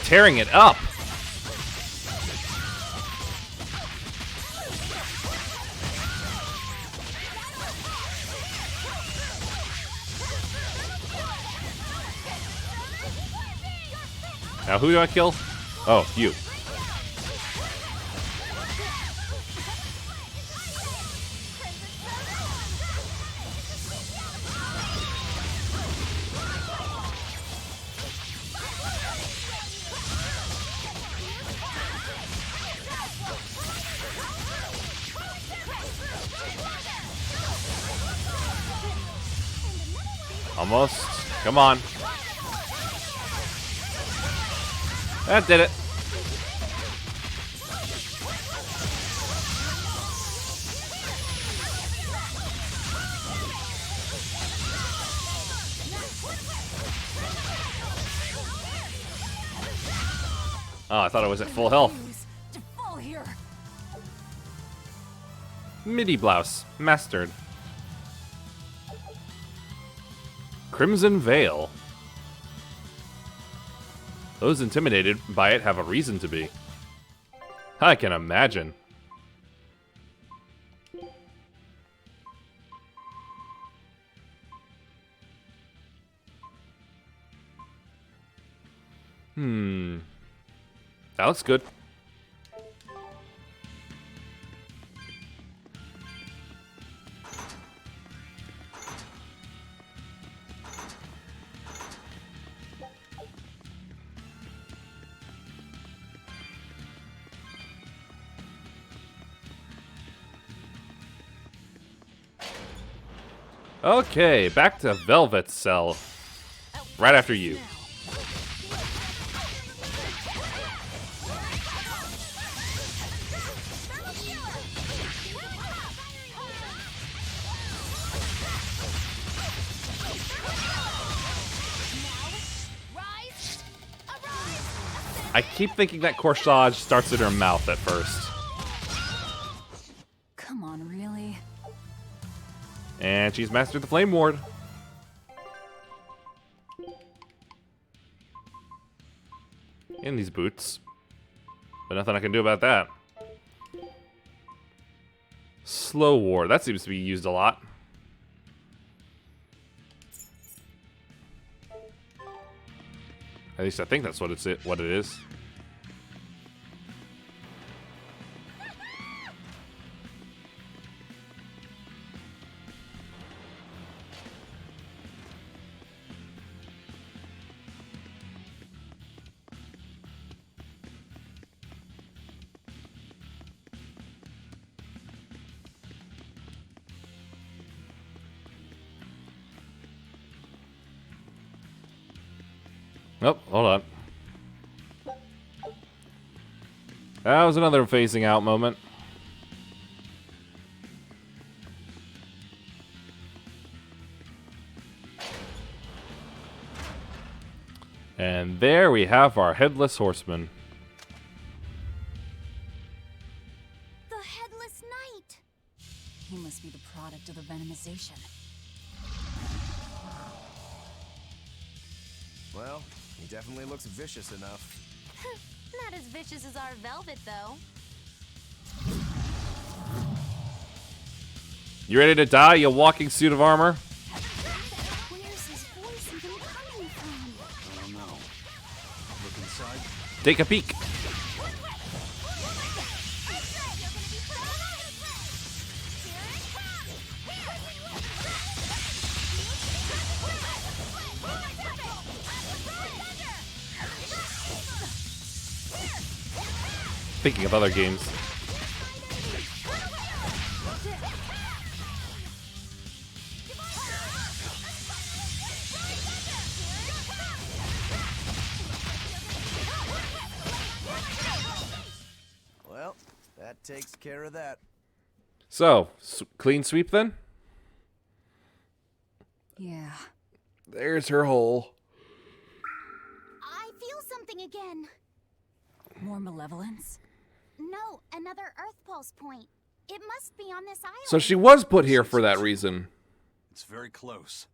S1: Tearing it up. Now who do I kill? Oh, you. Almost. Come on. That did it. Oh, I thought I was at full health. Midi blouse. Mastered. Crimson Veil. Those intimidated by it have a reason to be. I can imagine. That looks good. Okay, back to Velvet's cell. Right after you. I keep thinking that corsage starts in her mouth at first.
S6: Come on, really?
S1: And she's mastered the Flame Ward. In these boots. But nothing I can do about that. Slow Ward. That seems to be used a lot. At least I think that's what it is. Oh, hold on. That was another phasing out moment. And there we have our Headless Horseman.
S4: The Headless Knight!
S6: He must be the product of the venomization.
S16: Well, he definitely looks vicious enough.
S5: Not as vicious as our Velvet, though.
S1: You ready to die, you walking suit of armor?
S4: Where's his voice even coming from?
S2: I don't know. Look inside.
S1: Take a peek. Thinking of other games.
S16: Well, that takes care of that.
S1: So, clean sweep then?
S6: Yeah.
S1: There's her hole.
S4: I feel something again.
S6: More malevolence?
S4: No, another Earth Pulse point. It must be on this island.
S1: So she was put here for that reason.
S2: It's very close.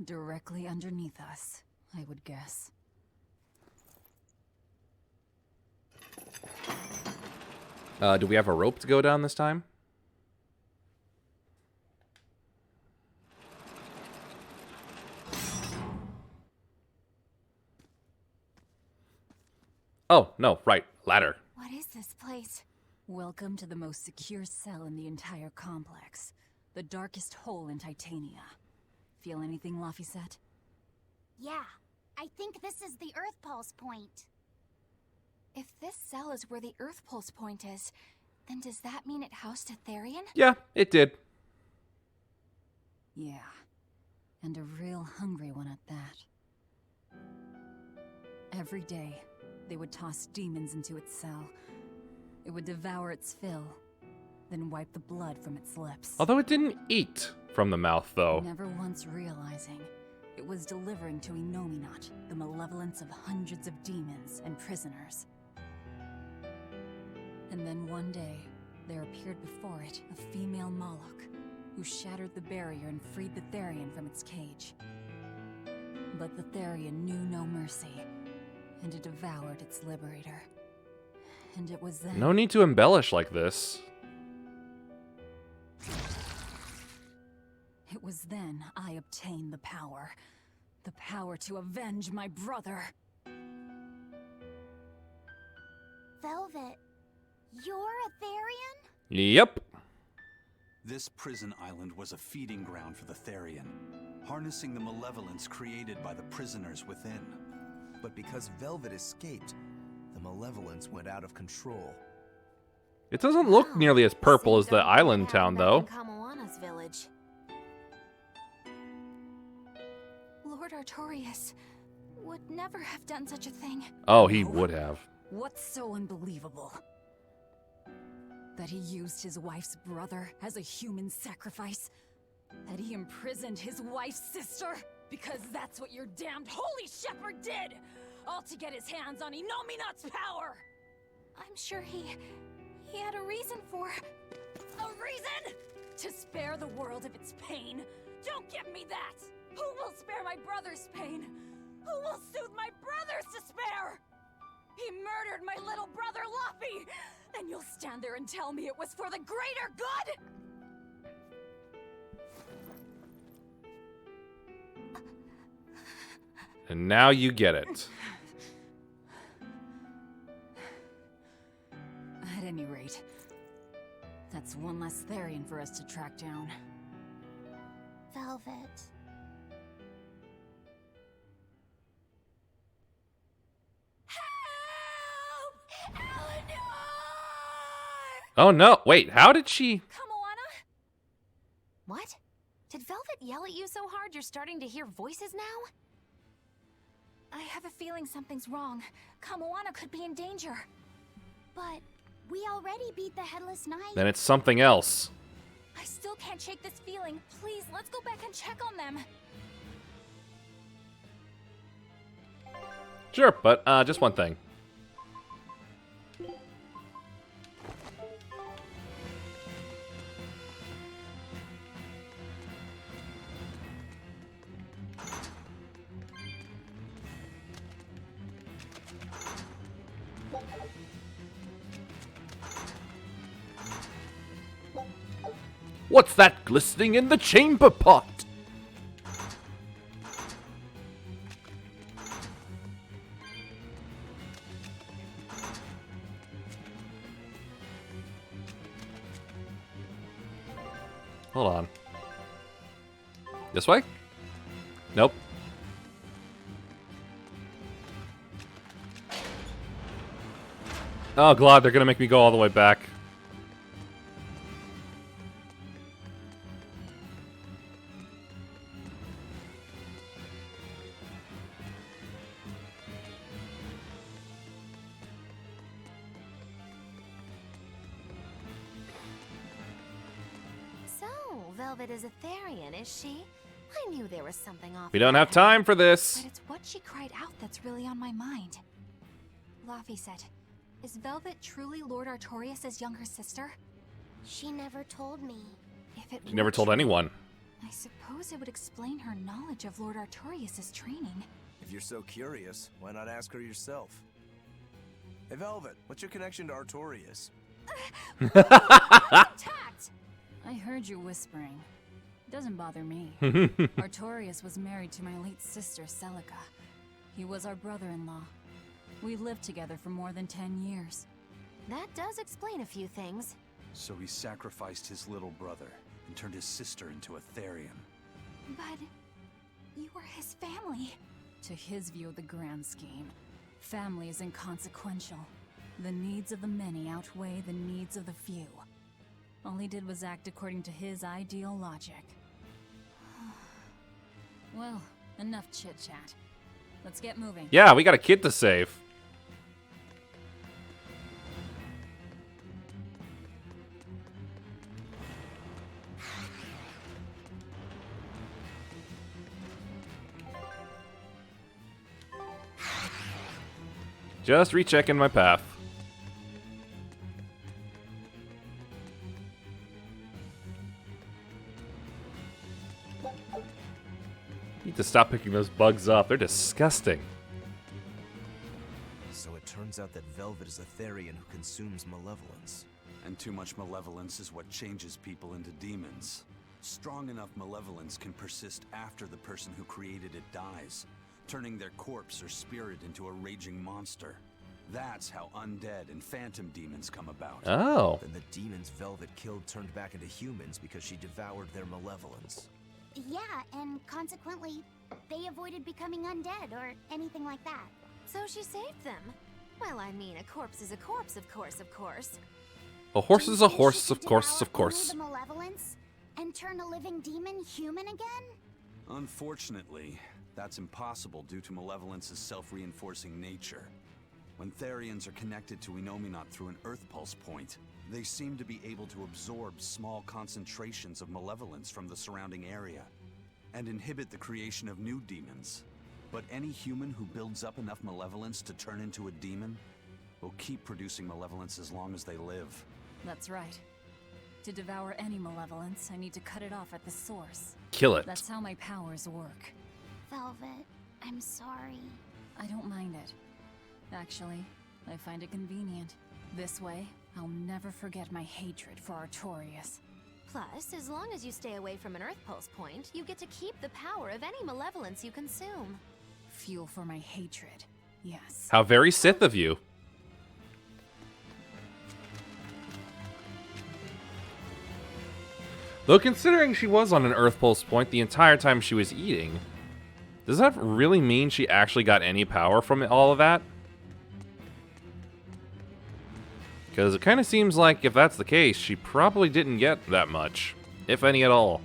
S6: Directly underneath us, I would guess.
S1: Do we have a rope to go down this time? Oh, no, right. Ladder.
S4: What is this place?
S6: Welcome to the most secure cell in the entire complex. The darkest hole in Titania. Feel anything, Laphicet?
S12: Yeah, I think this is the Earth Pulse point.
S4: If this cell is where the Earth Pulse point is, then does that mean it housed a Therian?
S1: Yeah, it did.
S6: Yeah. And a real hungry one at that. Every day, they would toss demons into its cell. It would devour its fill, then wipe the blood from its lips.
S1: Although it didn't eat from the mouth, though.
S6: Never once realizing it was delivering to Inominat the malevolence of hundreds of demons and prisoners. And then one day, there appeared before it a female Moloch, who shattered the barrier and freed the Therian from its cage. But the Therian knew no mercy, and it devoured its liberator. And it was then...
S1: No need to embellish like this.
S6: It was then I obtained the power. The power to avenge my brother.
S12: Velvet, you're a Therian?
S1: Yep.
S2: This prison island was a feeding ground for the Therian, harnessing the malevolence created by the prisoners within.
S16: But because Velvet escaped, the malevolence went out of control.
S1: It doesn't look nearly as purple as the island town, though.
S5: Kamawana's village.
S4: Lord Artorias would never have done such a thing.
S1: Oh, he would have.
S6: What's so unbelievable? That he used his wife's brother as a human sacrifice? That he imprisoned his wife's sister? Because that's what your damned holy shepherd did! All to get his hands on Inominat's power!
S4: I'm sure he had a reason for...
S6: A reason? To spare the world of its pain? Don't give me that! Who will spare my brother's pain? Who will soothe my brother's despair? He murdered my little brother Luffy! And you'll stand there and tell me it was for the greater good?
S1: And now you get it.
S6: At any rate, that's one less Therian for us to track down.
S12: Velvet.
S1: Oh no, wait, how did she...
S5: Kamawana's? What? Did Velvet yell at you so hard you're starting to hear voices now?
S4: I have a feeling something's wrong. Kamawana's could be in danger.
S12: But we already beat the Headless Knight.
S1: Then it's something else.
S4: I still can't shake this feeling. Please, let's go back and check on them.
S1: Sure, but just one thing. What's that glistening in the chamber pot? Hold on. This way? Nope. Oh, God, they're gonna make me go all the way back.
S5: Velvet is a Therian, is she? I knew there was something off.
S1: We don't have time for this.
S4: But it's what she cried out that's really on my mind. Laphicet, is Velvet truly Lord Artorias' younger sister?
S12: She never told me.
S4: If it
S1: She never told anyone.
S4: I suppose it would explain her knowledge of Lord Artorias' training.
S16: If you're so curious, why not ask her yourself? Hey, Velvet, what's your connection to Artorias?
S6: Tact! I heard you whispering. Doesn't bother me. Artorias was married to my late sister, Celica. He was our brother-in-law. We lived together for more than 10 years.
S5: That does explain a few things.
S2: So he sacrificed his little brother and turned his sister into a Therian.
S4: But you were his family.
S6: To his view of the grand scheme, family is inconsequential. The needs of the many outweigh the needs of the few. All he did was act according to his ideal logic. Well, enough chit-chat. Let's get moving.
S1: Yeah, we got a kid to save. Just rechecking my path. Need to stop picking those bugs up. They're disgusting.
S16: So it turns out that Velvet is a Therian who consumes malevolence.
S2: And too much malevolence is what changes people into demons. Strong enough malevolence can persist after the person who created it dies, turning their corpse or spirit into a raging monster. That's how undead and phantom demons come about.
S1: Oh.
S16: Then the demons Velvet killed turned back into humans because she devoured their malevolence.
S12: Yeah, and consequently, they avoided becoming undead or anything like that.
S5: So she saved them. Well, I mean, a corpse is a corpse, of course, of course.
S1: A horse is a horse, of course, of course.
S12: Only the malevolence and turn a living demon human again?
S2: Unfortunately, that's impossible due to malevolence's self-reinforcing nature. When Therians are connected to Inominat through an Earth Pulse point, they seem to be able to absorb small concentrations of malevolence from the surrounding area, and inhibit the creation of new demons. But any human who builds up enough malevolence to turn into a demon will keep producing malevolence as long as they live.
S6: That's right. To devour any malevolence, I need to cut it off at the source.
S1: Kill it.
S6: That's how my powers work.
S12: Velvet, I'm sorry.
S6: I don't mind it. Actually, I find it convenient. This way, I'll never forget my hatred for Artorias.
S5: Plus, as long as you stay away from an Earth Pulse point, you get to keep the power of any malevolence you consume.
S6: Fuel for my hatred, yes.
S1: How very Sith of you. Though considering she was on an Earth Pulse point the entire time she was eating, does that really mean she actually got any power from all of that? Because it kind of seems like if that's the case, she probably didn't get that much, if any at all.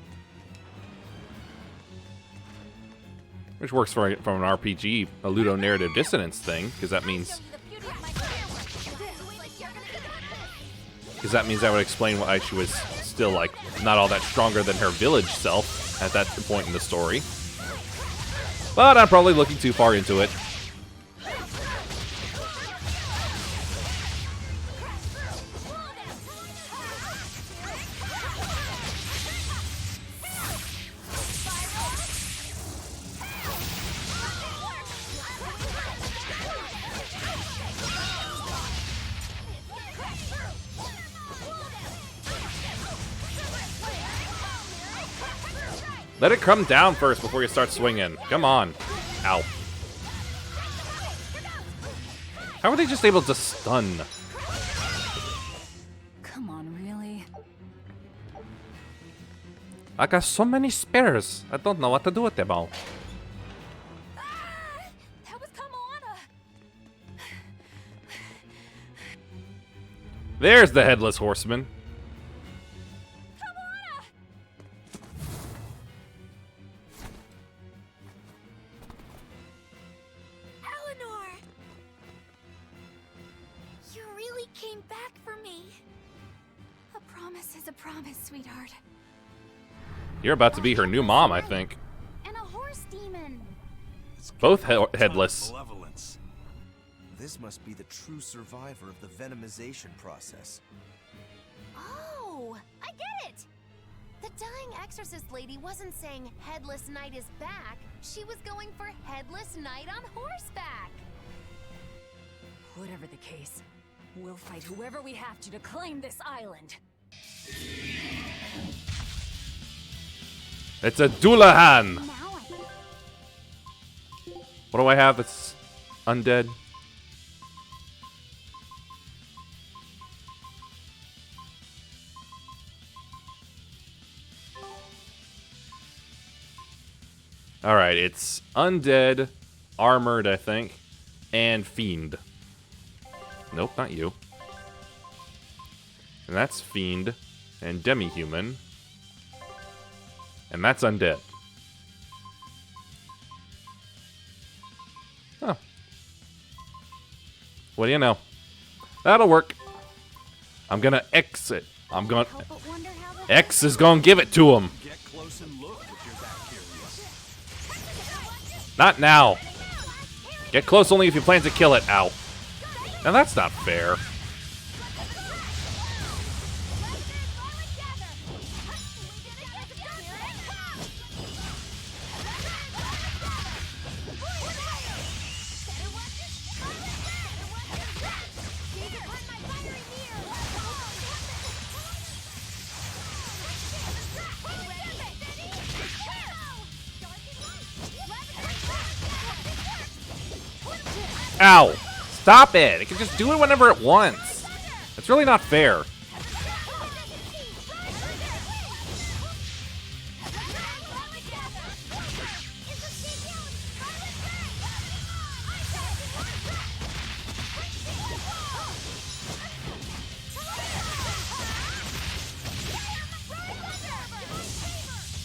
S1: Which works from an RPG, a ludonarrative dissonance thing, because that means that would explain why she was still like not all that stronger than her village self at that point in the story. But I'm probably looking too far into it. Let it come down first before you start swinging. Come on. Ow. How are they just able to stun?
S6: Come on, really?
S1: I got so many spares. I don't know what to do with them all.
S14: That was Kamala.
S1: There's the Headless Horseman.
S4: Sweetheart.
S1: You're about to be her new mom, I think.
S12: And a horse demon.
S1: Both headless.
S16: This must be the true survivor of the venomization process.
S5: Oh, I get it! The dying exorcist lady wasn't saying Headless Knight is back. She was going for Headless Knight on horseback.
S6: Whatever the case, we'll fight whoever we have to claim this island.
S1: It's a Doulahan! What do I have that's undead? Alright, it's undead, armored, I think, and fiend. Nope, not you. And that's fiend and demi-human. And that's undead. Huh. What do you know? That'll work. I'm gonna exit. I'm gonna... X is gonna give it to him. Not now. Get close only if you plan to kill it. Ow. Now that's not fair. Ow! Stop it! It can just do it whenever it wants. It's really not fair.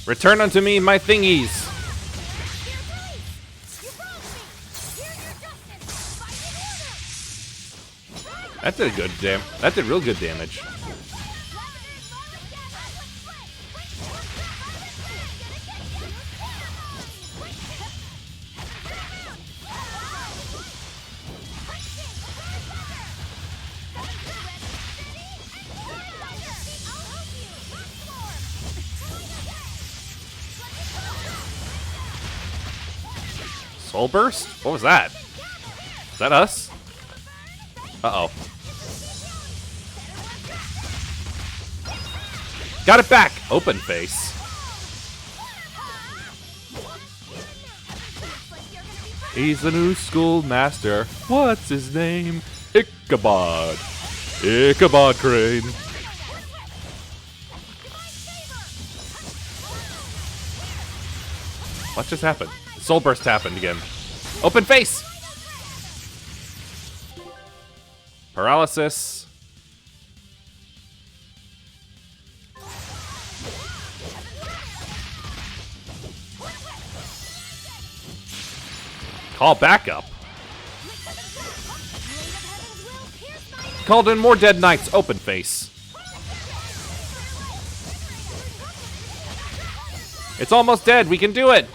S1: Return unto me my thingies. That did good that did real good damage. Soul burst? What was that? Is that us? Uh-oh. Got it back! Open face. He's the new schoolmaster. What's his name? Ichabod. Ichabod Crane. What just happened? Soul burst happened again. Open face! Paralysis. Call backup. Called in more dead knights. Open face. It's almost dead. We can do it.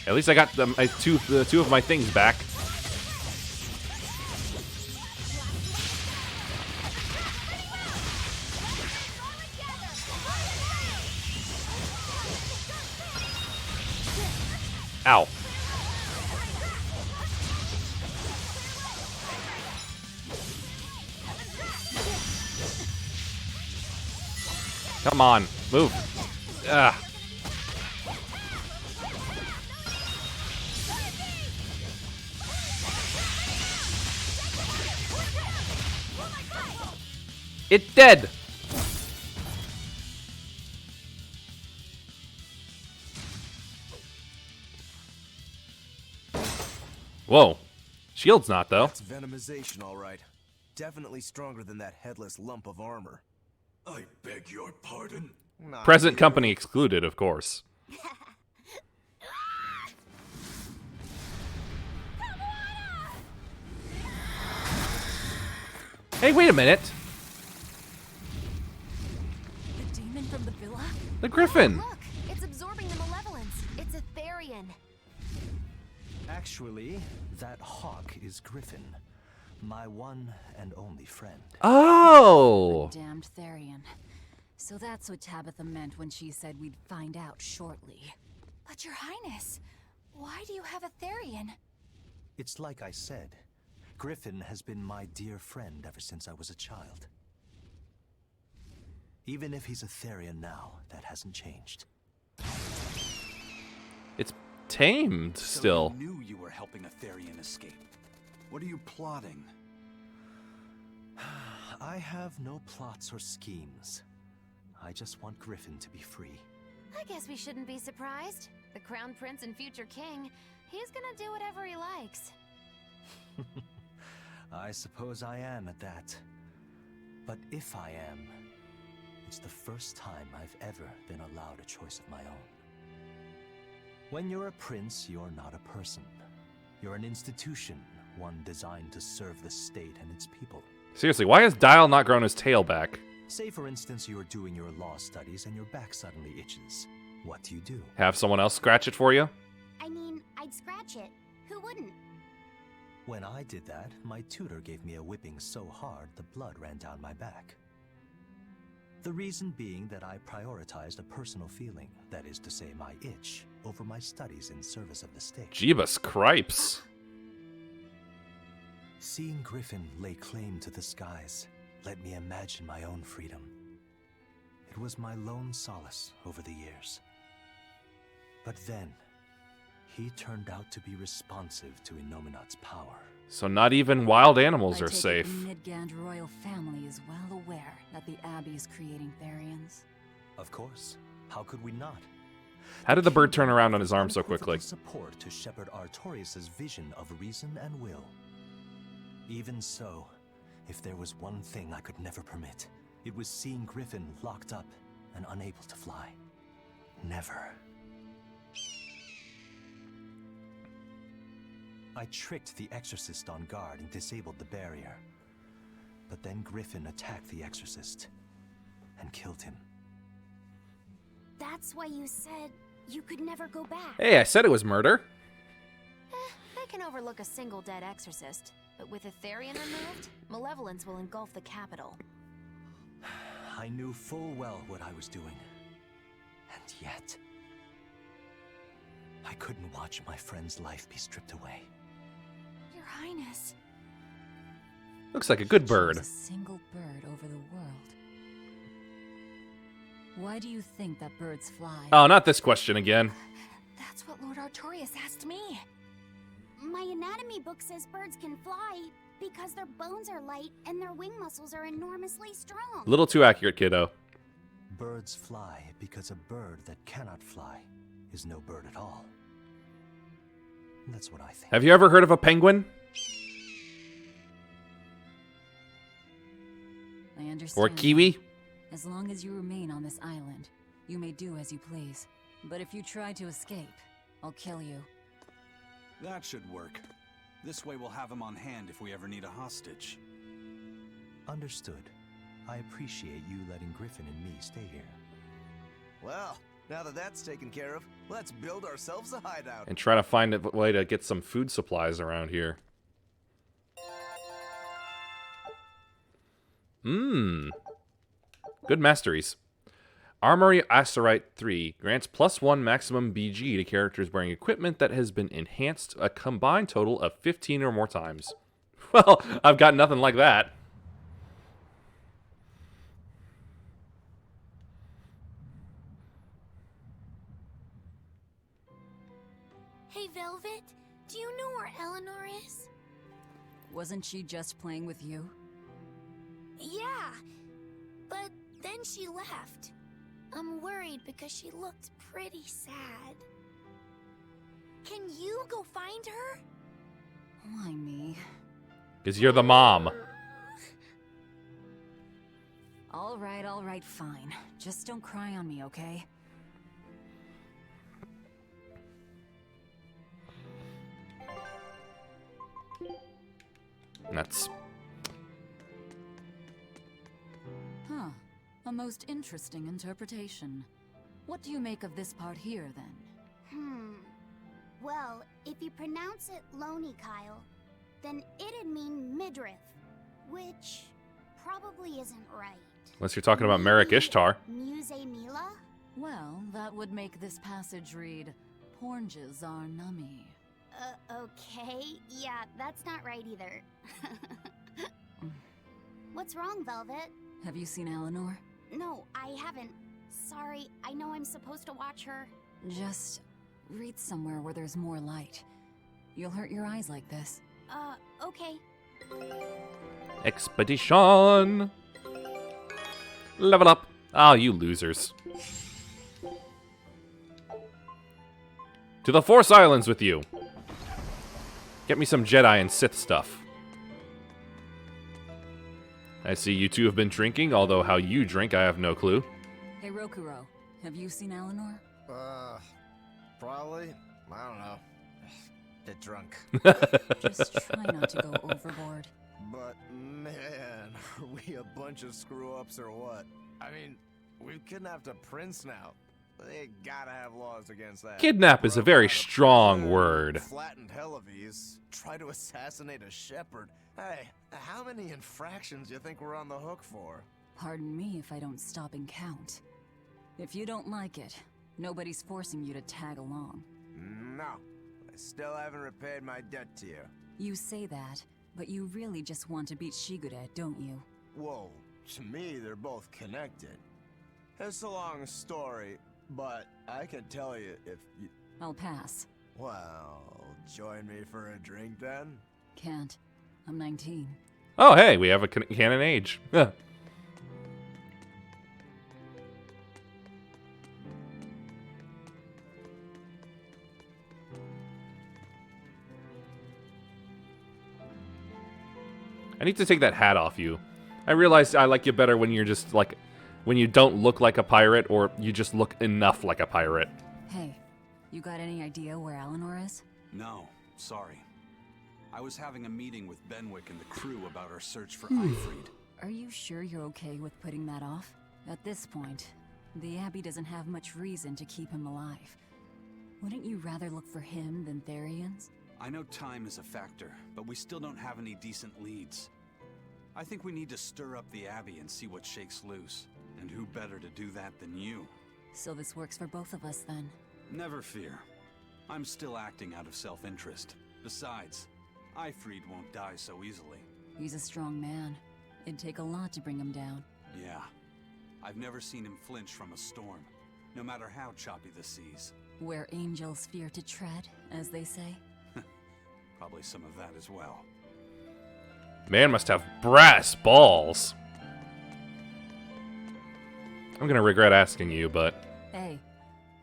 S1: At least I got the two of my things back. Ow. Come on, move. Ugh. It's dead! Whoa. Shield's not, though.
S16: That's venomization, all right. Definitely stronger than that headless lump of armor.
S13: I beg your pardon?
S1: Present company excluded, of course. Hey, wait a minute.
S14: The demon from the villa?
S1: The griffin.
S5: Look, it's absorbing the malevolence. It's a Therian.
S19: Actually, that hawk is Griffin, my one and only friend.
S1: Oh!
S6: A damned Therian. So that's what Tabitha meant when she said we'd find out shortly.
S4: But Your Highness, why do you have a Therian?
S19: It's like I said. Griffin has been my dear friend ever since I was a child. Even if he's a Therian now, that hasn't changed.
S1: tamed still.
S2: So you knew you were helping a Therian escape. What are you plotting?
S19: I have no plots or schemes. I just want Griffin to be free.
S5: I guess we shouldn't be surprised. The Crown Prince and future king, he's gonna do whatever he likes.
S19: I suppose I am at that. But if I am, it's the first time I've ever been allowed a choice of my own. When you're a prince, you're not a person. You're an institution, one designed to serve the state and its people.
S1: Seriously, why has Dial not grown his tail back?
S19: Say, for instance, you're doing your law studies and your back suddenly itches. What do?
S1: Have someone else scratch it for you?
S12: I mean, I'd scratch it. Who wouldn't?
S19: When I did that, my tutor gave me a whipping so hard the blood ran down my back. The reason being that I prioritized a personal feeling, that is to say my itch, over my studies in service of the state.
S1: Jeebus cripes.
S19: Seeing Griffin lay claim to the skies let me imagine my own freedom. It was my lone solace over the years. But then, he turned out to be responsive to Innominat's power.
S1: So not even wild animals are safe.
S6: The Midgand royal family is well aware that the Abbey is creating Therians.
S19: Of course. How could we not?
S1: How did the bird turn around on his arm so quickly?
S19: Support to shepherd Artorias' vision of reason and will. Even so, if there was one thing I could never permit, it was seeing Griffin locked up and unable to fly. Never. I tricked the Exorcist on guard and disabled the barrier. But then Griffin attacked the Exorcist and killed him.
S12: That's why you said you could never go back.
S1: Hey, I said it was murder.
S5: They can overlook a single dead exorcist, but with a Therian removed, malevolence will engulf the capital.
S19: I knew full well what I was doing. And yet, I couldn't watch my friend's life be stripped away.
S4: Your Highness.
S1: Looks like a good bird.
S6: A single bird over the world. Why do you think that birds fly?
S1: Oh, not this question again.
S4: That's what Lord Artorias asked me.
S12: My anatomy book says birds can fly because their bones are light and their wing muscles are enormously strong.
S1: A little too accurate, kiddo.
S19: Birds fly because a bird that cannot fly is no bird at all. That's what I think.
S1: Have you ever heard of a penguin?
S6: I understand.
S1: Or a kiwi?
S6: As long as you remain on this island, you may do as you please. But if you try to escape, I'll kill you.
S2: That should work. This way we'll have him on hand if we ever need a hostage.
S19: Understood. I appreciate you letting Griffin and me stay here.
S16: Well, now that that's taken care of, let's build ourselves a hideout.
S1: And try to find a way to get some food supplies around here. Good masteries. Armory Acerite 3 grants +1 maximum BG to characters wearing equipment that has been enhanced a combined total of 15 or more times. Well, I've got nothing like that.
S12: Hey, Velvet, do you know where Eleanor is?
S6: Wasn't she just playing with you?
S12: Yeah, but then she left. I'm worried because she looked pretty sad. Can you go find her?
S6: Why me?
S1: Because you're the mom.
S6: All right, fine. Just don't cry on me, okay?
S1: Nuts.
S6: Huh. A most interesting interpretation. What do you make of this part here, then?
S12: Well, if you pronounce it Loney Kyle, then it'd mean midriff, which probably isn't right.
S1: Unless you're talking about Merrick Ishtar.
S12: Muse Mila?
S6: Well, that would make this passage read, Pornges are nummy.
S12: Okay. Yeah, that's not right either. What's wrong, Velvet?
S6: Have you seen Eleanor?
S12: No, I haven't. Sorry, I know I'm supposed to watch her.
S6: Just Read somewhere where there's more light. You'll hurt your eyes like this.
S12: Okay.
S1: Expedition! Level up! Ah, you losers. To the Force Islands with you! Get me some Jedi and Sith stuff. I see you two have been drinking, although how you drink I have no clue.
S6: Hey Rokuro, have you seen Eleanor?
S16: Probably. I don't know. Bit drunk.
S6: Just try not to go overboard.
S16: But man, are we a bunch of screw-ups or what? I mean, we've kidnapped a prince now. They gotta have laws against that.
S1: Kidnap is a very strong word.
S16: Flattened Helives, try to assassinate a shepherd. Hey, how many infractions you think we're on the hook for?
S6: Pardon me if I don't stop and count. If you don't like it, nobody's forcing you to tag along.
S16: No, I still haven't repaid my debt to you.
S6: You say that, but you really just want to beat Shigure, don't you?
S16: Whoa, to me they're both connected. It's a long story, but I can tell you if you...
S6: I'll pass.
S16: Well, join me for a drink then?
S6: Can't. I'm 19.
S1: Oh, hey, we have a canon age. I need to take that hat off you. I realize I like you better when you're just like, when you don't look like a pirate or you just look enough like a pirate.
S6: Hey, you got any idea where Eleanor is?
S2: No, sorry. I was having a meeting with Benwick and the crew about our search for Ifrid.
S6: Are you sure you're okay with putting that off? At this point, the Abbey doesn't have much reason to keep him alive. Wouldn't you rather look for him than Therians?
S2: I know time is a factor, but we still don't have any decent leads. I think we need to stir up the Abbey and see what shakes loose. And who better to do that than you?
S6: So this works for both of us then?
S2: Never fear. I'm still acting out of self-interest. Besides, Ifrid won't die so easily.
S6: He's a strong man. It'd take a lot to bring him down.
S2: Yeah. I've never seen him flinch from a storm, no matter how choppy the seas.
S6: Where angels fear to tread, as they say.
S2: Probably some of that as well.
S1: Man must have brass balls. I'm gonna regret asking you, but...
S6: Hey,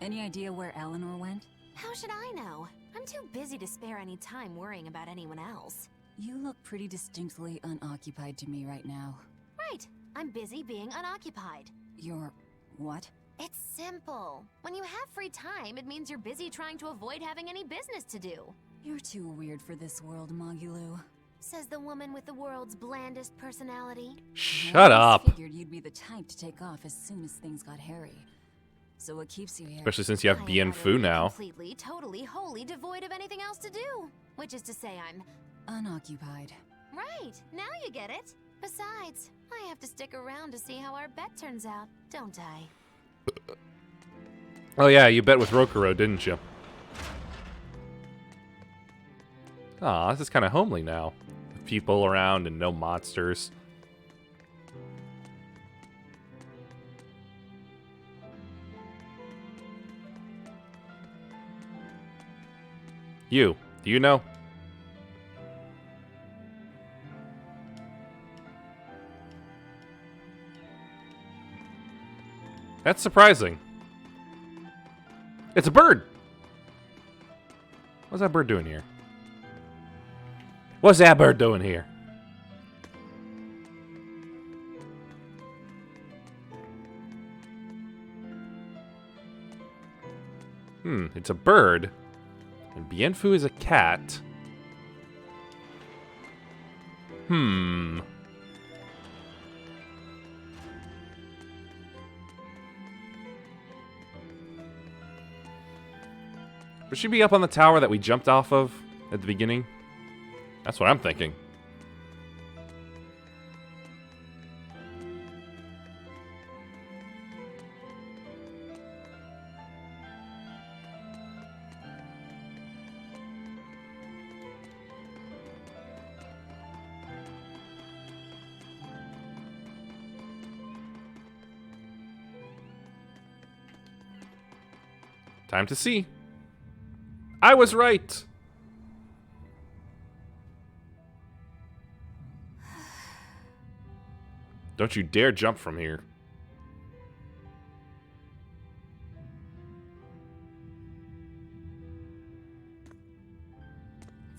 S6: any idea where Eleanor went?
S5: How should I know? I'm too busy to spare any time worrying about anyone else.
S6: You look pretty distinctly unoccupied to me right now.
S5: Right. I'm busy being unoccupied.
S6: You're... what?
S5: It's simple. When you have free time, it means you're busy trying to avoid having any business to do.
S6: You're too weird for this world, Magilou.
S5: Says the woman with the world's blandest personality.
S1: Shut up.
S6: I figured you'd be the type to take off as soon as things got hairy. So what keeps you here?
S1: Especially since you have Bienfu now.
S5: Completely, totally, wholly devoid of anything else to do. Which is to say I'm...
S6: unoccupied.
S5: Right, now you get it. Besides, I have to stick around to see how our bet turns out, don't I?
S1: Oh yeah, you bet with Rokuro, didn't you? Aw, this is kind of homely now. With people around and no monsters. You, do you know? That's surprising. It's a bird! What's that bird doing here? What's that bird doing here? It's a bird. And Bienfu is a cat. Would she be up on the tower that we jumped off of at the beginning? That's what I'm thinking. Time to see. I was right! Don't you dare jump from here.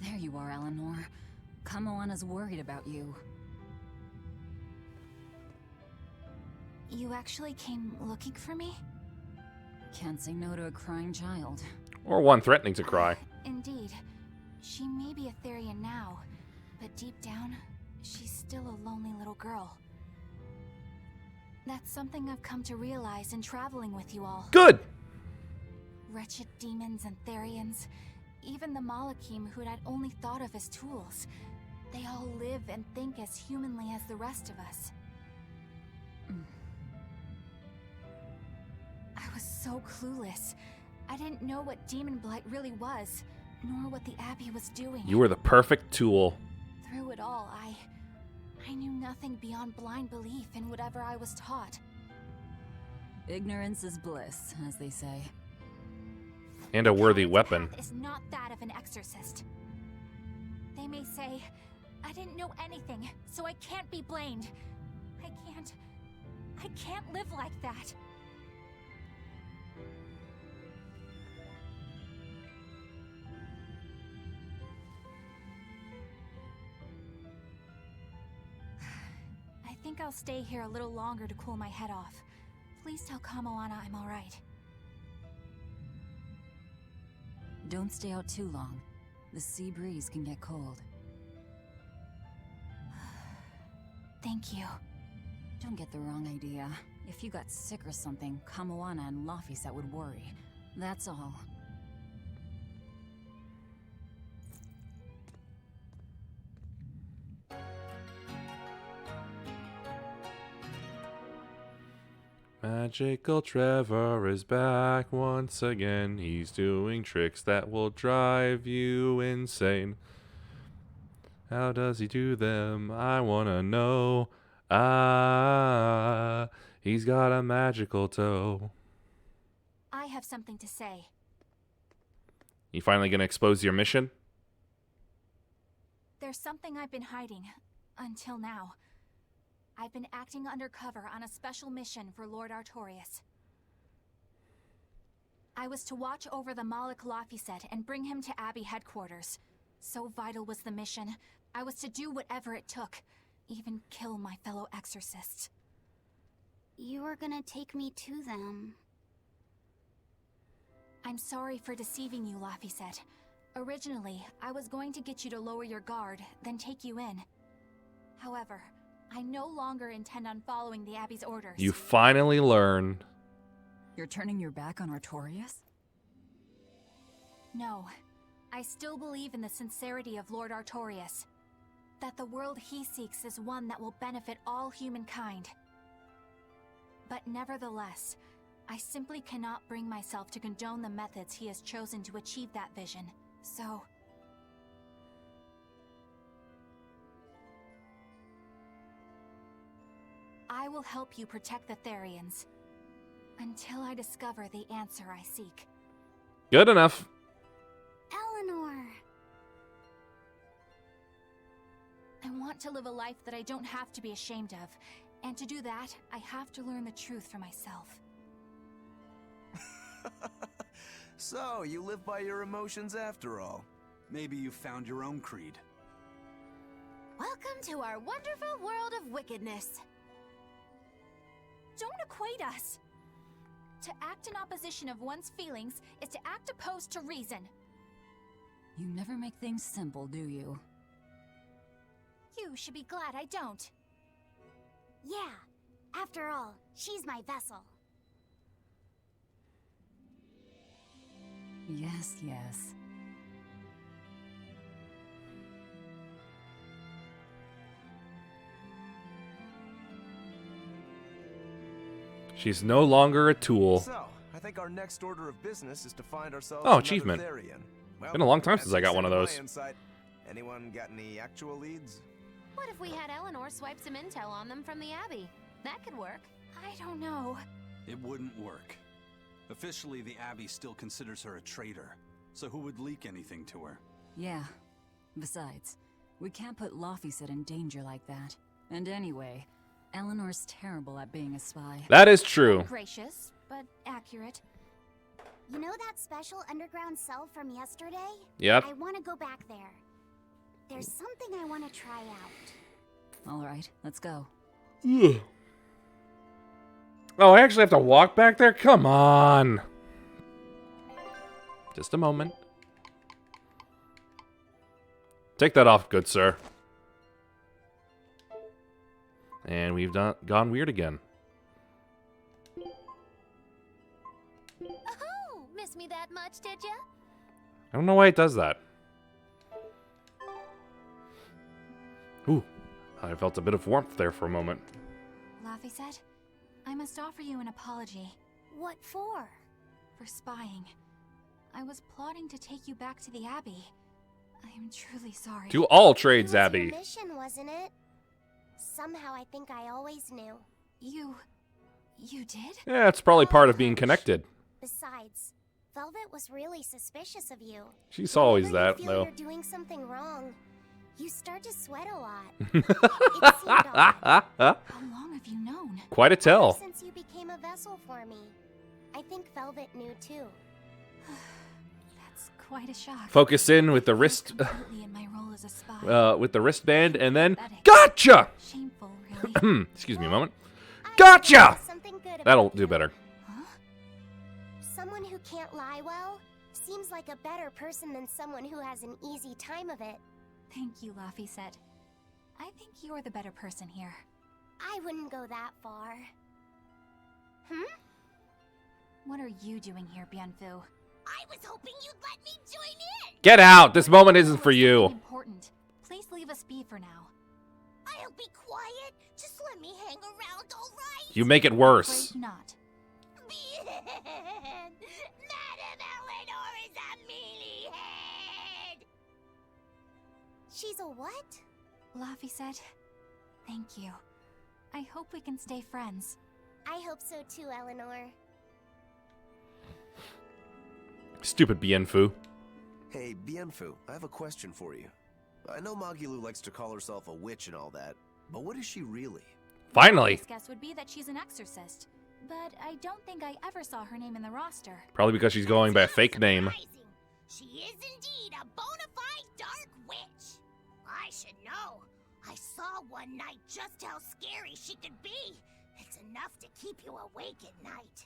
S6: There you are, Eleanor. Kamoana's worried about you.
S4: You actually came looking for me?
S6: Can't say no to a crying child.
S1: Or one threatening to cry.
S4: Indeed. She may be a Therian now, but deep down, she's still a lonely little girl. That's something I've come to realize in traveling with you all.
S1: Good!
S4: Wretched demons and Therians, even the Malakim who I'd only thought of as tools, they all live and think as humanly as the rest of us. I was so clueless. I didn't know what Demon Blight really was, nor what the Abbey was doing.
S1: You were the perfect tool.
S4: Through it all, I knew nothing beyond blind belief in whatever I was taught.
S6: Ignorance is bliss, as they say.
S1: And a worthy weapon.
S4: Is not that of an exorcist. They may say, I didn't know anything, so I can't be blamed. I can't live like that. I think I'll stay here a little longer to cool my head off. Please tell Kamoana I'm alright.
S6: Don't stay out too long. The sea breeze can get cold.
S4: Thank you.
S6: Don't get the wrong idea. If you got sick or something, Kamoana and Laphicet would worry. That's all.
S1: Magical Trevor is back once again. He's doing tricks that will drive you insane. How does he do them? I wanna know. He's got a magical toe.
S4: I have something to say.
S1: You finally gonna expose your mission?
S4: There's something I've been hiding, until now. I've been acting undercover on a special mission for Lord Artorias. I was to watch over the Malik Laphicet and bring him to Abbey headquarters. So vital was the mission, I was to do whatever it took, even kill my fellow exorcists.
S12: You were gonna take me to them.
S4: I'm sorry for deceiving you, Laphicet. Originally, I was going to get you to lower your guard, then take you in. However, I no longer intend on following the Abbey's orders.
S1: You finally learn.
S6: You're turning your back on Artorias?
S4: No. I still believe in the sincerity of Lord Artorias. That the world he seeks is one that will benefit all humankind. But nevertheless, I simply cannot bring myself to condone the methods he has chosen to achieve that vision. So... I will help you protect the Therians. Until I discover the answer I seek.
S1: Good enough.
S12: Eleanor!
S4: I want to live a life that I don't have to be ashamed of. And to do that, I have to learn the truth for myself.
S16: So, you live by your emotions after all.
S2: Maybe you found your own creed.
S5: Welcome to our wonderful world of wickedness.
S4: Don't equate us! To act in opposition of one's feelings is to act opposed to reason.
S6: You never make things simple, do you?
S4: You should be glad I don't.
S12: Yeah. After all, she's my vessel.
S6: Yes, yes.
S1: She's no longer a tool.
S16: So, I think our next order of business is to find ourselves
S1: Oh, achievement.
S16: Therian. Well,
S1: Been a long time since I got one of those.
S16: Anyone got any actual leads?
S5: What if we had Eleanor swipe some intel on them from the Abbey? That could work.
S4: I don't know.
S2: It wouldn't work. Officially, the Abbey still considers her a traitor. So who would leak anything to her?
S6: Yeah. Besides, we can't put Laphicet in danger like that. And anyway, Eleanor's terrible at being a spy.
S1: That is true.
S4: Gracious, but accurate.
S12: You know that special underground cell from yesterday?
S1: Yep.
S12: I want to go back there. There's something I want to try out.
S6: All right, let's go.
S1: Ugh. Oh, I actually have to walk back there? Come on. Just a moment. Take that off, good sir. And we've gone weird again.
S5: Oh, miss me that much, did ya?
S1: I don't know why it does that. Ooh, I felt a bit of warmth there for a moment.
S4: Laphicet, I must offer you an apology.
S12: What for?
S4: For spying. I was plotting to take you back to the Abbey. I am truly sorry.
S1: To all trades,
S12: It was
S1: Abby.
S12: your mission, wasn't it? Somehow I think I always knew.
S4: You did?
S1: Yeah, it's probably part of being connected.
S12: Besides, Velvet was really suspicious of you.
S1: She's always
S12: Whenever
S1: that,
S12: you feel
S1: though.
S12: you're doing something wrong, you start to sweat a lot. It seemed odd.
S4: How long have you known?
S1: Quite a tell.
S12: Ever since you became a vessel for me. I think Velvet knew too.
S4: That's quite a shock.
S1: Focus in with the wrist,
S4: Completely in my role as a spy.
S1: with the wristband, and then gotcha.
S4: Shameful, really.
S1: Excuse me a moment. Gotcha.
S12: Something good
S1: That'll
S12: about
S1: do
S12: you.
S1: better.
S12: Someone who can't lie well seems like a better person than someone who has an easy time of it.
S4: Thank you, Laphicet. I think you're the better person here.
S12: I wouldn't go that far.
S4: What are you doing here, Bienfu?
S5: I was hoping you'd let me join in.
S1: Get out. This moment isn't for you.
S4: Important. Please leave us be for now.
S5: I'll be quiet. Just let me hang around, all right?
S1: You make it worse.
S4: Afraid not.
S5: Madame Eleanor is a mealyhead.
S12: She's a what?
S4: Laphicet, thank you. I hope we can stay friends.
S12: I hope so too, Eleanor.
S1: Stupid Bienfu.
S16: Hey, Bienfu, I have a question for you. I know Magilou likes to call herself a witch and all that, but what is she really?
S1: Finally.
S4: My guess would be that she's an exorcist, but I don't think I ever saw her name in the roster.
S1: Probably because she's going by a fake name.
S5: She is indeed a bona fide dark witch. I should know. I saw one night just how scary she could be. It's enough to keep you awake at night.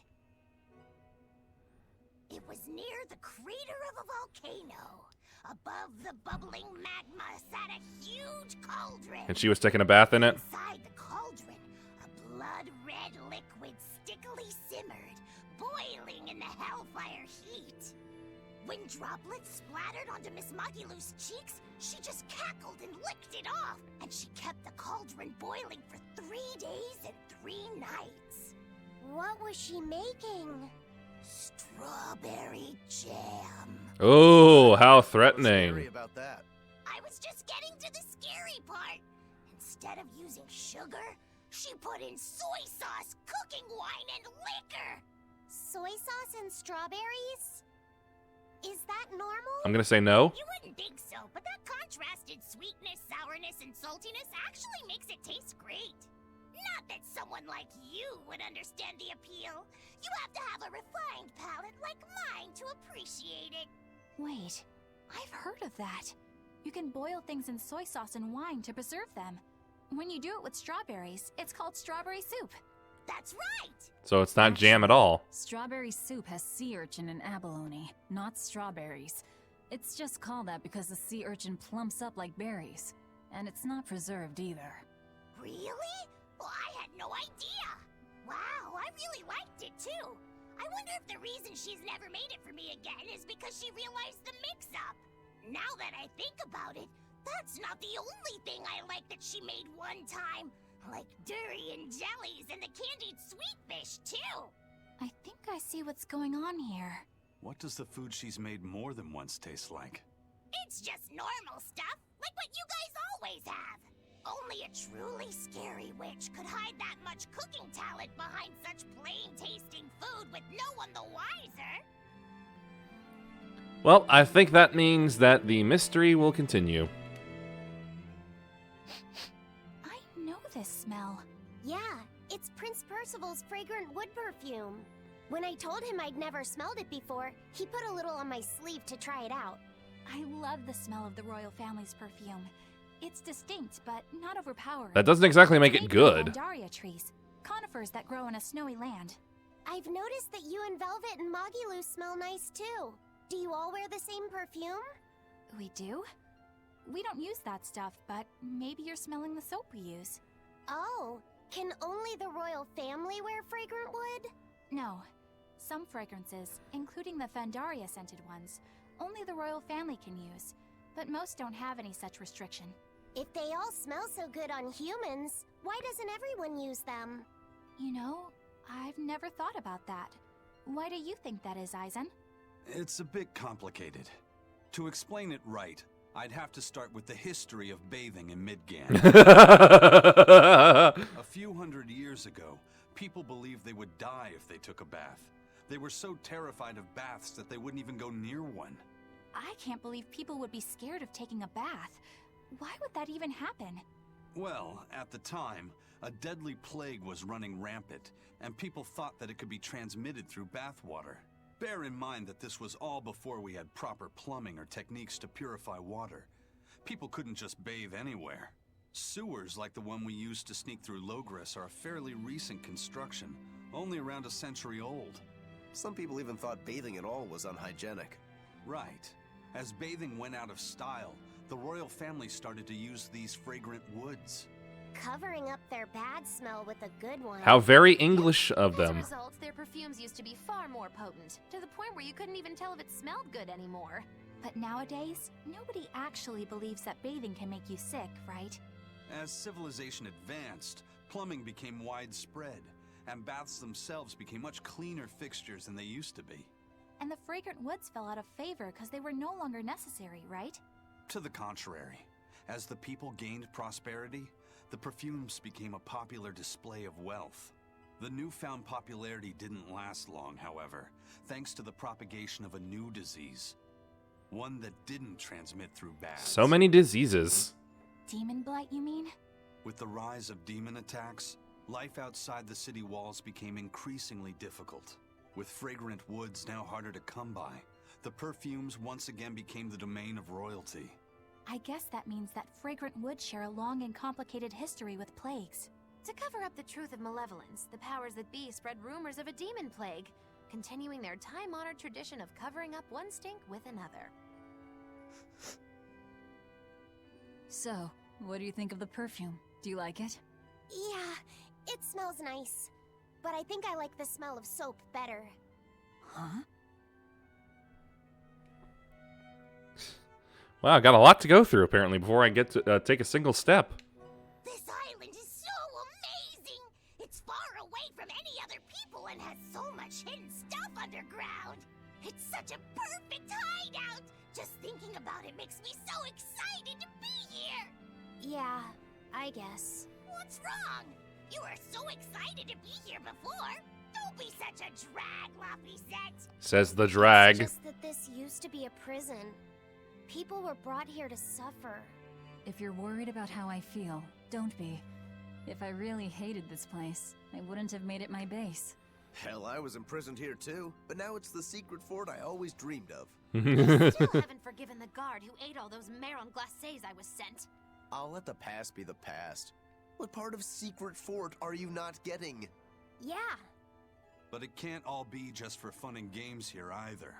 S5: It was near the crater of a volcano. Above the bubbling magma sat a huge cauldron.
S1: And she was taking a bath in it.
S5: Inside the cauldron, a blood-red liquid stickily simmered, boiling in the hellfire heat. When droplets splattered onto Miss Magilou's cheeks, she just cackled and licked it off. And she kept the cauldron boiling for 3 days and 3 nights.
S12: What was she making?
S5: Strawberry jam.
S1: Oh, how threatening.
S16: About that.
S5: I was just getting to the scary part. Instead of using sugar, she put in soy sauce, cooking wine, and liquor.
S12: Soy sauce and strawberries? Is that normal?
S1: I'm gonna say no.
S5: You wouldn't think so, but that contrasted sweetness, sourness, and saltiness actually makes it taste great. Not that someone like you would understand the appeal. You have to have a refined palate like mine to appreciate it.
S4: Wait, I've heard of that. You can boil things in soy sauce and wine to preserve them. When you do it with strawberries, it's called strawberry soup.
S5: That's right!
S1: So it's not jam at all.
S6: Strawberry soup has sea urchin and abalone, not strawberries. It's just called that because the sea urchin plumps up like berries. And it's not preserved either.
S5: Really? Well, I had no idea. Wow, I really liked it too. I wonder if the reason she's never made it for me again is because she realized the mix-up. Now that I think about it, that's not the only thing I like that she made one time. Like durian jellies and the candied sweet fish too.
S4: I think I see what's going on here.
S2: What does the food she's made more than once taste like?
S5: It's just normal stuff, like what you guys always have. Only a truly scary witch could hide that much cooking talent behind such plain-tasting food with no one the wiser.
S1: Well, I think that means that the mystery will continue.
S4: I know this smell.
S12: Yeah, it's Prince Percival's fragrant wood perfume. When I told him I'd never smelled it before, he put a little on my sleeve to try it out.
S4: I love the smell of the royal family's perfume. It's distinct, but not overpowering.
S1: That doesn't exactly make
S4: It's
S1: it
S4: made
S1: good.
S4: from Pandaria trees, conifers that grow in a snowy land.
S12: I've noticed that you and Velvet and Magilou smell nice too. Do you all wear the same perfume?
S4: We do? We don't use that stuff, but maybe you're smelling the soap we use.
S12: Oh, can only the royal family wear fragrant wood?
S4: No. Some fragrances, including the Pandaria scented ones, only the royal family can use, but most don't have any such restriction.
S12: If they all smell so good on humans, why doesn't everyone use them?
S4: You know, I've never thought about that. Why do you think that is, Aizen?
S2: It's a bit complicated. To explain it right, I'd have to start with the history of bathing in Midgand. A few hundred years ago, people believed they would die if they took a bath. They were so terrified of baths that they wouldn't even go near one.
S4: I can't believe people would be scared of taking a bath. Why would that even happen?
S2: Well, at the time, a deadly plague was running rampant, and people thought that it could be transmitted through bathwater. Bear in mind that this was all before we had proper plumbing or techniques to purify water. People couldn't just bathe anywhere. Sewers like the one we used to sneak through Logris are a fairly recent construction, only around a century old.
S16: Some people even thought bathing at all was unhygienic.
S2: Right. As bathing went out of style, the royal family started to use these fragrant woods.
S12: Covering up their bad smell with a good one.
S1: How very English of
S5: As a
S1: them.
S5: result, their perfumes used to be far more potent, to the point where you couldn't even tell if it smelled good anymore.
S4: But nowadays, nobody actually believes that bathing can make you sick, right?
S2: As civilization advanced, plumbing became widespread, and baths themselves became much cleaner fixtures than they used to be.
S4: And the fragrant woods fell out of favor because they were no longer necessary, right?
S2: To the contrary, as the people gained prosperity, the perfumes became a popular display of wealth. The newfound popularity didn't last long, however, thanks to the propagation of a new disease. One that didn't transmit through baths.
S1: So many diseases.
S4: Demon blight, you mean?
S2: With the rise of demon attacks, life outside the city walls became increasingly difficult. With fragrant woods now harder to come by, the perfumes once again became the domain of royalty.
S4: I guess that means that fragrant woods share a long and complicated history with plagues.
S5: To cover up the truth of malevolence, the powers that be spread rumors of a demon plague, continuing their time-honored tradition of covering up one stink with another.
S6: So, what do you think of the perfume? Do you like it?
S12: Yeah, it smells nice. But I think I like the smell of soap better.
S6: Huh?
S1: Wow, got a lot to go through apparently before I get to take a single step.
S12: This island is so amazing! It's far away from any other people and has so much hidden stuff underground. It's such a perfect hideout! Just thinking about it makes me so excited to be here! Yeah, I guess. What's wrong? You were so excited to be here before. Don't be such a drag, Laphicet.
S1: Says the drag.
S12: It's just that this used to be a prison. People were brought here to suffer.
S6: If you're worried about how I feel, don't be. If I really hated this place, I wouldn't have made it my base.
S16: Hell, I was imprisoned here too, but now it's the secret fort I always dreamed of.
S5: I still haven't forgiven the guard who ate all those marron glacés I was sent.
S16: I'll let the past be the past. What part of secret fort are you not getting?
S12: Yeah.
S2: But it can't all be just for fun and games here either.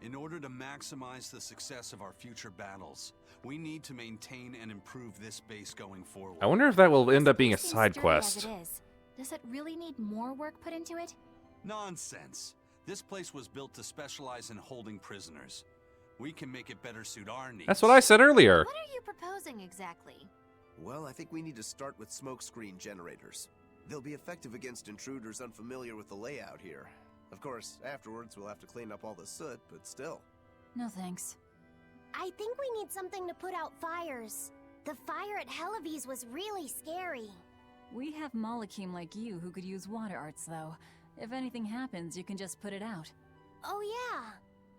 S2: In order to maximize the success of our future battles, we need to maintain and improve this base going forward.
S1: I wonder if that will end up being a
S4: Seems
S1: side
S4: sturdy
S1: quest.
S4: as it is. Does it really need more work put into it?
S2: Nonsense. This place was built to specialize in holding prisoners. We can make it better suit our needs.
S1: That's what I said earlier.
S5: What are you proposing exactly?
S16: Well, I think we need to start with smokescreen generators. They'll be effective against intruders unfamiliar with the layout here. Of course, afterwards we'll have to clean up all the soot, but still.
S6: No thanks.
S12: I think we need something to put out fires. The fire at Helavi's was really scary.
S6: We have Malakim like you who could use water arts, though. If anything happens, you can just put it out.
S12: Oh yeah.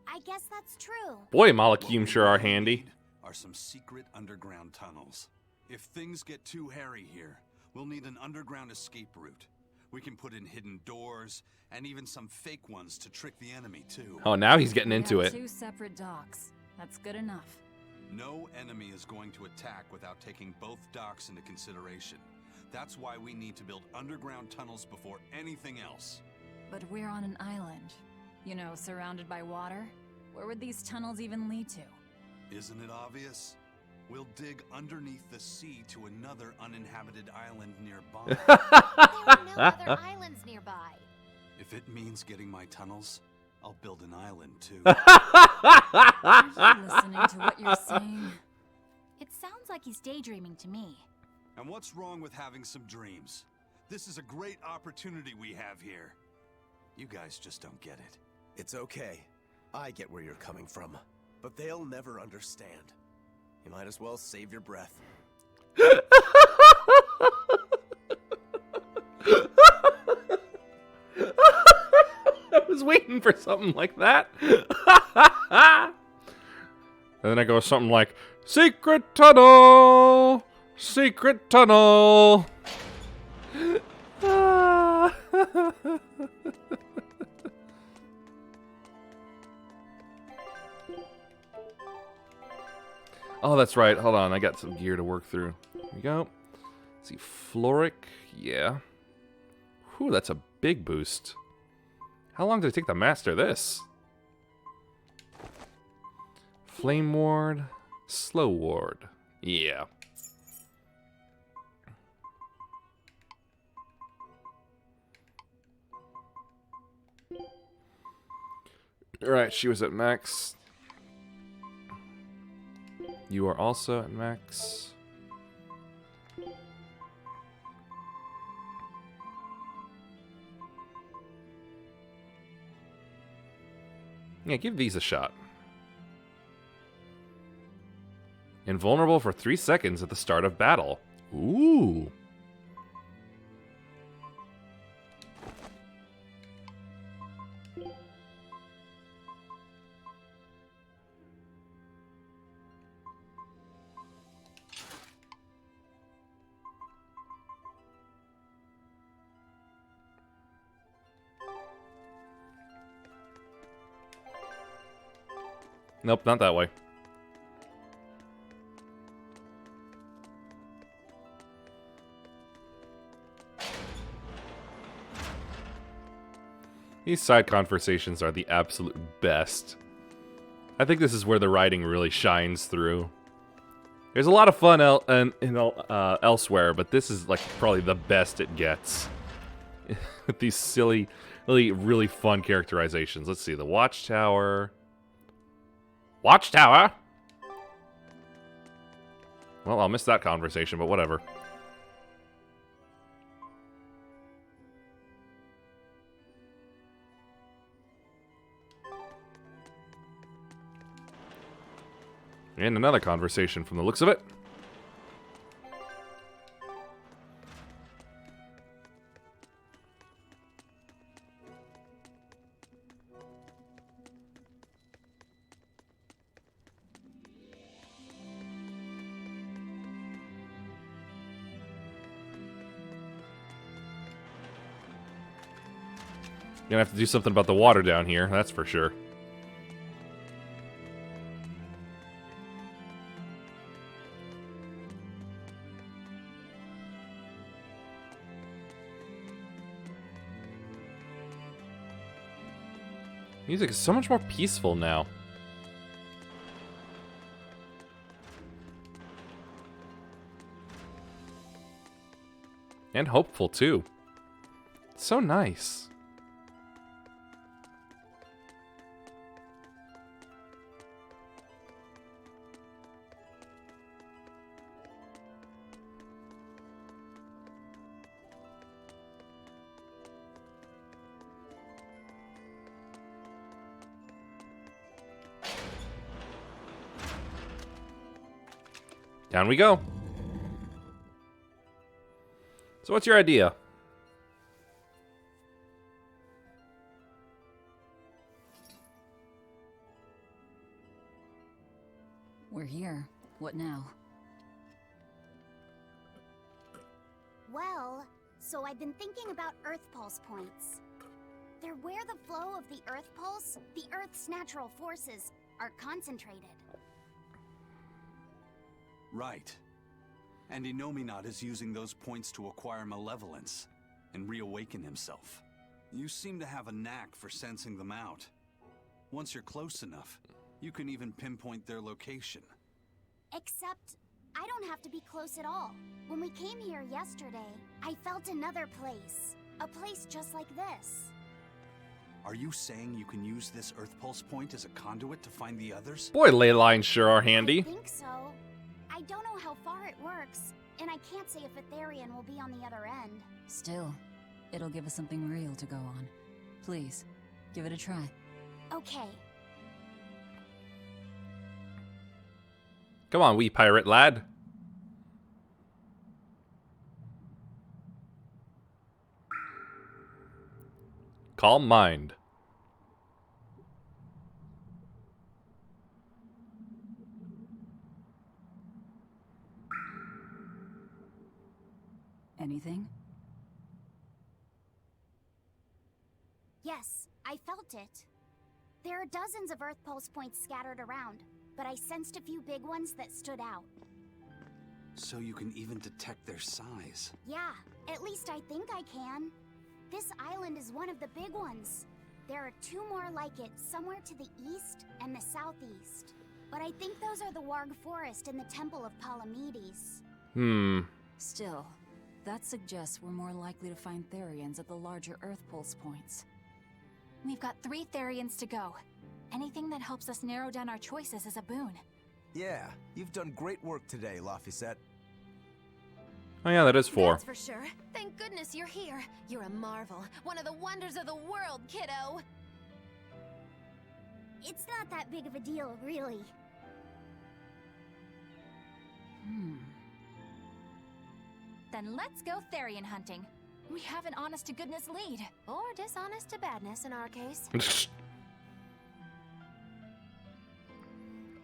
S12: I guess that's true.
S1: Boy, Malakim sure are handy.
S2: Are some secret underground tunnels. If things get too hairy here, we'll need an underground escape route. We can put in hidden doors, and even some fake ones to trick the enemy, too.
S1: Oh, now he's getting into it.
S6: 2 separate docks. That's good enough.
S2: No enemy is going to attack without taking both docks into consideration. That's why we need to build underground tunnels before anything else.
S6: But we're on an island. You know, surrounded by water. Where would these tunnels even lead to?
S2: Isn't it obvious? We'll dig underneath the sea to another uninhabited island nearby.
S5: There are no other islands nearby.
S2: If it means getting my tunnels, I'll build an island too.
S6: Are you listening to what you're saying?
S4: It sounds like he's daydreaming to me.
S2: And what's wrong with having some dreams? This is a great opportunity we have here. You guys just don't get it.
S15: It's okay. I get where you're coming from. But they'll never understand. You might as well save your breath.
S1: I was waiting for something like that. And then I go something like, secret tunnel! Secret tunnel! Oh, that's right. Hold on. I got some gear to work through. Here we go. Let's see. Floric. Yeah. Whew, that's a big boost. How long did it take to master this? Flame Ward. Slow Ward. Yeah. Alright, she was at max. You are also at max. Yeah, give these a shot. Invulnerable for 3 seconds at the start of battle. Ooh. Nope, not that way. These side conversations are the absolute best. I think this is where the writing really shines through. There's a lot of fun elsewhere, but this is like probably the best it gets. With these silly, really fun characterizations. Let's see, the Watchtower. Watchtower? Well, I'll miss that conversation, but whatever. And another conversation from the looks of it. Gonna have to do something about the water down here, that's for sure. Music is so much more peaceful now. And hopeful, too. It's so nice. Down we go. So what's your idea?
S6: We're here. What now?
S12: Well, so I've been thinking about Earth Pulse points. They're where the flow of the Earth Pulse, the Earth's natural forces, are concentrated.
S2: Right. And Innominat is using those points to acquire malevolence and reawaken himself. You seem to have a knack for sensing them out. Once you're close enough, you can even pinpoint their location.
S12: Except, I don't have to be close at all. When we came here yesterday, I felt another place. A place just like this.
S2: Are you saying you can use this Earth Pulse point as a conduit to find the others?
S1: Boy, ley lines sure are handy.
S12: I think so. I don't know how far it works, and I can't say if Etherian will be on the other end.
S6: Still, it'll give us something real to go on. Please, give it a try.
S12: Okay.
S1: Come on, wee pirate lad. Calm mind.
S6: Anything?
S12: Yes, I felt it. There are dozens of Earth Pulse points scattered around, but I sensed a few big ones that stood out.
S2: So you can even detect their size.
S12: Yeah, at least I think I can. This island is one of the big ones. There are two more like it, somewhere to the east and the southeast. But I think those are the Warg Forest and the Temple of Palamedes.
S6: Still, that suggests we're more likely to find Therians at the larger Earth Pulse points.
S4: We've got 3 Therians to go. Anything that helps us narrow down our choices is a boon.
S16: Yeah, you've done great work today, Laphicet.
S1: Oh yeah, that is 4.
S5: That's for sure. Thank goodness you're here. You're a marvel. One of the wonders of the world, kiddo.
S12: It's not that big of a deal, really.
S4: Then let's go Therian hunting. We have an honest-to-goodness lead.
S5: Or dishonest to badness in our case.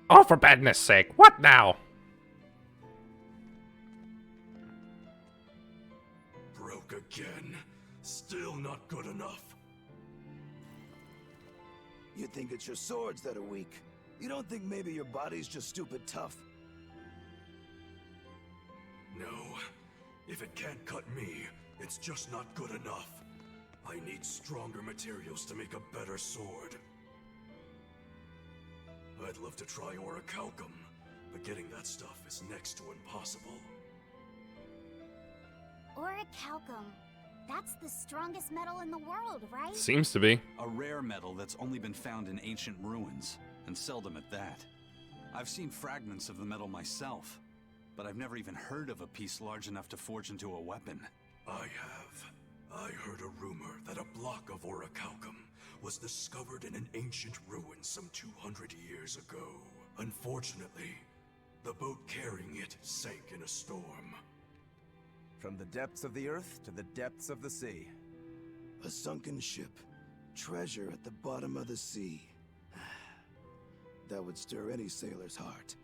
S1: Oh, for badness sake, what now?
S13: Broke again. Still not good enough.
S17: You think it's your swords that are weak. You don't think maybe your body's just stupid tough?
S13: No. If it can't cut me, it's just not good enough. I need stronger materials to make a better sword. I'd love to try orichalcum, but getting that stuff is next to impossible.
S12: Orichalcum. That's the strongest metal in the world, right?
S1: Seems to be.
S2: A rare metal that's only been found in ancient ruins, and seldom at that. I've seen fragments of the metal myself, but I've never even heard of a piece large enough to forge into a weapon.
S13: I have. I heard a rumor that a block of orichalcum was discovered in an ancient ruin some 200 years ago. Unfortunately, the boat carrying it sank in a storm.
S16: From the depths of the earth to the depths of the sea.
S17: A sunken ship. Treasure at the bottom of the sea. That would stir any sailor's heart.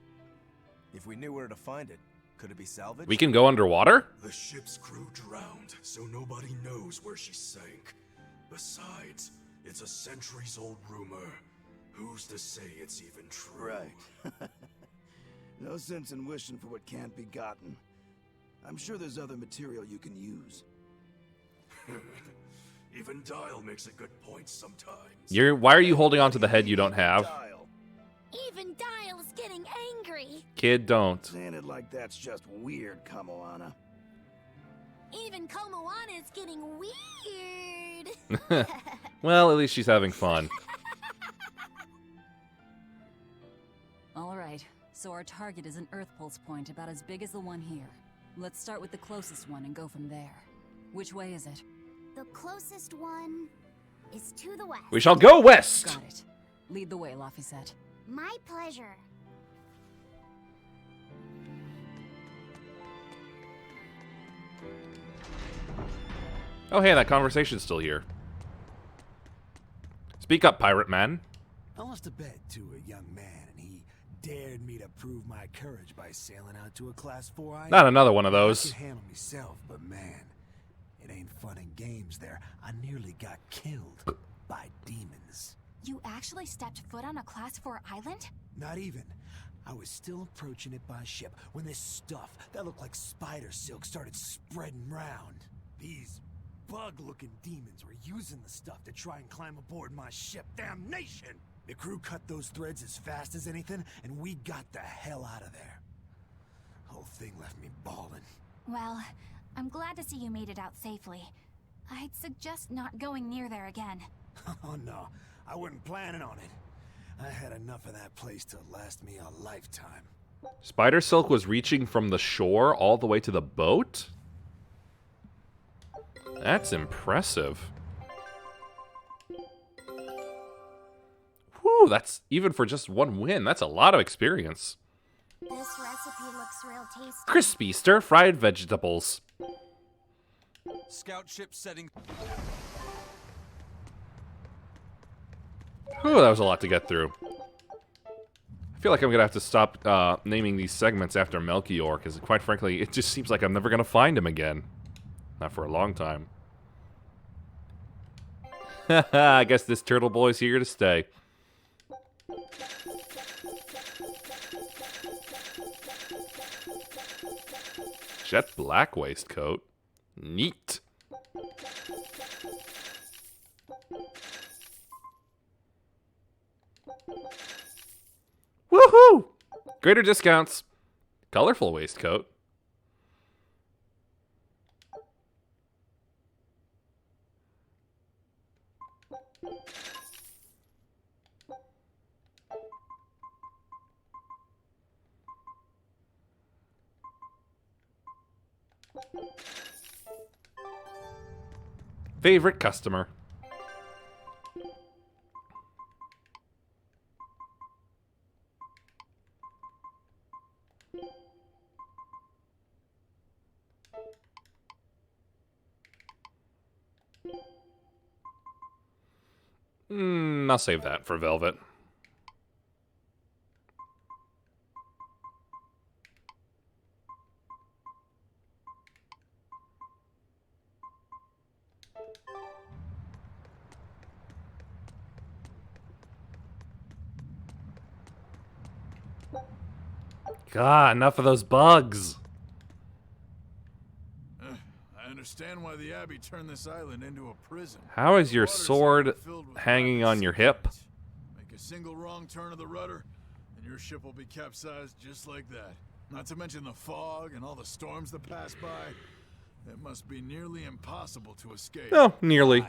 S16: If we knew where to find it, could it be salvaged?
S1: We can go underwater?
S13: The ship's crew drowned, so nobody knows where she sank. Besides, it's a centuries-old rumor. Who's to say it's even true?
S17: Right. No sense in wishing for what can't be gotten. I'm sure there's other material you can use.
S13: Even Dial makes a good point sometimes.
S1: Why are you holding on to the head you don't have?
S12: Even Dial's getting angry.
S1: Kid, don't.
S17: Saying it like that's just weird, Kamoana.
S12: Even Komoana's getting weird.
S1: Well, at least she's having fun.
S6: Alright, so our target is an Earth Pulse point about as big as the one here. Let's start with the closest one and go from there. Which way is it?
S12: The closest one is to the west.
S1: We shall go west!
S6: Got it. Lead the way, Laphicet.
S12: My pleasure.
S1: Oh hey, that conversation's still here. Speak up, pirate man.
S19: I lost a bet to a young man, and he
S18: dared me to prove my courage by sailing out to a Class 4 island.
S1: Not another one of those.
S18: I can handle myself, but man, it ain't fun and games there. I nearly got killed by demons.
S4: You actually stepped foot on a Class 4 island?
S18: Not even. I was still approaching it by ship when this stuff that looked like spider silk started spreading round. These bug-looking demons were using the stuff to try and climb aboard my ship. Damnation! The crew cut those threads as fast as anything, and we got the hell out of there. Whole thing left me bawling.
S4: Well, I'm glad to see you made it out safely. I'd suggest not going near there again.
S18: Oh no, I wasn't planning on it. I had enough of that place to last me a lifetime.
S1: Spider silk was reaching from the shore all the way to the boat? That's impressive. Whew, that's even for just one win. That's a lot of experience.
S12: This recipe looks real tasty.
S1: Crispy stir-fried vegetables.
S2: Scout ship setting.
S1: Whew, that was a lot to get through. I feel like I'm going to have to stop naming these segments after Melchior, because quite frankly, it just seems like I'm never going to find him again. Not for a long time. I guess this turtle boy's here to stay. Jet black waistcoat. Neat. Woohoo! Greater discounts. Colorful waistcoat. Favorite customer. I'll save that for Velvet. God, enough of those bugs.
S20: I understand why the Abbey turned this island into a prison.
S1: How is your sword hanging on your hip?
S20: Make a single wrong turn of the rudder, and your ship will be capsized just like that. Not to mention the fog and all the storms that pass by. It must be nearly impossible to escape.
S1: Oh, nearly.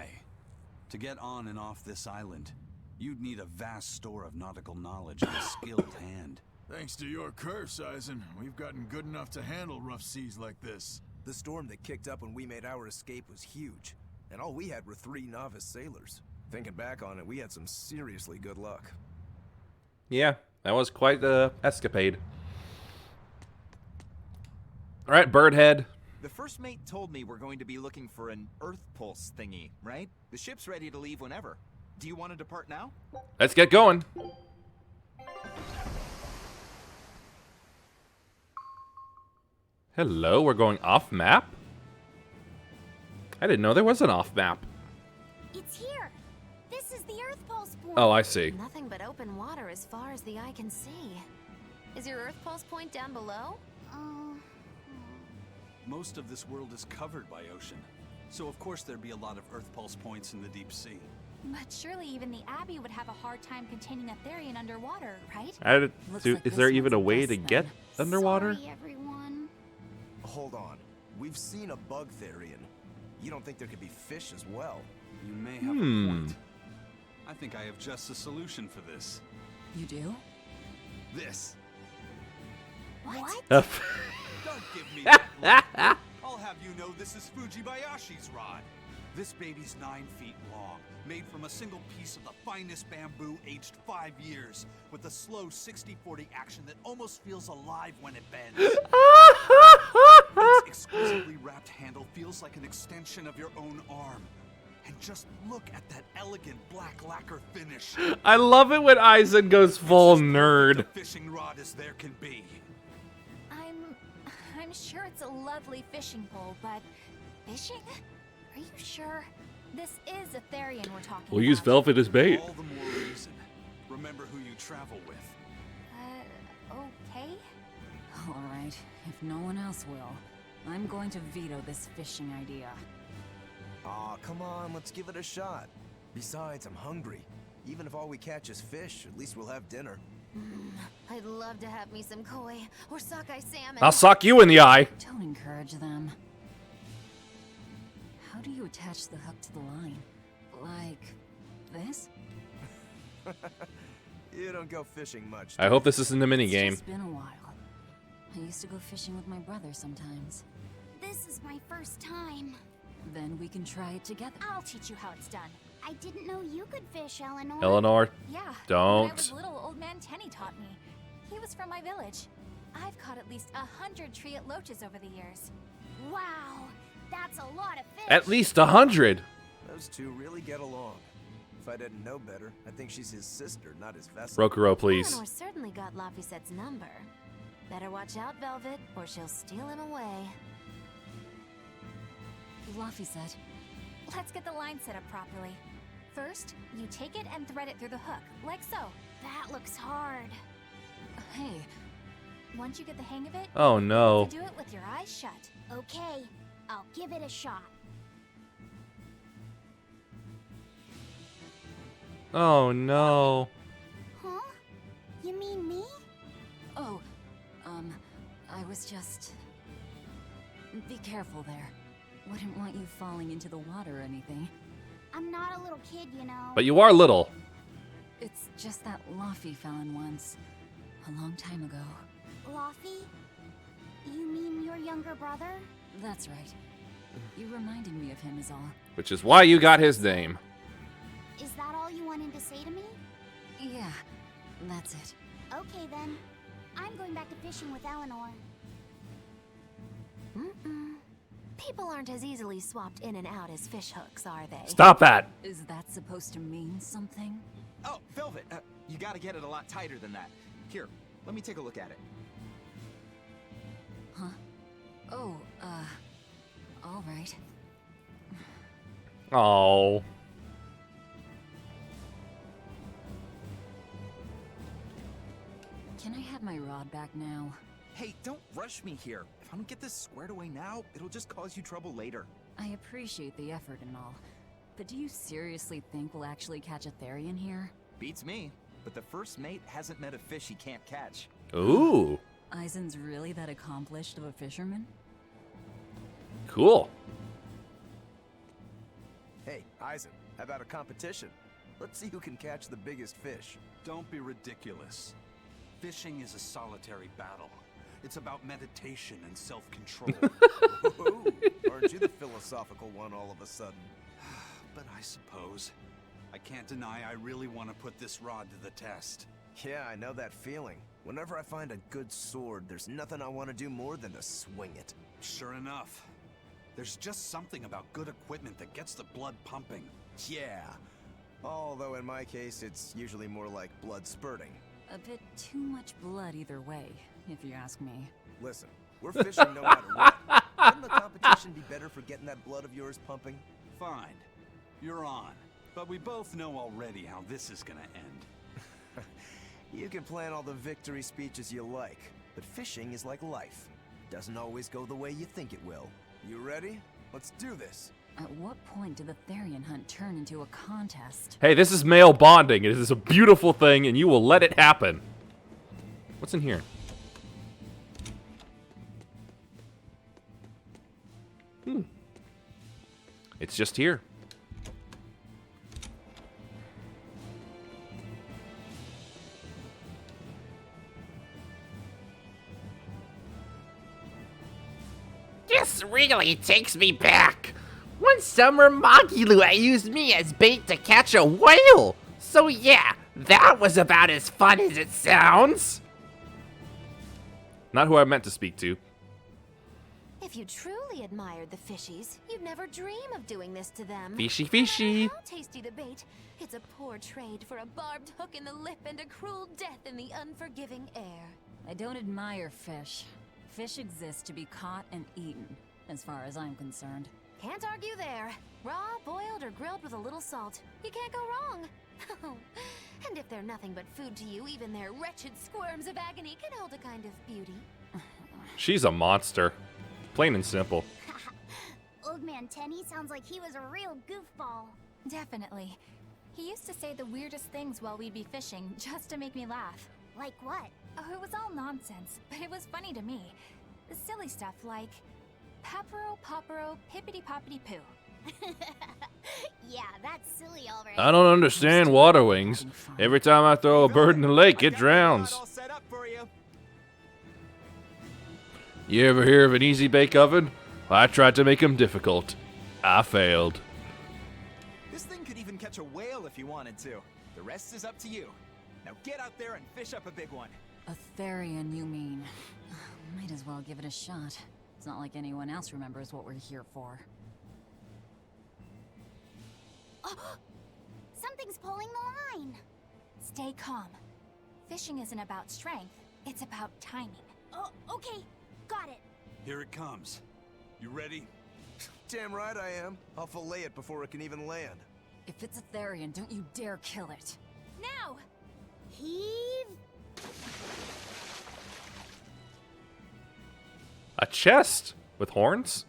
S2: To get on and off this island, you'd need a vast store of nautical knowledge and a skilled hand.
S20: Thanks to your curse, Eisen, we've gotten good enough to handle rough seas like this.
S15: The storm that kicked up when we made our escape was huge, and all we had were 3 novice sailors. Thinking back on it, we had some seriously good luck.
S1: Yeah, that was quite the escapade. All right, Birdhead.
S3: The first mate told me we're going to be looking for an Earth Pulse thingy, right? The ship's ready to leave whenever. Do you want to depart now?
S1: Let's get going. Hello, we're going off map? I didn't know there was an off map.
S12: It's here. This is the Earth Pulse point.
S1: Oh, I see.
S5: Nothing but open water as far as the eye can see. Is your Earth Pulse point down below?
S2: Most of this world is covered by ocean, so of course there'd be a lot of Earth Pulse points in the deep sea.
S4: But surely even the Abbey would have a hard time containing a Therian underwater, right?
S1: Is there even a way to get underwater?
S12: Sorry, everyone.
S15: Hold on. We've seen a bug Therian. You don't think there could be fish as well?
S2: You may have a point. I think I have just the solution for this.
S6: You do?
S2: This.
S12: What?
S2: Don't give me that look. I'll have you know this is Fujibayashi's rod. This baby's 9 feet long, made from a single piece of the finest bamboo aged 5 years, with a slow 60-40 action that almost feels alive when it bends. Its exquisitely wrapped handle feels like an extension of your own arm. And just look at that elegant black lacquer finish.
S1: I love it when Aizen goes full nerd.
S2: Fishing rod as there can be.
S4: I'm sure it's a lovely fishing pole, but fishing? Are you sure? This is a Therian we're talking
S1: We'll use velvet as bait.
S2: All the more reason. Remember who you travel with.
S4: Okay?
S6: Alright, if no one else will, I'm going to veto this fishing idea.
S15: Aw, come on, let's give it a shot. Besides, I'm hungry. Even if all we catch is fish, at least we'll have dinner.
S5: I'd love to have me some koi or sockeye salmon.
S1: I'll sock you in the eye.
S6: Don't encourage them. How do you attach the hook to the line? Like this?
S15: You don't go fishing much.
S1: I hope this isn't a minigame.
S6: It's been a while. I used to go fishing with my brother sometimes.
S12: This is my first time.
S6: Then we can try it together.
S4: I'll teach you how it's done.
S12: I didn't know you could fish, Eleanor.
S1: Eleanor,
S4: Yeah.
S1: don't.
S4: When I was little, old man Tenny taught me. He was from my village. I've caught at least 100 treat loaches over the years.
S12: Wow, that's a lot of fish.
S1: At least 100.
S15: Those two really get along. If I didn't know better, I think she's his sister, not his vessel.
S1: Rokuro, please.
S5: Eleanor certainly got Lafisette's number. Better watch out, Velvet, or she'll steal him away.
S6: Lafisette.
S4: Let's get the line set up properly. First, you take it and thread it through the hook, like so.
S12: That looks hard.
S6: Hey.
S4: Once you get the hang of it,
S1: Oh no.
S4: you do it with your eyes shut.
S12: Okay, I'll give it a shot.
S1: Oh no.
S12: Huh? You mean me?
S6: Oh, I was just... Be careful there. Wouldn't want you falling into the water or anything.
S12: I'm not a little kid, you know.
S1: But you are little.
S6: It's just that Laffy fell in once. A long time ago.
S12: Laffy? You mean your younger brother?
S6: That's right. You reminded me of him is all.
S1: Which is why you got his name.
S12: Is that all you wanted to say to me?
S6: Yeah, that's it.
S12: Okay then. I'm going back to fishing with Eleanor.
S5: People aren't as easily swapped in and out as fish hooks, are they?
S1: Stop that.
S6: Is that supposed to mean something?
S3: Oh, Velvet, you gotta get it a lot tighter than that. Here, let me take a look at it.
S6: Huh? Oh, all right.
S1: Oh.
S6: Can I have my rod back now?
S3: Hey, don't rush me here. If I don't get this squared away now, it'll just cause you trouble later.
S6: I appreciate the effort and all, but do you seriously think we'll actually catch a Therian here?
S3: Beats me, but the first mate hasn't met a fish he can't catch.
S1: Ooh.
S6: Aizen's really that accomplished of a fisherman?
S1: Cool.
S15: Hey, Aizen, how about a competition? Let's see who can catch the biggest fish.
S2: Don't be ridiculous. Fishing is a solitary battle. It's about meditation and self-control.
S15: Ooh, aren't you the philosophical one all of a sudden?
S2: But I suppose. I can't deny I really want to put this rod to the test.
S15: Yeah, I know that feeling. Whenever I find a good sword, there's nothing I want to do more than to swing it.
S2: Sure enough. There's just something about good equipment that gets the blood pumping.
S15: Yeah. Although in my case, it's usually more like blood spurting.
S6: A bit too much blood either way, if you ask me.
S15: Listen, we're fishing no matter what. Wouldn't the competition be better for getting that blood of yours pumping?
S2: Fine. You're on. But we both know already how this is gonna end.
S15: You can plan all the victory speeches you like, but fishing is like life. Doesn't always go the way you think it will. You ready? Let's do this.
S6: At what point did the Therian hunt turn into a contest?
S1: Hey, this is male bonding. It is a beautiful thing, and you will let it happen. What's in here? It's just here.
S10: This really takes me back. One summer, Magilou used me as bait to catch a whale. So yeah, that was about as fun as it sounds.
S1: Not who I meant to speak to.
S5: If If you truly admired the fishies, you'd never dream of doing this to them.
S1: Fishy, fishy.
S5: No matter how tasty the bait, it's a poor trade for a barbed hook in the lip and a cruel death in the unforgiving air.
S6: I don't admire fish. Fish exist to be caught and eaten, as far as I'm concerned.
S5: Can't argue there. Raw, boiled, or grilled with a little salt. You can't go wrong. And if they're nothing but food to you, even their wretched squirms of agony can hold a kind of beauty.
S1: She's a monster. Plain and simple.
S12: Old Man Tenny sounds like he was a real goofball.
S4: Definitely. He used to say the weirdest things while we'd be fishing, just to make me laugh.
S12: Like what?
S4: Oh, it was all nonsense, but it was funny to me. Silly stuff like, Papero, Popero, Pippity Poppity Poo.
S12: Yeah, that's silly already.
S1: I don't understand water wings. Every time I throw a bird in the lake, it drowns.
S3: All set up for you.
S1: You ever hear of an easy bake oven? I tried to make them difficult. I failed.
S3: This thing could even catch a whale if you wanted to. The rest is up to you. Now get out there and fish up a big one.
S6: A Therian, you mean? Might as well give it a shot. It's not like anyone else remembers what we're here for.
S12: Oh, something's pulling the line.
S4: Stay calm. Fishing isn't about strength, it's about timing.
S12: Oh, okay. Got it.
S2: Here it comes. You ready?
S15: Damn right I am. I'll fillet it before it can even land.
S6: If it's a Therian, don't you dare kill it.
S4: Now!
S12: Heave.
S1: A chest with horns?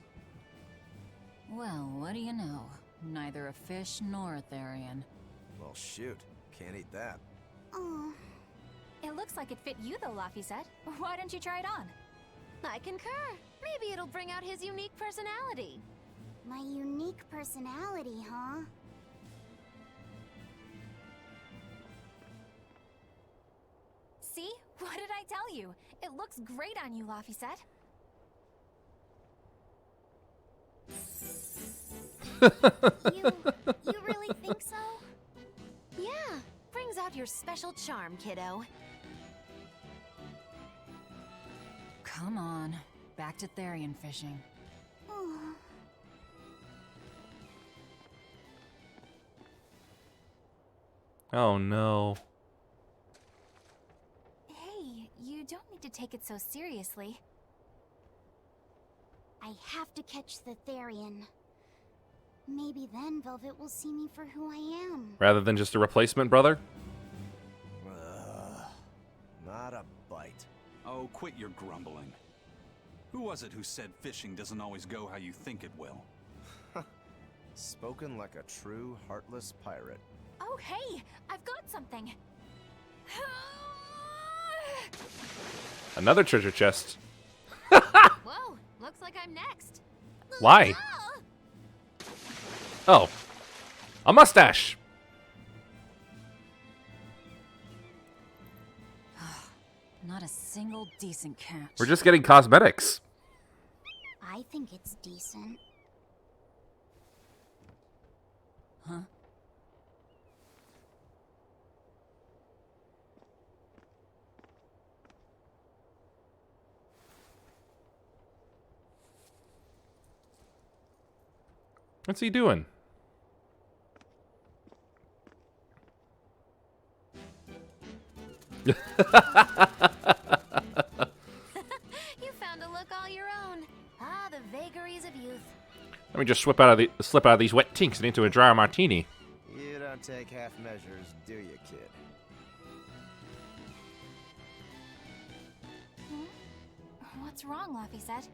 S6: Well, what do you know? Neither a fish nor a Therian.
S15: Well, shoot. Can't eat that.
S12: Oh.
S4: It looks like it fit you though, Laphicet. Why don't you try it on?
S5: I concur. Maybe it'll bring out his unique personality.
S12: My unique personality, huh?
S4: See? What did I tell you? It looks great on you, Laphicet.
S12: You really think so?
S5: Yeah, brings out your special charm, kiddo.
S6: Come on, back to Therian fishing.
S12: Oh.
S1: Oh no.
S4: Hey, you don't need to take it so seriously.
S12: I have to catch the Therian. Maybe then Velvet will see me for who I am.
S1: Rather than just a replacement brother?
S15: Not a bite.
S2: Oh, quit your grumbling. Who was it who said fishing doesn't always go how you think it will?
S15: Spoken like a true, heartless pirate.
S4: Oh, hey! I've got something!
S1: Another treasure chest.
S5: Whoa, looks like I'm next.
S1: Why? Oh. A mustache!
S6: Not a single decent catch.
S1: We're just getting cosmetics.
S12: I think it's decent.
S6: Huh?
S1: What's he doing?
S5: You found a look all your own. Ah, the vagaries of youth.
S1: Let me just slip out of these wet tinks and into a dry martini.
S15: You don't take half measures, do you, kid?
S4: What's wrong, Laphicet?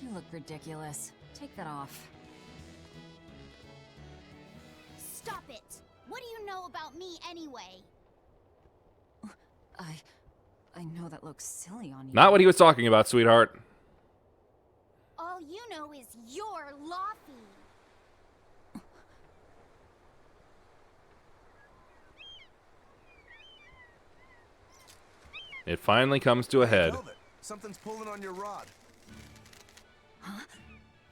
S6: You look ridiculous. Take that off.
S12: Stop it! What do you know about me anyway?
S6: I know that looks silly on you.
S1: Not what he was talking about, sweetheart.
S12: All you know is you're Laffy.
S1: It finally comes to a head.
S15: Velvet, something's pulling on your rod.
S6: Huh?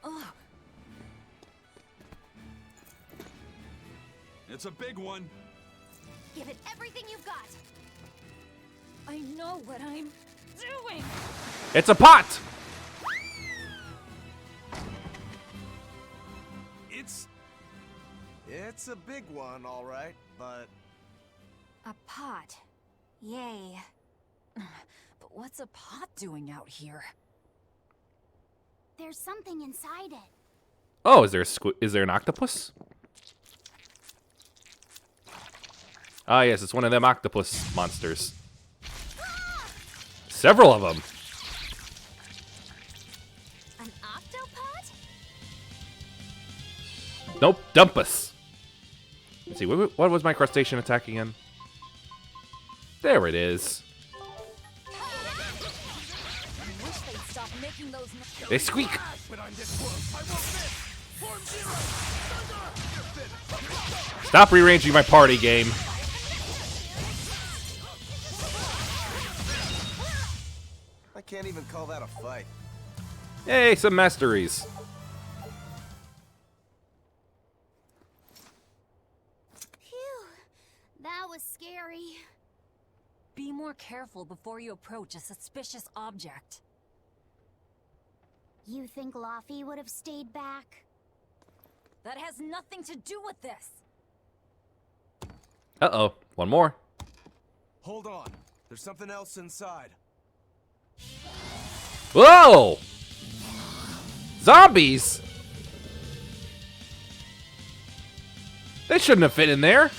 S6: Oh.
S2: It's a big one.
S5: Give it everything you've got.
S6: I know what I'm
S14: doing?
S1: It's a pot!
S15: It's a big one, all right, but...
S4: A pot. Yay.
S6: But what's a pot doing out here?
S12: There's something inside it.
S1: Oh, is there an octopus? Ah, yes, it's one of them octopus monsters. Several of them.
S5: An octopod?
S1: Nope, Dumpus. Let's see, what was my crustacean attack again? There it is. They squeak. Stop rearranging my party game.
S15: I can't even call that a fight.
S1: Hey, some masteries.
S12: That was scary.
S6: Be more careful before you approach a suspicious object.
S12: You think Laffy would have stayed back?
S6: That has nothing to do with this.
S1: Uh-oh, one more.
S15: Hold on. There's something else inside.
S1: Whoa! Zombies! They shouldn't have fit in there.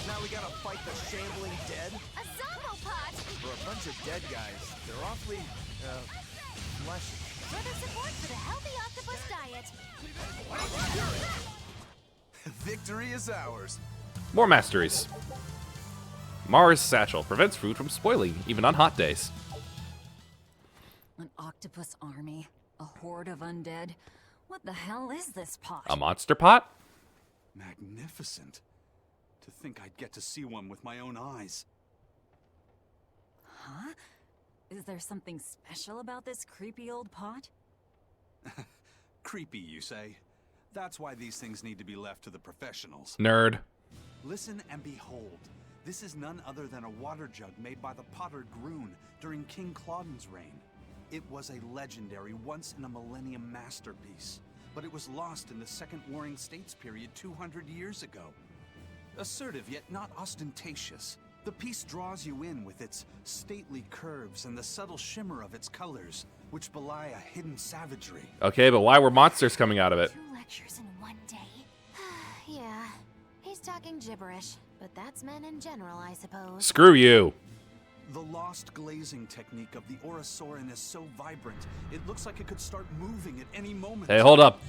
S15: Now we gotta fight the shambling dead?
S5: A zombopod!
S15: For a bunch of dead guys, they're awfully, fleshy.
S5: Further support for the healthy octopus diet.
S15: Victory is ours.
S1: More masteries. Mars Satchel prevents food from spoiling, even on hot days.
S6: An octopus army? A horde of undead? What the hell is this pot?
S1: A monster pot?
S2: Magnificent. To think I'd get to see one with my own eyes.
S6: Huh? Is there something special about this creepy old pot?
S2: Creepy, you say? That's why these things need to be left to the professionals.
S1: Nerd.
S2: Listen and behold. This is none other than a water jug made by the potter Groon during King Clauden's reign. It was a legendary, once-in-a-millennium masterpiece, but it was lost in the Second Warring States period 200 years ago. Assertive, yet not ostentatious, the piece draws you in with its stately curves and the subtle shimmer of its colors, which belie a hidden savagery.
S1: Okay, but why were monsters coming out of it?
S4: 2 lectures in one day.
S5: Yeah, he's talking gibberish, but that's men in general, I suppose.
S1: Screw you.
S2: The lost glazing technique of the Orosaurin is so vibrant, it looks like it could start moving at any moment.
S1: Hey, hold up.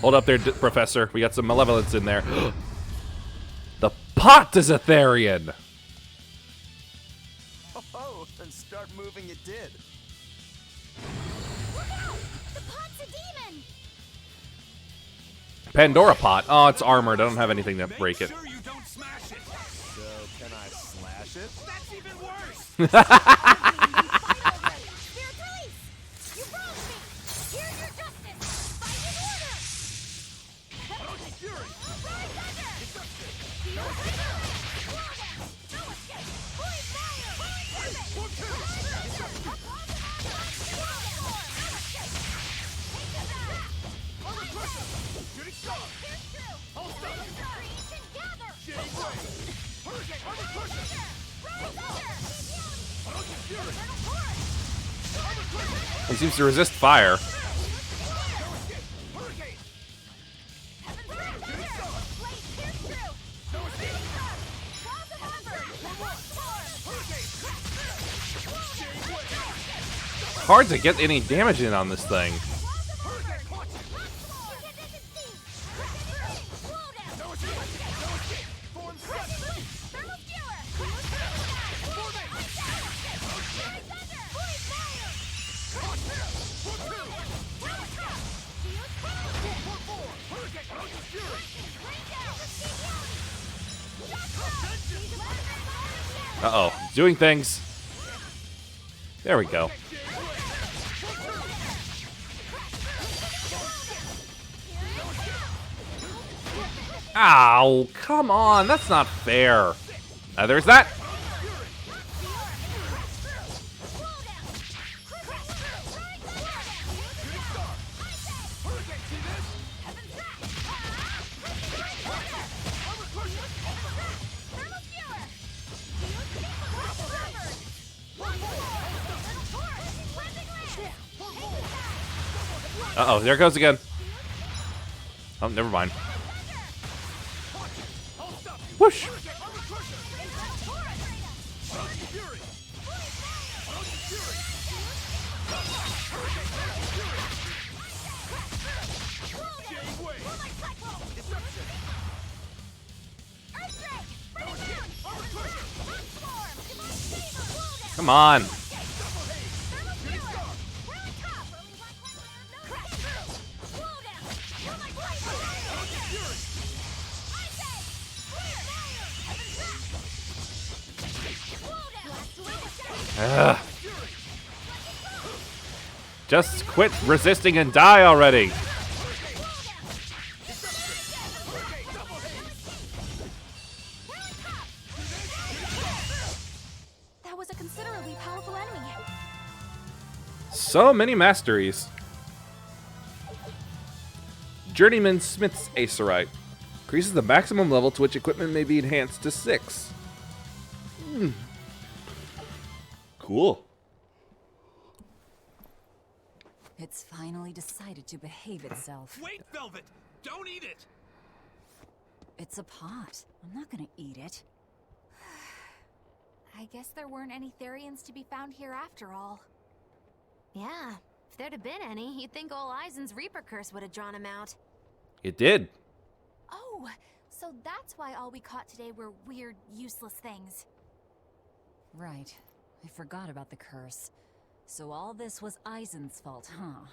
S1: Hold up there, Professor. We got some malevolence in there. The pot is Aetherian.
S15: Oh, and start moving it did.
S12: Look out! The pot's a demon!
S1: Pandora pot. Oh, it's armored. I don't have anything to break it.
S15: Sure you don't smash it. So, can I slash it?
S12: That's even worse!
S1: He seems to resist fire. Hard to get any damage in on this thing. Uh-oh. Doing things. There we go. Ow, come on, that's not fair. There's that. Uh-oh, there it goes again. Oh, never mind. Whoosh! Come on. Ugh. Just quit resisting and die already.
S4: That was a considerably powerful enemy.
S1: So many masteries. Journeyman Smith's Acerite. Increases the maximum level to which equipment may be enhanced to 6. Cool.
S6: It's finally decided to behave itself.
S8: Wait, Velvet! Don't eat it!
S6: It's a pot. I'm not gonna eat it.
S4: I guess there weren't any Therians to be found here after all.
S5: Yeah, if there'd have been any, you'd think old Eisen's Reaper curse would have drawn him out.
S1: It did.
S4: Oh, so that's why all we caught today were weird, useless things.
S6: Right. I forgot about the curse. So all this was Eisen's fault, huh?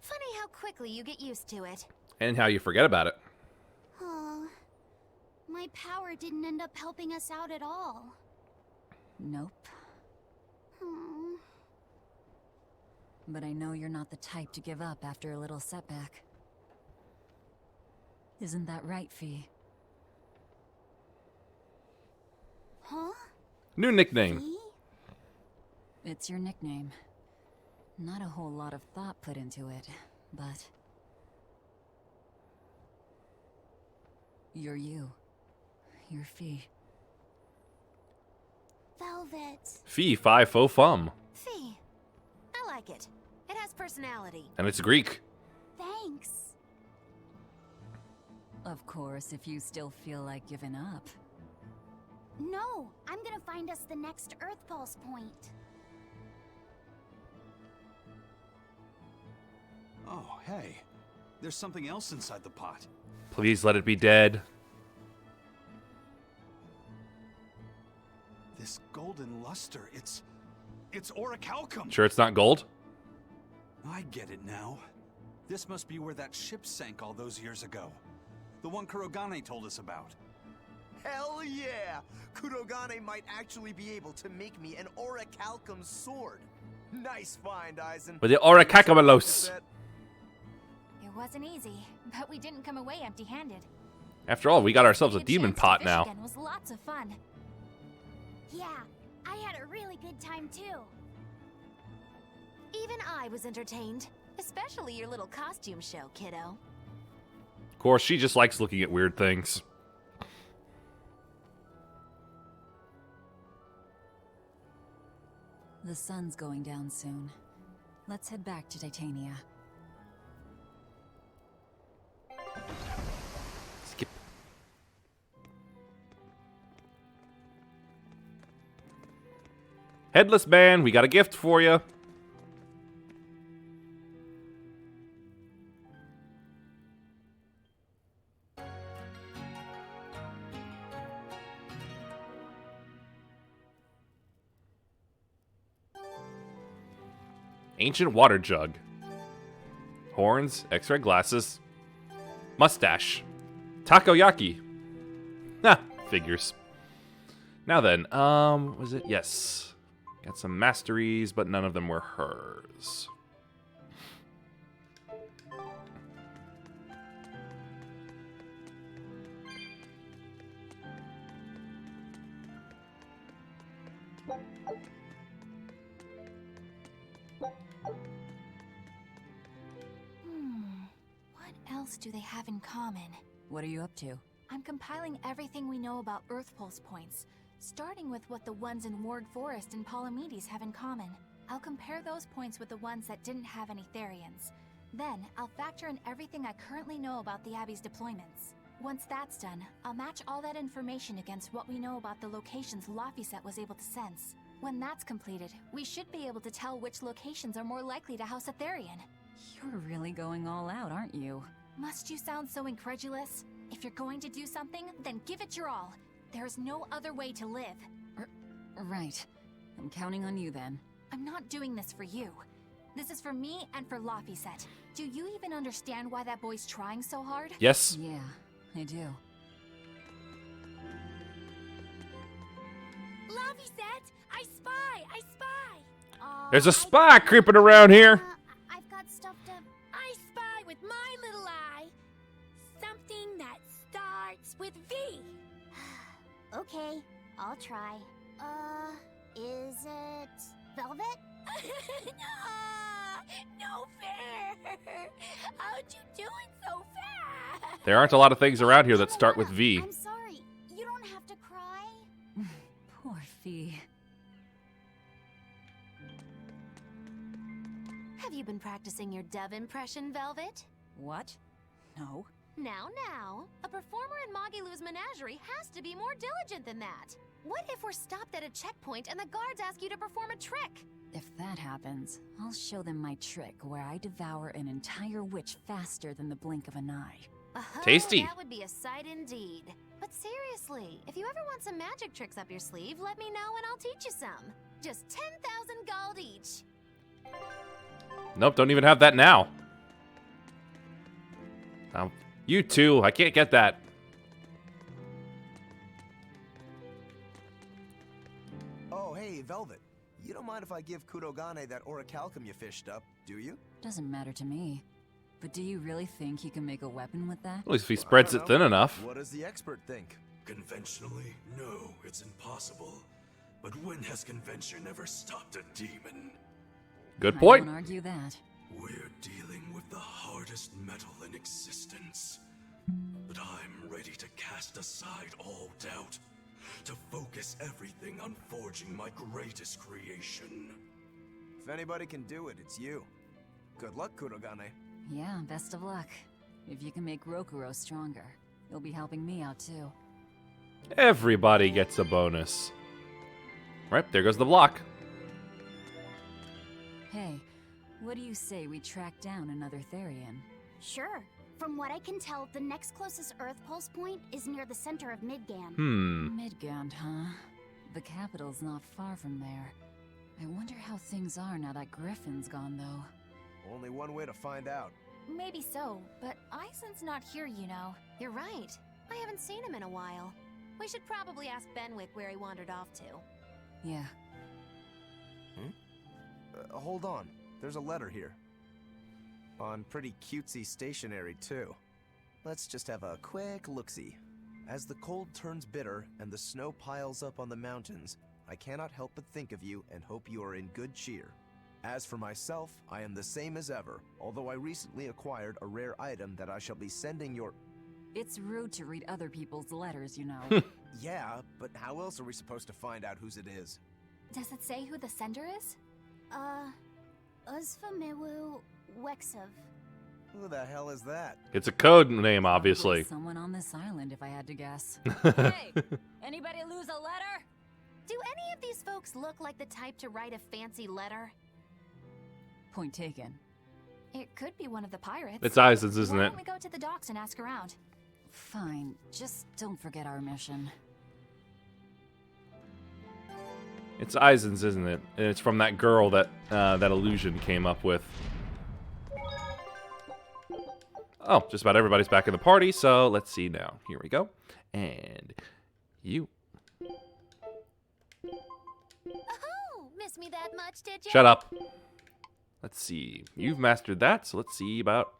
S5: Funny how quickly you get used to it.
S1: And how you forget about it.
S12: Oh, my power didn't end up helping us out at all.
S6: Nope.
S12: Hmm.
S6: But I know you're not the type to give up after a little setback. Isn't that right, Fee?
S12: Huh?
S1: New nickname.
S6: It's your nickname. Not a whole lot of thought put into it, but... You're you. You're Fee.
S12: Velvet.
S1: Fee fi fo fum.
S5: Fee. I like it. It has personality.
S1: And it's Greek.
S12: Thanks.
S6: Of course, if you still feel like giving up.
S12: No, I'm gonna find us the next Earth Pulse point.
S2: Oh, hey. There's something else inside the pot.
S1: Please let it be dead.
S2: This golden luster, it's orichalcum.
S1: Sure it's not gold?
S2: I get it now. This must be where that ship sank all those years ago. The one Kurogane told us about.
S15: Hell yeah! Kurogane might actually be able to make me an orichalcum sword. Nice find, Eisen.
S1: With the orichalcumelos.
S4: It wasn't easy, but we didn't come away empty-handed.
S1: After all, we got ourselves a demon pot now.
S4: Again was lots of fun.
S12: Yeah, I had a really good time too.
S5: Even I was entertained. Especially your little costume show, kiddo.
S1: Of course, she just likes looking at weird things.
S6: The sun's going down soon. Let's head back to Titania.
S1: Skip. Headless Man, we got a gift for you. Ancient water jug. Horns, X-ray glasses. Mustache. Takoyaki. Ah, figures. Now then, was it? Yes. Got some masteries, but none of them were hers.
S4: What else do they have in common?
S6: What are you up to?
S4: I'm compiling everything we know about Earth Pulse points, starting with what the ones in Ward Forest and Palamedes have in common. I'll compare those points with the ones that didn't have any Therians. Then, I'll factor in everything I currently know about the Abbey's deployments. Once that's done, I'll match all that information against what we know about the locations Laphicet was able to sense. When that's completed, we should be able to tell which locations are more likely to house a Therian.
S6: You're really going all out, aren't you?
S4: Must you sound so incredulous? If you're going to do something, then give it your all. There is no other way to live.
S6: Right. I'm counting on you then.
S4: I'm not doing this for you. This is for me and for Laphicet. Do you even understand why that boy's trying so hard?
S1: Yes.
S6: Yeah, I do.
S5: Laphicet! I spy!
S1: There's a spy creeping around here.
S12: I've got stuff to...
S5: I spy with my little eye. Something that starts with V.
S12: Okay, I'll try. Is it... Velvet?
S5: No fair! How'd you do it so fast?
S1: There aren't a lot of things around here that start with V.
S12: I'm sorry. You don't have to cry.
S6: Poor Fee.
S5: Have you been practicing your dove impression, Velvet?
S6: What? No.
S5: Now, a performer in Magilou's menagerie has to be more diligent than that. What if we're stopped at a checkpoint and the guards ask you to perform a trick?
S6: If that happens, I'll show them my trick where I devour an entire witch faster than the blink of an eye.
S1: Tasty.
S5: That would be a sight indeed. But seriously, if you ever want some magic tricks up your sleeve, let me know and I'll teach you some. Just 10,000 gold each.
S1: Nope, don't even have that now. You too. I can't get that.
S15: Oh, hey, Velvet. You don't mind if I give Kurogane that orichalcum you fished up, do you?
S6: Doesn't matter to me. But do you really think he can make a weapon with that?
S1: At least if he spreads it thin enough.
S15: What does the expert think?
S13: Conventionally, no, it's impossible. But when has convention ever stopped a demon?
S1: Good point.
S6: I won't argue that.
S13: We're dealing with the hardest metal in existence. But I'm ready to cast aside all doubt, to focus everything on forging my greatest creation.
S15: If anybody can do it, it's you. Good luck, Kurogane.
S6: Yeah, best of luck. If you can make Rokuro stronger, you'll be helping me out too.
S1: Everybody gets a bonus. Right, there goes the block.
S6: Hey, what do you say we track down another Therian?
S12: Sure. From what I can tell, the next closest Earth pulse point is near the center of Midgand.
S6: Midgand, huh? The capital's not far from there. I wonder how things are now that Griffin's gone, though.
S15: Only one way to find out.
S4: Maybe so, but Eisen's not here, you know.
S5: You're right. I haven't seen him in a while. We should probably ask Benwick where he wandered off to.
S6: Yeah.
S15: Hold on. There's a letter here. On pretty cutesy stationery, too. Let's just have a quick look-see. As the cold turns bitter and the snow piles up on the mountains, I cannot help but think of you and hope you are in good cheer. As for myself, I am the same as ever, although I recently acquired a rare item that I shall be sending your...
S6: It's rude to read other people's letters, you know.
S15: Yeah, but how else are we supposed to find out whose it is?
S4: Does it say who the sender is?
S12: Uzfamewu Wexov.
S15: Who the hell is that?
S1: It's a code name, obviously.
S6: Someone on this island, if I had to guess.
S5: Hey, anybody lose a letter? Do any of these folks look like the type to write a fancy letter?
S6: Point taken.
S4: It could be one of the pirates.
S1: It's Eisen's, isn't
S4: Why
S1: it?
S4: don't we go to the docks and ask around?
S6: Fine, just don't forget our mission.
S1: It's Eisen's, isn't it? And it's from that girl that that illusion came up with. Oh, just about everybody's back in the party, so let's see now. Here we go. And you.
S5: Oh, miss me that much, did you?
S1: Shut up. Let's see. You've mastered that, so let's see about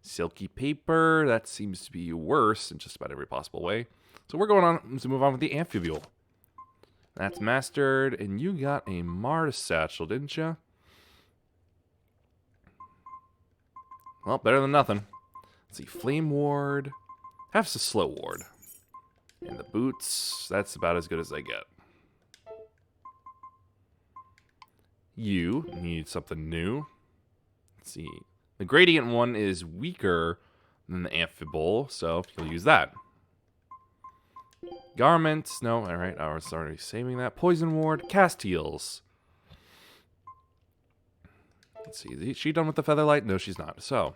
S1: silky paper. That seems to be worse in just about every possible way. So we're going on to move on with the amphibule. That's mastered, and you got a Mars satchel, didn't you? Well, better than nothing. Let's see, Flame Ward. Have some Slow Ward. And the boots, that's about as good as I get. You need something new. Let's see. The gradient one is weaker than the amphibole, so you'll use that. Garments. No, alright, I was already saving that. Poison ward. Cast heals. Let's see. Is she done with the featherlight? No, she's not. So.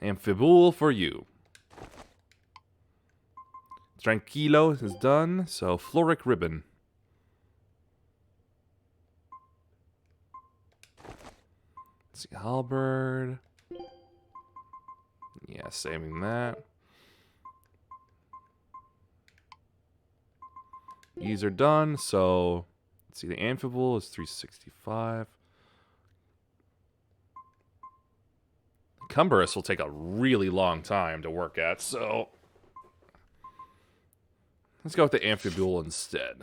S1: Amphibole for you. Tranquilo is done, so Floric Ribbon. Let's see, Halberd. Yeah, saving that. These are done, so let's see, the Amphibole is 365. Cumbrous will take a really long time to work at, so let's go with the Amphibole instead.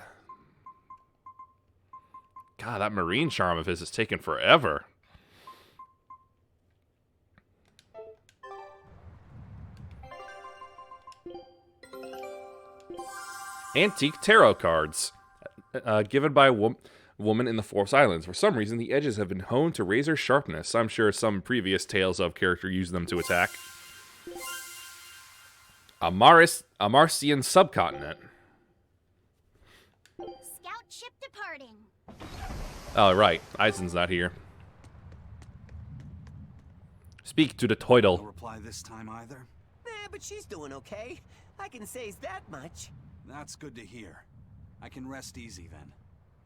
S1: God, that marine charm of his is taking forever. Antique tarot cards. Given by a woman in the Forest Islands. For some reason, the edges have been honed to razor sharpness. I'm sure some previous Tales of character used them to attack. A Marcian subcontinent.
S12: Scout ship departing.
S1: Oh, right. Eisen's not here. Speak to the Toidle.
S2: No reply this time either?
S7: But she's doing okay. I can say that much.
S2: That's good to hear. I can rest easy then.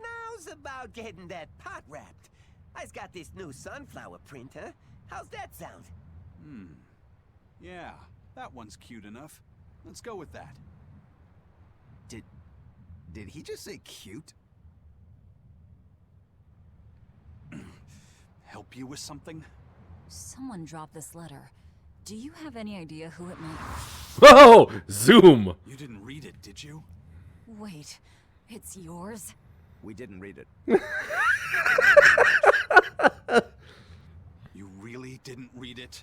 S7: Now's about getting that pot wrapped. I's got this new sunflower printer. How's that sound?
S2: Yeah, that one's cute enough. Let's go with that.
S15: Did he just say cute?
S2: Help you with something?
S6: Someone dropped this letter. Do you have any idea who it might be?
S1: Whoa! Zoom!
S2: You didn't read it, did you?
S6: Wait, it's yours?
S15: We didn't read it.
S2: You really didn't read it?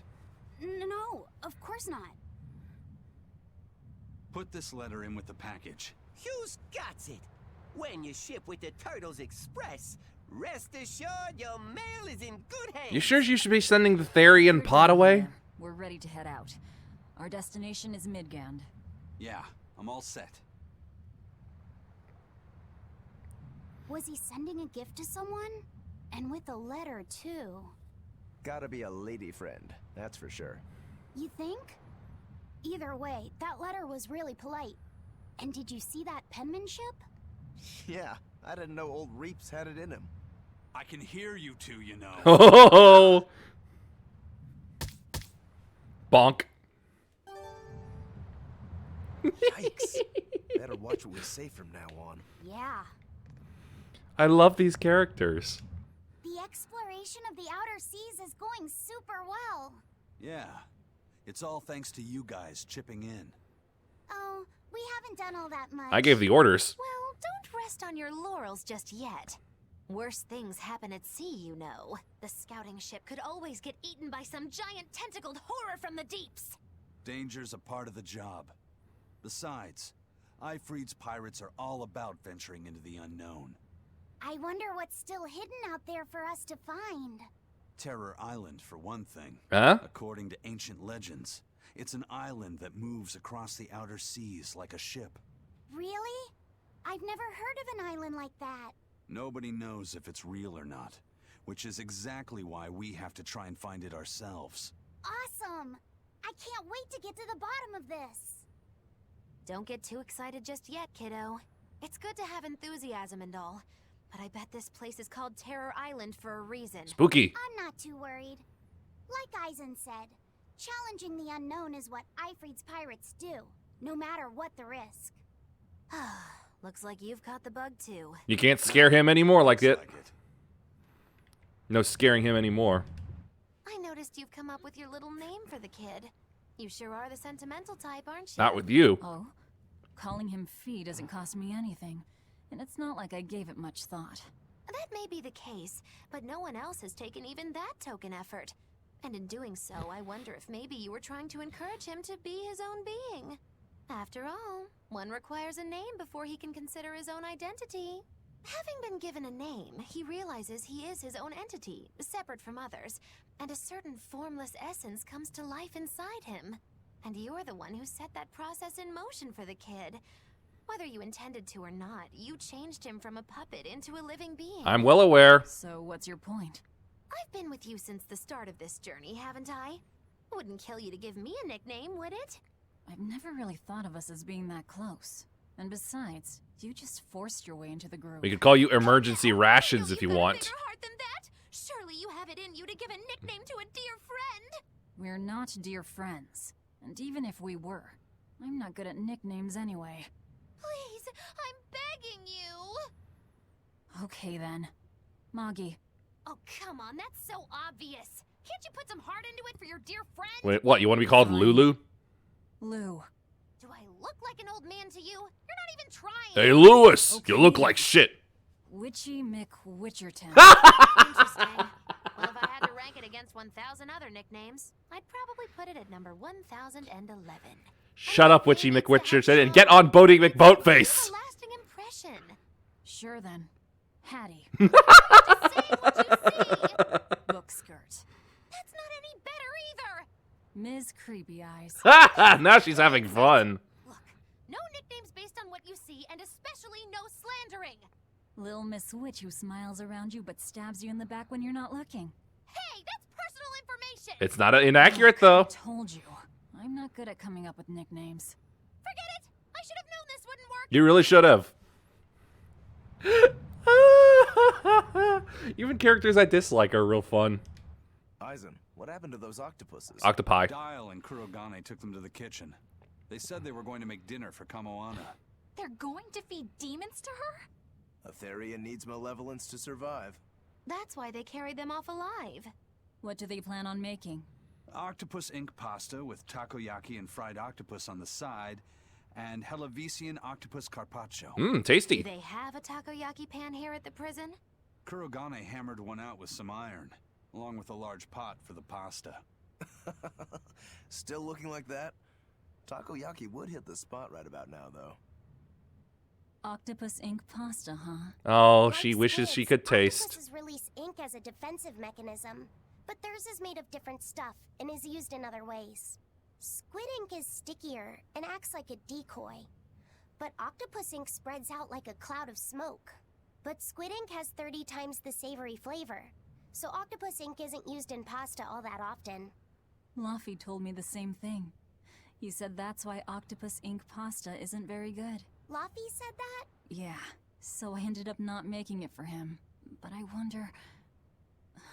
S12: No, of course not.
S2: Put this letter in with the package.
S7: Who's got it? When you ship with the Turtles Express, rest assured your mail is in good hands.
S1: You sure you should be sending the Therian pot away?
S6: We're ready to head out. Our destination is Midgand.
S2: Yeah, I'm all set.
S12: Was he sending a gift to someone? And with a letter, too.
S15: Gotta be a lady friend, that's for sure.
S12: You think? Either way, that letter was really polite. And did you see that penmanship?
S15: Yeah, I didn't know old Reeps had it in him.
S2: I can hear you two, you know.
S1: Oh! Bonk.
S15: Yikes. Better watch what we say from now on.
S12: Yeah.
S1: I love these characters.
S12: The exploration of the outer seas is going super well.
S2: Yeah. It's all thanks to you guys chipping in.
S12: Oh, we haven't done all that much.
S1: I gave the orders.
S5: Well, don't rest on your laurels just yet. Worse things happen at sea, you know. The scouting ship could always get eaten by some giant tentacled horror from the deeps.
S2: Danger's a part of the job. Besides, Ifreed's pirates are all about venturing into the unknown.
S12: I wonder what's still hidden out there for us to find.
S2: Terror Island, for one thing.
S1: Huh?
S2: According to ancient legends, it's an island that moves across the outer seas like a ship.
S12: Really? I've never heard of an island like that.
S2: Nobody knows if it's real or not, which is exactly why we have to try and find it ourselves.
S12: Awesome! I can't wait to get to the bottom of this.
S5: Don't get too excited just yet, kiddo. It's good to have enthusiasm and all, but I bet this place is called Terror Island for a reason.
S1: Spooky.
S12: I'm not too worried. Like Eisen said, challenging the unknown is what Ifreed's pirates do, no matter what the risk.
S5: Looks like you've caught the bug too.
S1: You can't scare him anymore like it. No scaring him anymore.
S5: I noticed you've come up with your little name for the kid. You sure are the sentimental type, aren't you?
S1: Not with you.
S6: Oh? Calling him Fee doesn't cost me anything. And it's not like I gave it much thought.
S5: That may be the case, but no one else has taken even that token effort. And in doing so, I wonder if maybe you were trying to encourage him to be his own being. After all, one requires a name before he can consider his own identity. Having been given a name, he realizes he is his own entity, separate from others, and a certain formless essence comes to life inside him. And you're the one who set that process in motion for the kid. Whether you intended to or not, you changed him from a puppet into a living being.
S1: I'm well aware.
S6: So what's your point?
S5: I've been with you since the start of this journey, haven't I? Wouldn't kill you to give me a nickname, would it?
S6: I've never really thought of us as being that close. And besides, you just forced your way into the group.
S1: We could call you Emergency Rations if you want.
S5: Bigger heart than that? Surely you have it in you to give a nickname to a dear friend.
S6: We're not dear friends. And even if we were, I'm not good at nicknames anyway.
S5: Please, I'm begging you.
S6: Okay then. Magi.
S5: Oh, come on, that's so obvious. Can't you put some heart into it for your dear friend?
S1: Wait, what? You want to be called Lulu?
S6: Lou.
S5: Do I look like an old man to you? You're not even trying.
S1: Hey, Lewis! Okay. You look like shit.
S6: Witchy McWitcherton.
S5: Interesting. Well, if I had to rank it against 1,000 other nicknames, I'd probably put it at number 1,011.
S1: Shut up, Witchy McWitcherton, and get on Boating McBoatface.
S5: A lasting impression.
S6: Sure then. Hattie.
S5: Just say what you see.
S6: Book skirt.
S5: That's not any better either.
S6: Ms. Creepy Eyes.
S1: Now she's having fun.
S5: Look, no nicknames based on what you see, and especially no slandering.
S6: Lil Miss Witch who smiles around you but stabs you in the back when you're not looking.
S5: Hey, that's personal information.
S1: It's not inaccurate, though.
S6: I told you. I'm not good at coming up with nicknames.
S5: Forget it. I should have known this wouldn't work.
S1: You really should have. Even characters I dislike are real fun.
S15: Aizen, what happened to those octopuses?
S1: Octopi.
S2: Dial and Kurogane took them to the kitchen. They said they were going to make dinner for Kamoana.
S4: They're going to feed demons to her?
S15: A Therian needs malevolence to survive.
S5: That's why they carried them off alive.
S6: What do they plan on making?
S2: Octopus ink pasta with takoyaki and fried octopus on the side, and Hellavesian octopus carpaccio.
S1: Tasty.
S5: Do they have a takoyaki pan here at the prison?
S2: Kurogane hammered one out with some iron, along with a large pot for the pasta.
S15: Still looking like that? Takoyaki would hit the spot right about now, though.
S6: Octopus ink pasta, huh?
S1: Oh,
S12: Like
S1: she wishes she
S12: squids,
S1: could taste.
S12: Octopuses release ink as a defensive mechanism, but theirs is made of different stuff and is used in other ways. Squid ink is stickier and acts like a decoy, but octopus ink spreads out like a cloud of smoke. But squid ink has 30 times the savory flavor, so octopus ink isn't used in pasta all that often.
S6: Luffy told me the same thing. He said that's why octopus ink pasta isn't very good.
S12: Luffy said that?
S6: Yeah, so I ended up not making it for him. But I wonder...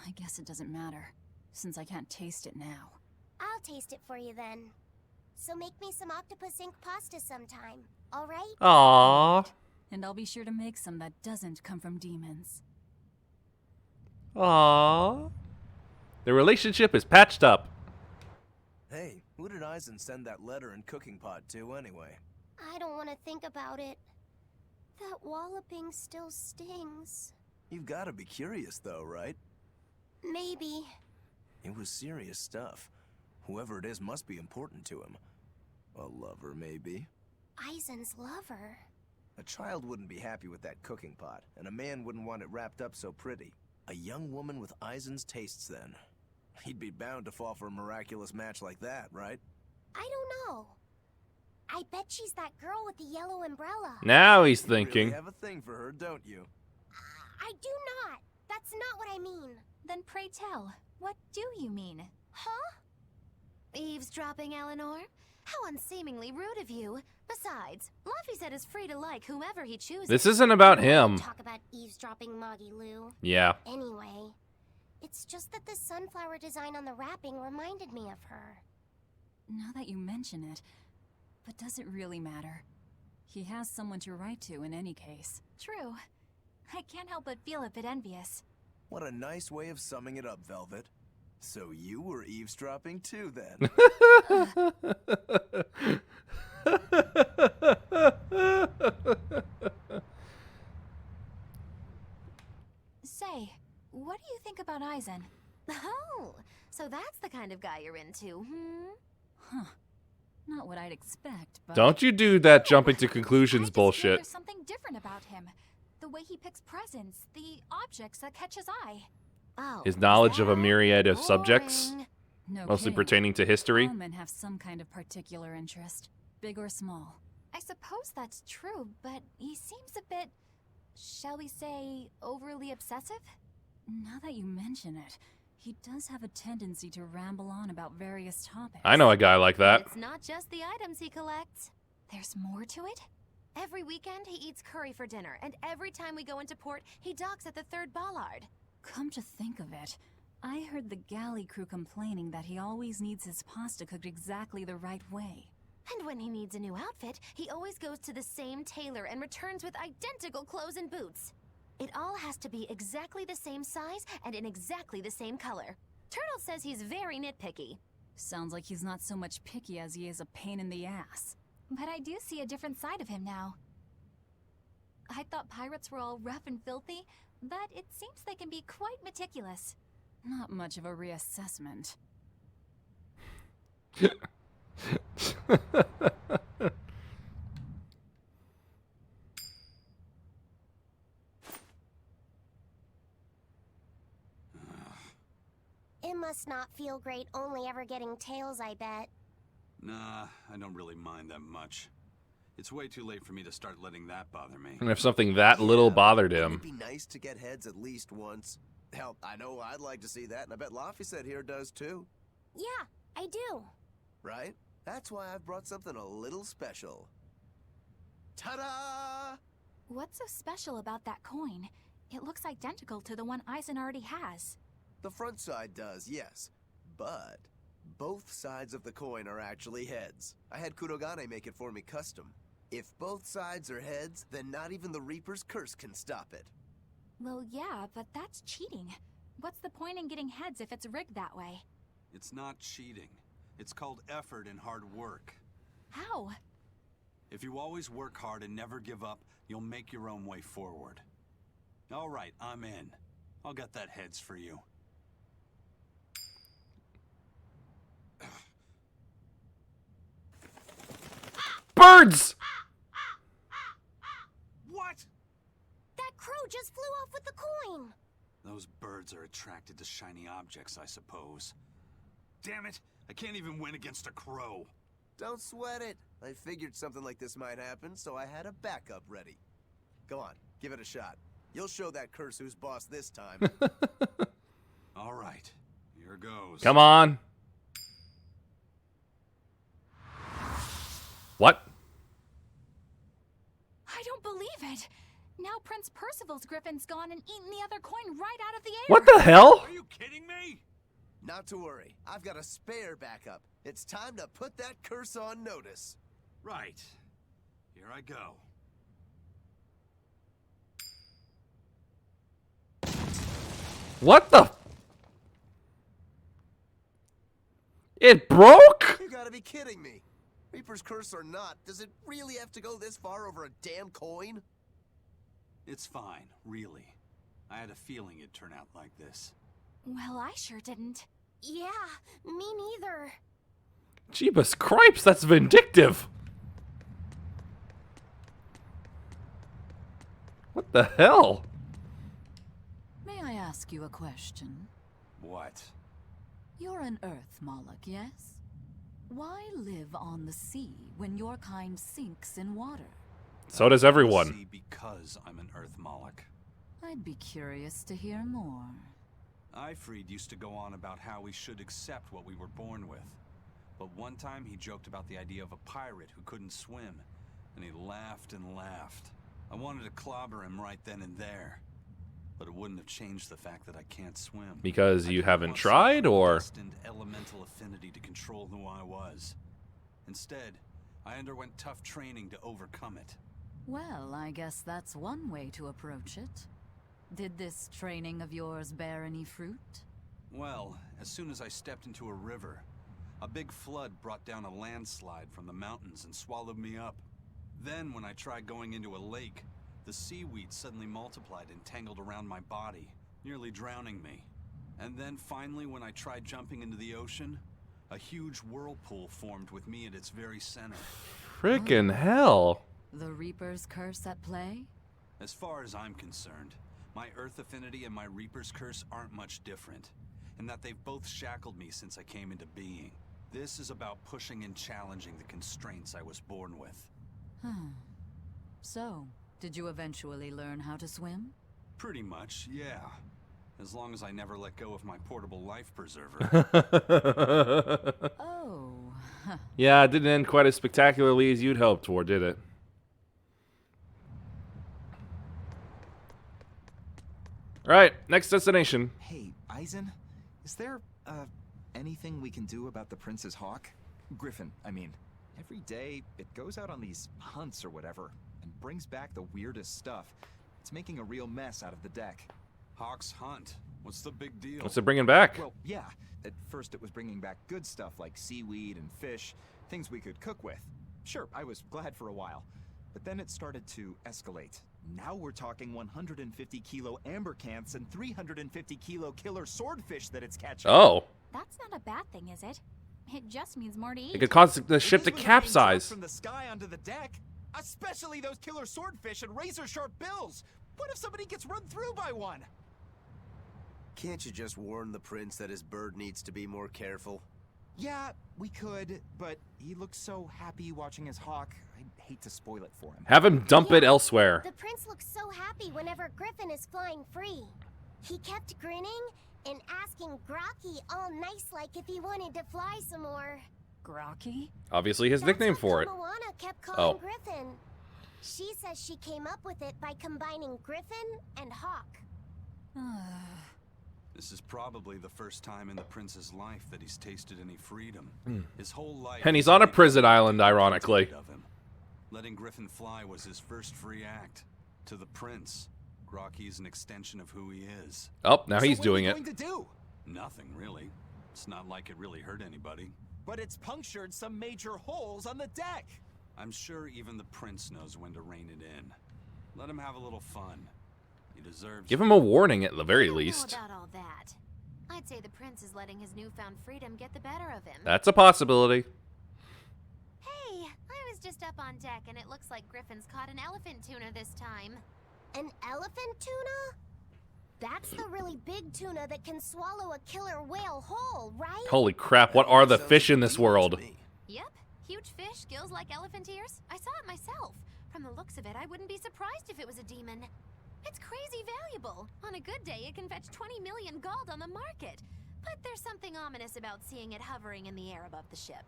S6: I guess it doesn't matter, since I can't taste it now.
S12: I'll taste it for you then. So make me some octopus ink pasta sometime, alright?
S1: Aww.
S6: And I'll be sure to make some that doesn't come from demons.
S1: Aww. The relationship is patched up.
S15: Hey, who did Aizen send that letter and cooking pot to anyway?
S12: I don't want to think about it. That walloping still stings.
S15: You've got to be curious though, right?
S12: Maybe.
S15: It was serious stuff. Whoever it is must be important to him. A lover, maybe.
S12: Aizen's lover.
S15: A child wouldn't be happy with that cooking pot, and a man wouldn't want it wrapped up so pretty. A young woman with Aizen's tastes, then. He'd be bound to fall for a miraculous match like that, right?
S12: I don't know. I bet she's that girl with the yellow umbrella.
S1: Now he's
S15: You
S1: thinking.
S15: really have a thing for her, don't you?
S12: I do not. That's not what I mean.
S4: Then pray tell, what do you mean?
S12: Huh?
S5: Eavesdropping, Eleanor? How unseemingly rude of you. Besides, Luffy said is free to like whomever he chooses.
S1: This isn't about him.
S12: Talk about eavesdropping, Magilou.
S1: Yeah.
S12: Anyway, it's just that the sunflower design on the wrapping reminded me of her.
S6: Now that you mention it, but does it really matter? He has someone to write to in any case.
S4: True. I can't help but feel a bit envious.
S15: What a nice way of summing it up, Velvet. So you were eavesdropping too, then?
S4: Say, what do you think about Aizen?
S5: Oh, so that's the kind of guy you're into, hmm?
S6: Huh. Not what I'd expect, but...
S1: Don't you do that jumping to conclusions bullshit.
S4: There's something different about him. The way he picks presents, the objects that catch his eye.
S5: Oh,
S1: His knowledge of a myriad of subjects,
S6: No
S1: mostly
S6: kidding.
S1: pertaining to history.
S6: All men have some kind of particular interest, big or small.
S4: I suppose that's true, but he seems a bit, shall we say, overly obsessive?
S6: Now that you mention it, he does have a tendency to ramble on about various topics.
S1: I know a guy like that.
S5: It's not just the items he collects.
S4: There's more to it?
S5: Every weekend, he eats curry for dinner, and every time we go into port, he docks at the 3rd Ballard.
S6: Come to think of it, I heard the galley crew complaining that he always needs his pasta cooked exactly the right way.
S5: And when he needs a new outfit, he always goes to the same tailor and returns with identical clothes and boots. It all has to be exactly the same size and in exactly the same color. Turtle says he's very nitpicky.
S6: Sounds like he's not so much picky as he is a pain in the ass.
S4: But I do see a different side of him now. I thought pirates were all rough and filthy, but it seems they can be quite meticulous.
S6: Not much of a reassessment.
S12: It must not feel great only ever getting tails, I bet.
S2: Nah, I don't really mind that much. It's way too late for me to start letting that bother me.
S1: And if something that little bothered
S15: It'd
S1: him.
S15: be nice to get heads at least once. Hell, I know I'd like to see that, and I bet Laphicet here does too.
S12: Yeah, I do.
S15: Right? That's why I've brought something a little special. Ta-da!
S4: What's so special about that coin? It looks identical to the one Eisen already has.
S15: The front side does, yes. But both sides of the coin are actually heads. I had Kurogane make it for me custom. If both sides are heads, then not even the Reaper's curse can stop it.
S4: Well, yeah, but that's cheating. What's the point in getting heads if it's rigged that way?
S2: It's not cheating. It's called effort and hard work.
S4: How?
S2: If you always work hard and never give up, you'll make your own way forward. All right, I'm in. I'll get that heads for you.
S1: Birds!
S2: What?
S12: That crow just flew off with the coin.
S2: Those birds are attracted to shiny objects, I suppose. Damn it! I can't even win against a crow.
S15: Don't sweat it. I figured something like this might happen, so I had a backup ready. Go on, give it a shot. You'll show that curse who's boss this time.
S2: All right, here goes.
S1: Come on. What?
S4: I don't believe it. Now Prince Percival's griffin's gone and eaten the other coin right out of the air.
S1: What the hell?
S2: Are you kidding me?
S15: Not to worry. I've got a spare backup. It's time to put that curse on notice.
S2: Right. Here I go.
S1: What the? It broke?
S15: You gotta be kidding me. Reaper's curse or not, does it really have to go this far over a damn coin?
S2: It's fine, really. I had a feeling it'd turn out like this.
S4: Well, I sure didn't.
S12: Yeah, me neither.
S1: Jeebus cripes, that's vindictive. What the hell?
S6: May I ask you a question?
S2: What?
S6: You're an Earth Moloch, yes? Why live on the sea when your kind sinks in water?
S1: So does everyone.
S2: See, because I'm an Earth Moloch.
S6: I'd be curious to hear more.
S2: Ifrid used to go on about how we should accept what we were born with. But one time he joked about the idea of a pirate who couldn't swim, and he laughed and laughed. I wanted to clobber him right then and there, but it wouldn't have changed the fact that I can't swim.
S1: Because you haven't tried, or?
S2: Destined elemental affinity to control who I was. Instead, I underwent tough training to overcome it.
S6: Well, I guess that's one way to approach it. Did this training of yours bear any fruit?
S2: Well, as soon as I stepped into a river, a big flood brought down a landslide from the mountains and swallowed me up. Then, when I tried going into a lake, the seaweed suddenly multiplied and tangled around my body, nearly drowning me. And then finally, when I tried jumping into the ocean, A huge whirlpool formed with me at its very center.
S1: Frickin' hell.
S6: The Reaper's curse at play?
S2: As far as I'm concerned, my Earth affinity and my Reaper's curse aren't much different, in that they've both shackled me since I came into being. This is about pushing and challenging the constraints I was born with.
S6: So, did you eventually learn how to swim?
S2: Pretty much, yeah. As long as I never let go of my portable life preserver.
S6: Oh.
S1: Yeah, it didn't end quite as spectacularly as you'd hoped for, did it? Alright, next destination.
S3: Hey, Eisen, is there, anything we can do about the Prince's hawk? Griffin, I mean. Every day, it goes out on these hunts or whatever, and brings back the weirdest stuff. It's making a real mess out of the deck.
S2: Hawk's hunt? What's the big deal?
S1: What's it bringing back?
S3: Well, yeah. At first it was bringing back good stuff like seaweed and fish, things we could cook with. Sure, I was glad for a while. But then it started to escalate. Now we're talking 150 kilo ambercanths and 350 kilo killer swordfish that it's catching.
S1: Oh.
S4: That's not a bad thing, is it? It just means more to eat.
S1: It could cause the ship to capsize.
S3: From the sky onto the deck, especially those killer swordfish and razor-sharp bills. What if somebody gets run through by one?
S15: Can't you just warn the prince that his bird needs to be more careful?
S3: Yeah, we could, but he looks so happy watching his hawk. I'd hate to spoil it for him.
S1: Have him dump it elsewhere.
S12: The prince looks so happy whenever Griffin is flying free. He kept grinning and asking Grocky all nice-like if he wanted to fly some more.
S6: Grocky?
S1: Obviously his nickname for it.
S12: Moana kept calling Griffin. She says she came up with it by combining Griffin and Hawk.
S2: This is probably the first time in the prince's life that he's tasted any freedom. His whole life.
S1: And he's on a prison island, ironically.
S2: Of him. Letting Griffin fly was his first free act. To the prince, Grocky's an extension of who he is.
S1: Oh, now he's
S3: So
S1: doing
S3: what are
S1: it.
S3: you going to do?
S2: Nothing, really. It's not like it really hurt anybody.
S3: But it's punctured some major holes on the deck.
S2: I'm sure even the prince knows when to rein it in. Let him have a little fun. He deserves
S1: Give him a warning at the very
S5: I don't
S1: least.
S5: know about all that. I'd say the prince is letting his newfound freedom get the better of him.
S1: That's a possibility.
S5: Hey, I was just up on deck and it looks like Griffin's caught an elephant tuna this time.
S12: An elephant tuna? That's the really big tuna that can swallow a killer whale whole, right?
S1: Holy crap, what are the fish in this world?
S5: Yep, huge fish, gills like elephant ears. I saw it myself. From the looks of it, I wouldn't be surprised if it was a demon. It's crazy valuable. On a good day, it can fetch 20 million gold on the market. But there's something ominous about seeing it hovering in the air above the ship.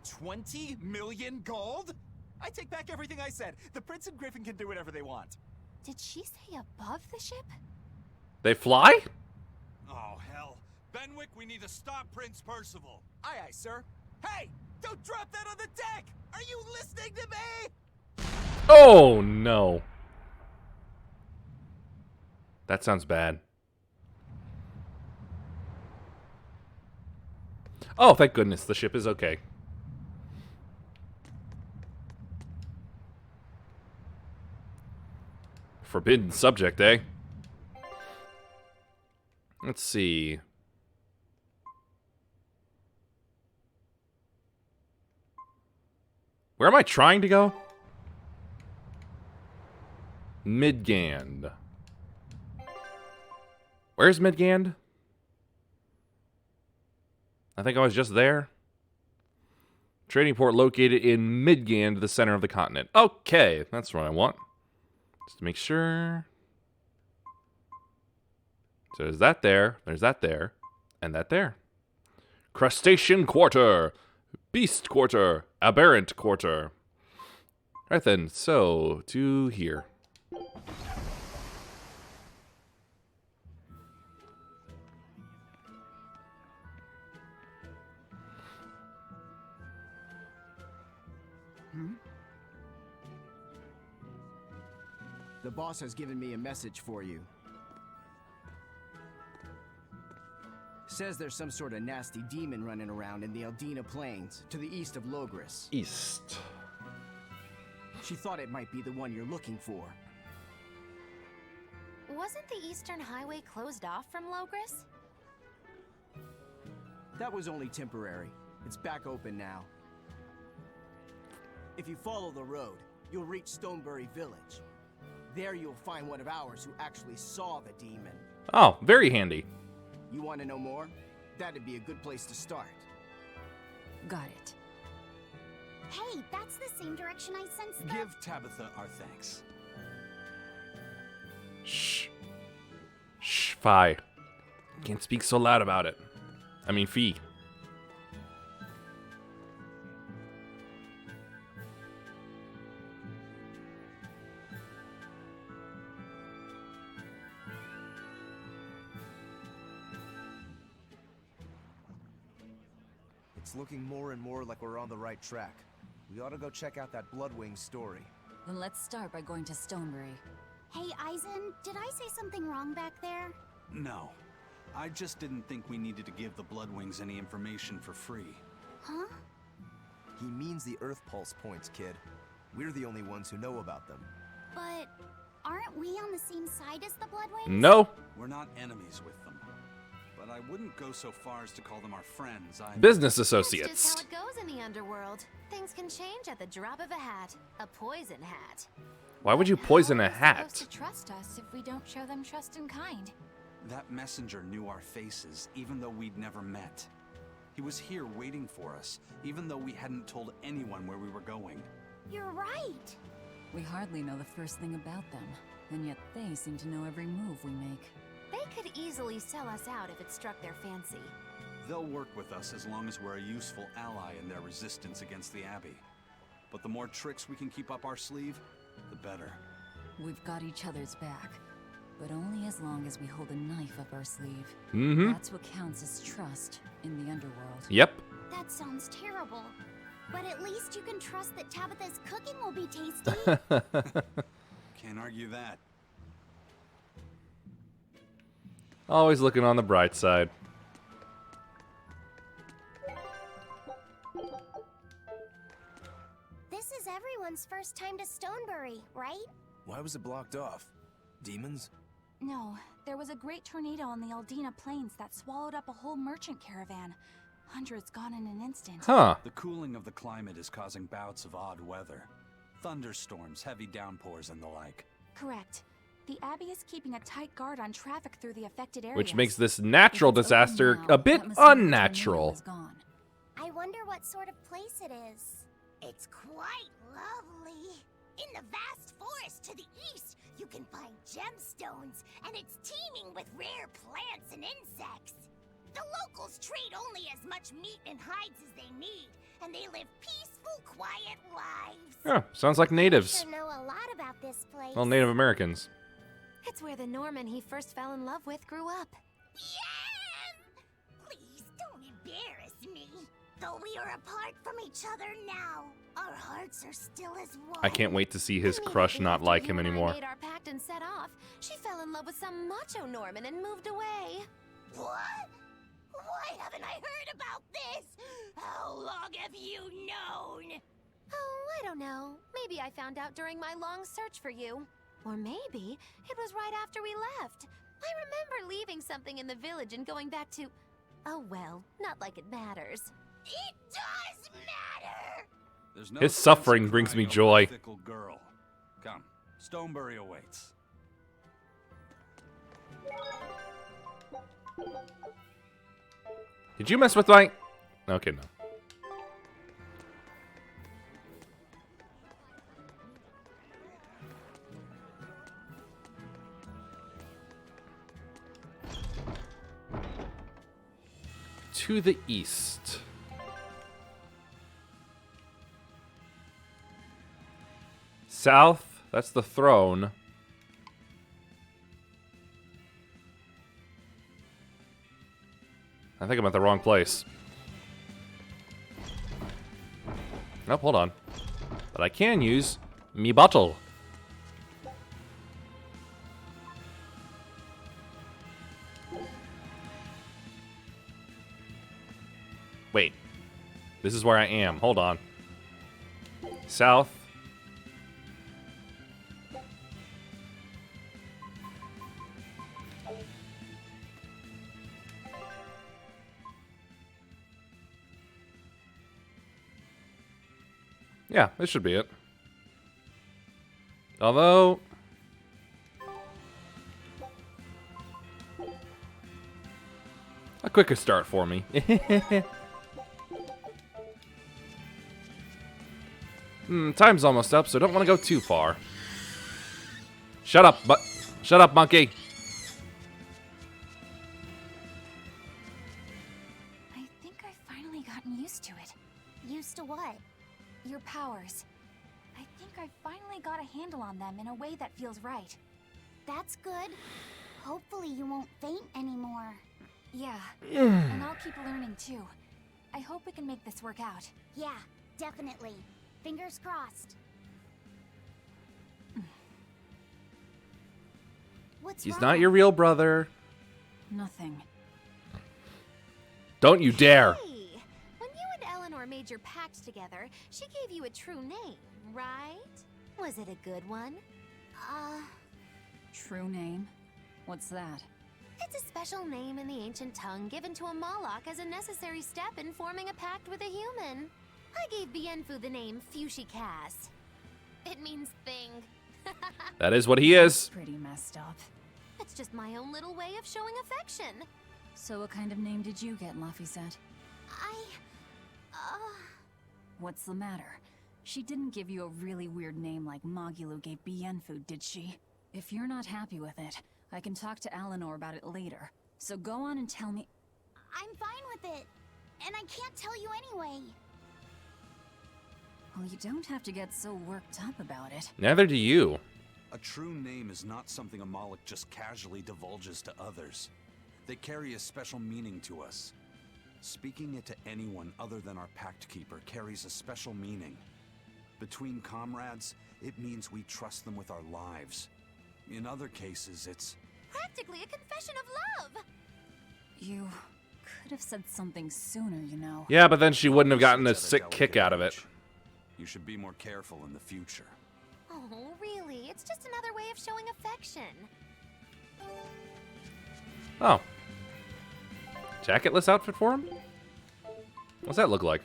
S3: 20 million gold? I take back everything I said. The prince and Griffin can do whatever they want.
S4: Did she say above the ship?
S1: They fly?
S2: Oh, hell. Benwick, we need to stop Prince Percival.
S3: Aye, aye, sir. Hey, don't drop that on the deck! Are you listening to me?
S1: Oh, no. That sounds bad. Oh, thank goodness. The ship is okay. Forbidden subject, eh? Let's see. Where am I trying to go? Midgand. Where's Midgand? I think I was just there. Trading port located in Midgand, the center of the continent. Okay, that's what I want. Just to make sure. So there's that there, and that there. Crustacean Quarter, Beast Quarter, Aberrant Quarter. Alright then, so to here.
S22: The boss has given me a message for you. Says there's some sort of nasty demon running around in the Eldina Plains, to the east of Logris.
S1: East.
S22: She thought it might be the one you're looking for.
S5: Wasn't the Eastern Highway closed off from Logris?
S22: That was only temporary. It's back open now. If you follow the road, you'll reach Stonebury Village. There you'll find one of ours who actually saw the demon.
S1: Oh, very handy.
S22: You want to know more? That'd be a good place to start.
S6: Got it.
S12: Hey, that's the same direction I sensed the...
S2: Give Tabitha our thanks.
S1: Shh. Shh, Fi. Can't speak so loud about it. I mean, Fee.
S15: It's looking more and more like we're on the right track. We ought to go check out that Bloodwing story.
S6: Then let's start by going to Stonebury.
S12: Hey, Eisen, did I say something wrong back there?
S2: No. I just didn't think we needed to give the Bloodwings any information for free.
S12: Huh?
S15: He means the Earth Pulse points, kid. We're the only ones who know about them.
S12: But aren't we on the same side as the Bloodwings?
S1: No.
S2: We're not enemies with them. But I wouldn't go so far as to call them our friends.
S1: Business
S5: That's
S1: associates.
S5: just how it goes in the underworld. Things can change at the drop of a hat. A poison hat.
S1: Why would you poison a
S4: Supposed
S1: hat?
S4: to trust us if we don't show them trust and kind.
S2: That messenger knew our faces, even though we'd never met. He was here waiting for us, even though we hadn't told anyone where we were going.
S12: You're right.
S6: We hardly know the first thing about them, and yet they seem to know every move we make.
S5: They could easily sell us out if it struck their fancy.
S2: They'll work with us as long as we're a useful ally in their resistance against the Abbey. But the more tricks we can keep up our sleeve, the better.
S6: We've got each other's back, but only as long as we hold a knife up our sleeve.
S1: Mm-hmm.
S6: That's what counts as trust in the underworld.
S1: Yep.
S12: That sounds terrible. But at least you can trust that Tabitha's cooking will be tasty.
S2: Can't argue that.
S1: Always looking on the bright side.
S12: This is everyone's first time to Stonebury, right?
S15: Why was it blocked off? Demons?
S4: No, there was a great tornado on the Aldina Plains that swallowed up a whole merchant caravan. Hundreds gone in an instant.
S1: Huh.
S2: The cooling of the climate is causing bouts of odd weather. Thunderstorms, heavy downpours, and the like.
S4: Correct. The Abbey is keeping a tight guard on traffic through the affected areas.
S1: Which makes this natural disaster
S4: now,
S1: a bit
S4: that must mean the tornado
S1: unnatural.
S4: is gone.
S12: I wonder what sort of place it is. It's quite lovely. In the vast forest to the east, you can find gemstones, and it's teeming with rare plants and insects. The locals trade only as much meat and hides as they need, and they live peaceful, quiet lives.
S1: Yeah, sounds like natives.
S12: Sure know a lot about this place.
S1: Well, Native Americans.
S5: It's where the Norman he first fell in love with grew up.
S12: Please don't embarrass me. Though we are apart from each other now, our hearts are still as one.
S1: I can't wait to see his crush not like him
S5: You and I
S1: anymore.
S5: made our pact and set off. She fell in love with some macho Norman and moved away.
S12: What? Why haven't I heard about this? How long have you known?
S5: Oh, I don't know. Maybe I found out during my long search for you. Or maybe it was right after we left. I remember leaving something in the village and going back to... Oh well, not like it matters.
S12: It does matter!
S2: There's no
S1: His
S2: sense
S1: suffering
S2: in
S1: brings
S2: crying
S1: me
S2: over a
S1: joy.
S2: fickle girl. Come, Stonebury awaits.
S1: Did you mess with my... Okay, no. To the east. South, that's the throne. I think I'm at the wrong place. Nope, hold on. But I can use me bottle. Wait. This is where I am. Hold on. South. Yeah, this should be it. Although... a quicker start for me. Time's almost up, so don't want to go too far. Shut up, monkey.
S4: I think I've finally gotten used to it.
S12: Used to what?
S4: Your powers. I think I've finally got a handle on them in a way that feels right.
S12: That's good. Hopefully you won't faint anymore.
S4: Yeah, and I'll keep learning too. I hope we can make this work out.
S12: Yeah, definitely. Fingers crossed. What's
S1: He's
S12: wrong?
S1: not your real brother.
S6: Nothing.
S1: Don't you dare.
S5: Hey, when you and Eleanor made your pact together, she gave you a true name, right? Was it a good one?
S6: True name? What's that?
S5: It's a special name in the ancient tongue given to a Moloch as a necessary step in forming a pact with a human. I gave Bienfu the name Fujibayashi. It means thing.
S1: That is what he is.
S6: Pretty messed up.
S5: It's just my own little way of showing affection.
S6: So what kind of name did you get, Laphicet? What's the matter? She didn't give you a really weird name like Magilou gave Bienfu, did she? If you're not happy with it, I can talk to Eleanor about it later. So go on and tell me...
S12: I'm fine with it. And I can't tell you anyway.
S6: Well, you don't have to get so worked up about it.
S1: Neither do you.
S2: A true name is not something a Moloch just casually divulges to others. They carry a special meaning to us. Speaking it to anyone other than our Pact Keeper carries a special meaning. Between comrades, it means we trust them with our lives. In other cases, it's...
S5: practically a confession of love!
S6: You could have said something sooner, you know.
S1: Yeah, but then she wouldn't have gotten a sick kick out of it.
S2: You should be more careful in the future.
S5: Oh, really? It's just another way of showing affection.
S1: Oh. Jacketless outfit for him? What's that look like?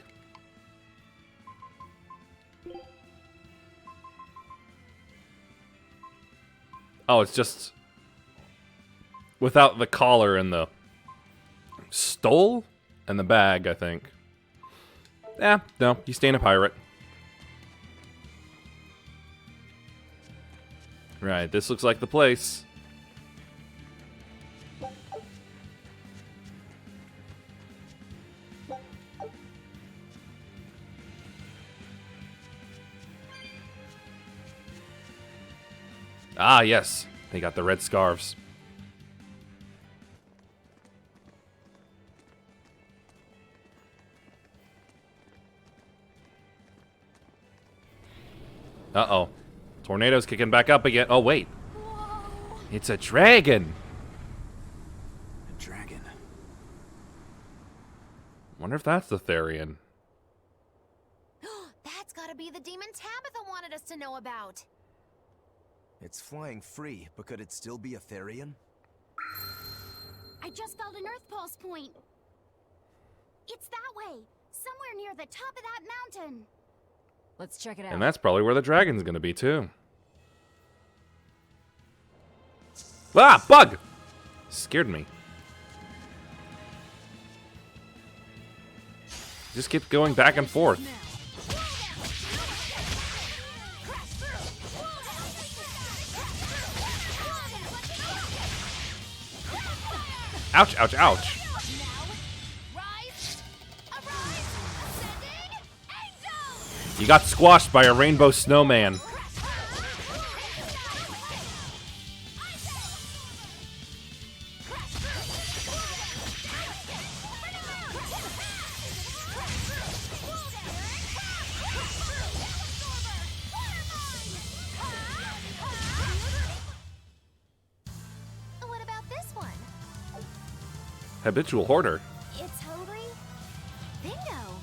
S1: Oh, it's just without the collar and the stole and the bag, I think. Yeah, no, he's staying a pirate. Right, this looks like the place. Ah, yes. They got the red scarves. Uh-oh. Tornado's kicking back up again. Oh, wait. It's a dragon.
S2: A dragon.
S1: Wonder if that's the Therian.
S5: That's gotta be the demon Tabitha wanted us to know about.
S15: It's flying free, but could it still be a Therian?
S12: I just felt an Earth Pulse point. It's that way, somewhere near the top of that mountain.
S6: Let's check it out.
S1: And that's probably where the dragon's gonna be, too. Ah, bug! Scared me. Just keep going back and forth. Ouch, ouch, ouch. You got squashed by a rainbow snowman.
S5: What about this one?
S1: Habitual hoarder.
S5: It's hungry? Bingo!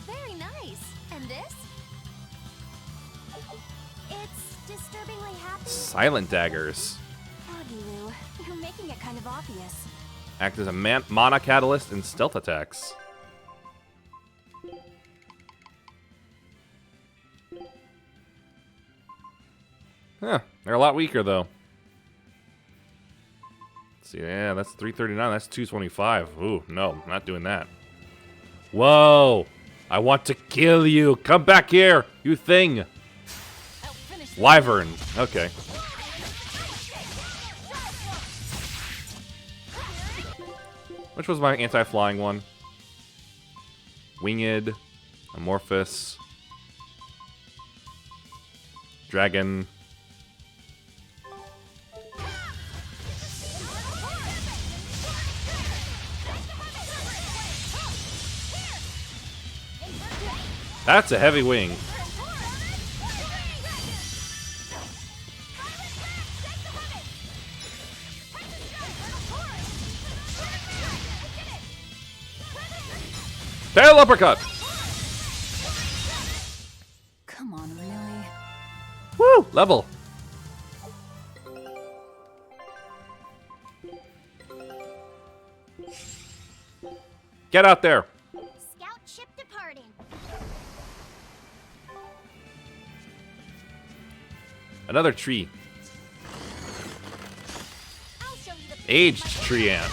S5: Very nice. And this?
S12: It's disturbingly happy.
S1: Silent daggers.
S4: Magilou, you're making it kind of obvious.
S1: Act as a mana catalyst and stealth attacks. Huh, they're a lot weaker, though. Let's see, yeah, that's 339, that's 225. Ooh, no, not doing that. Whoa! I want to kill you! Come back here, you thing! Wyvern, okay. Which was my anti-flying one? Winged, Amorphous, Dragon. That's a heavy wing. Tail uppercut!
S6: Come on, really?
S1: Woo! Level. Get out there.
S12: Scout ship departing.
S1: Another tree. Aged tree ant.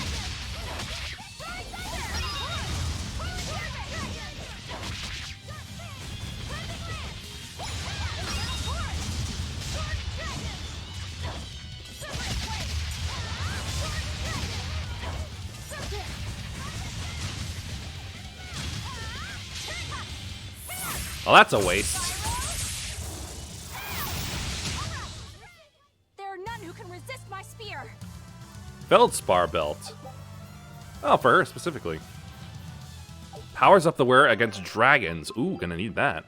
S1: Well, that's a waste.
S14: There are none who can resist my spear.
S1: Feldspar belt. Oh, for her specifically. Powers up the wearer against dragons. Ooh, gonna need that.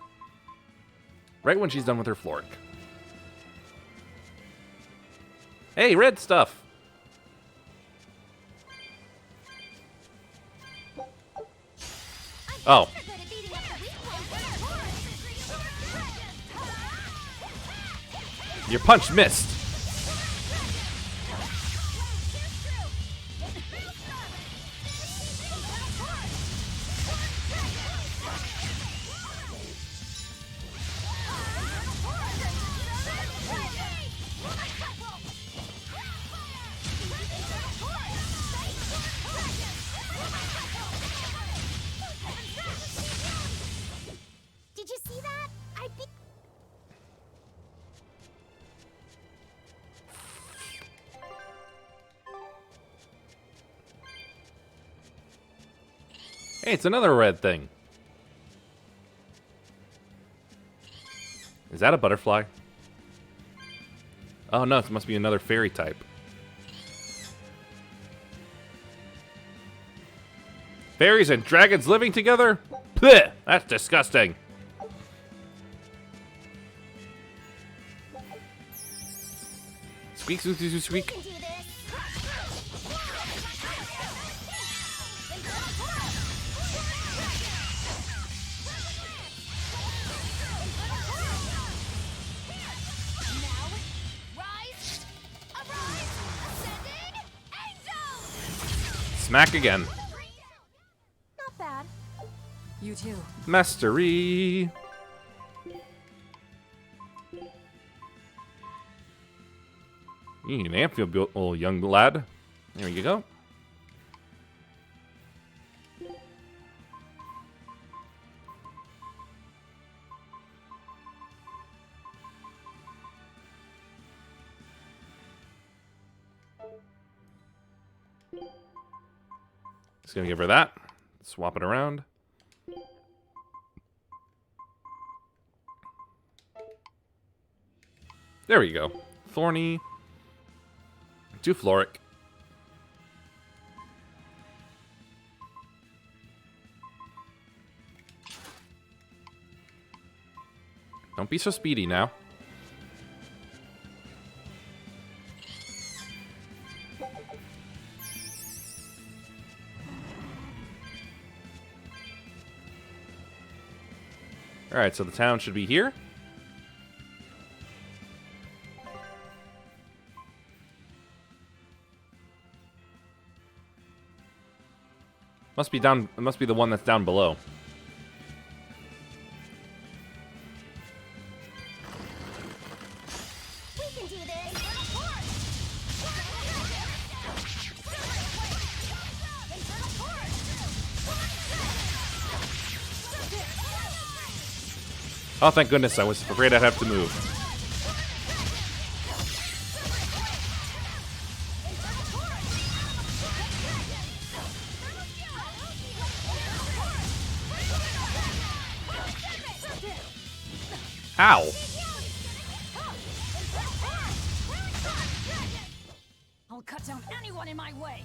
S1: Right when she's done with her Floric. Hey, red stuff. Oh. Your punch missed.
S12: Did you see that? I beat.
S1: Hey, it's another red thing. Is that a butterfly? Oh no, it must be another fairy type. Fairies and dragons living together? Blech, that's disgusting. Squeak, squeak, squeak, squeak. Smack again.
S14: Not bad.
S6: You too.
S1: Mastery. You need an amphibious, oh, young lad. There you go. Just gonna give her that. Swap it around. There we go. Thorny. 2 Floric. Don't be so speedy now. Alright, so the town should be here. Must be down. It must be the one that's down below.
S12: We
S1: Oh, thank goodness, I was afraid I'd have to move. Ow!
S6: I'll cut down anyone in my way.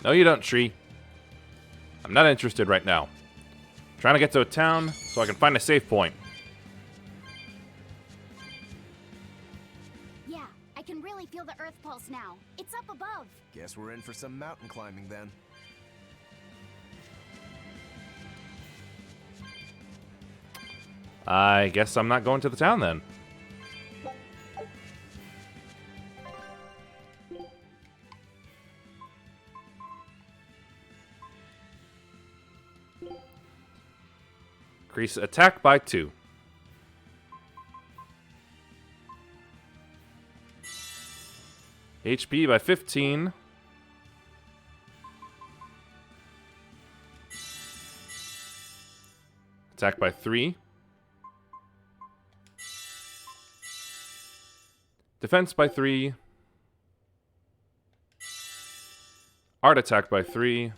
S1: No, you don't, Tree. I'm not interested right now. I'm trying to get to a town so I can find a safe point.
S12: Yeah, I can really feel the earth pulse now. It's up above.
S15: Guess we're in for some mountain climbing then.
S1: I guess I'm not going to the town then. Increase attack by 2. HP by 15. Attack by 3. Defense by 3. Art attack by 3.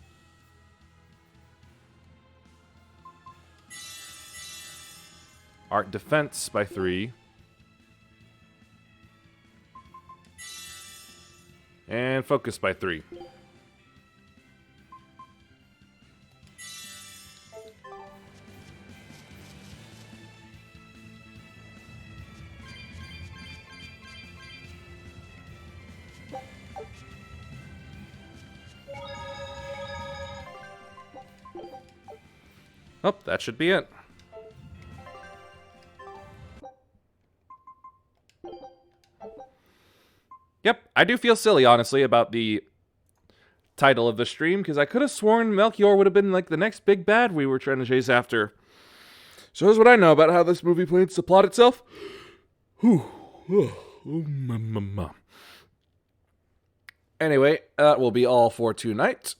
S1: Art defense by 3. And focus by 3. Oh, that should be it. Yep, I do feel silly, honestly, about the title of the stream, because I could have sworn Melchior would have been, like, the next big bad we were trying to chase after. So here's what I know about how this movie plans to plot itself. Anyway, that will be all for tonight.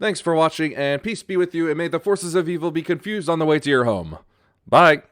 S1: Thanks for watching, and peace be with you, and may the forces of evil be confused on the way to your home. Bye.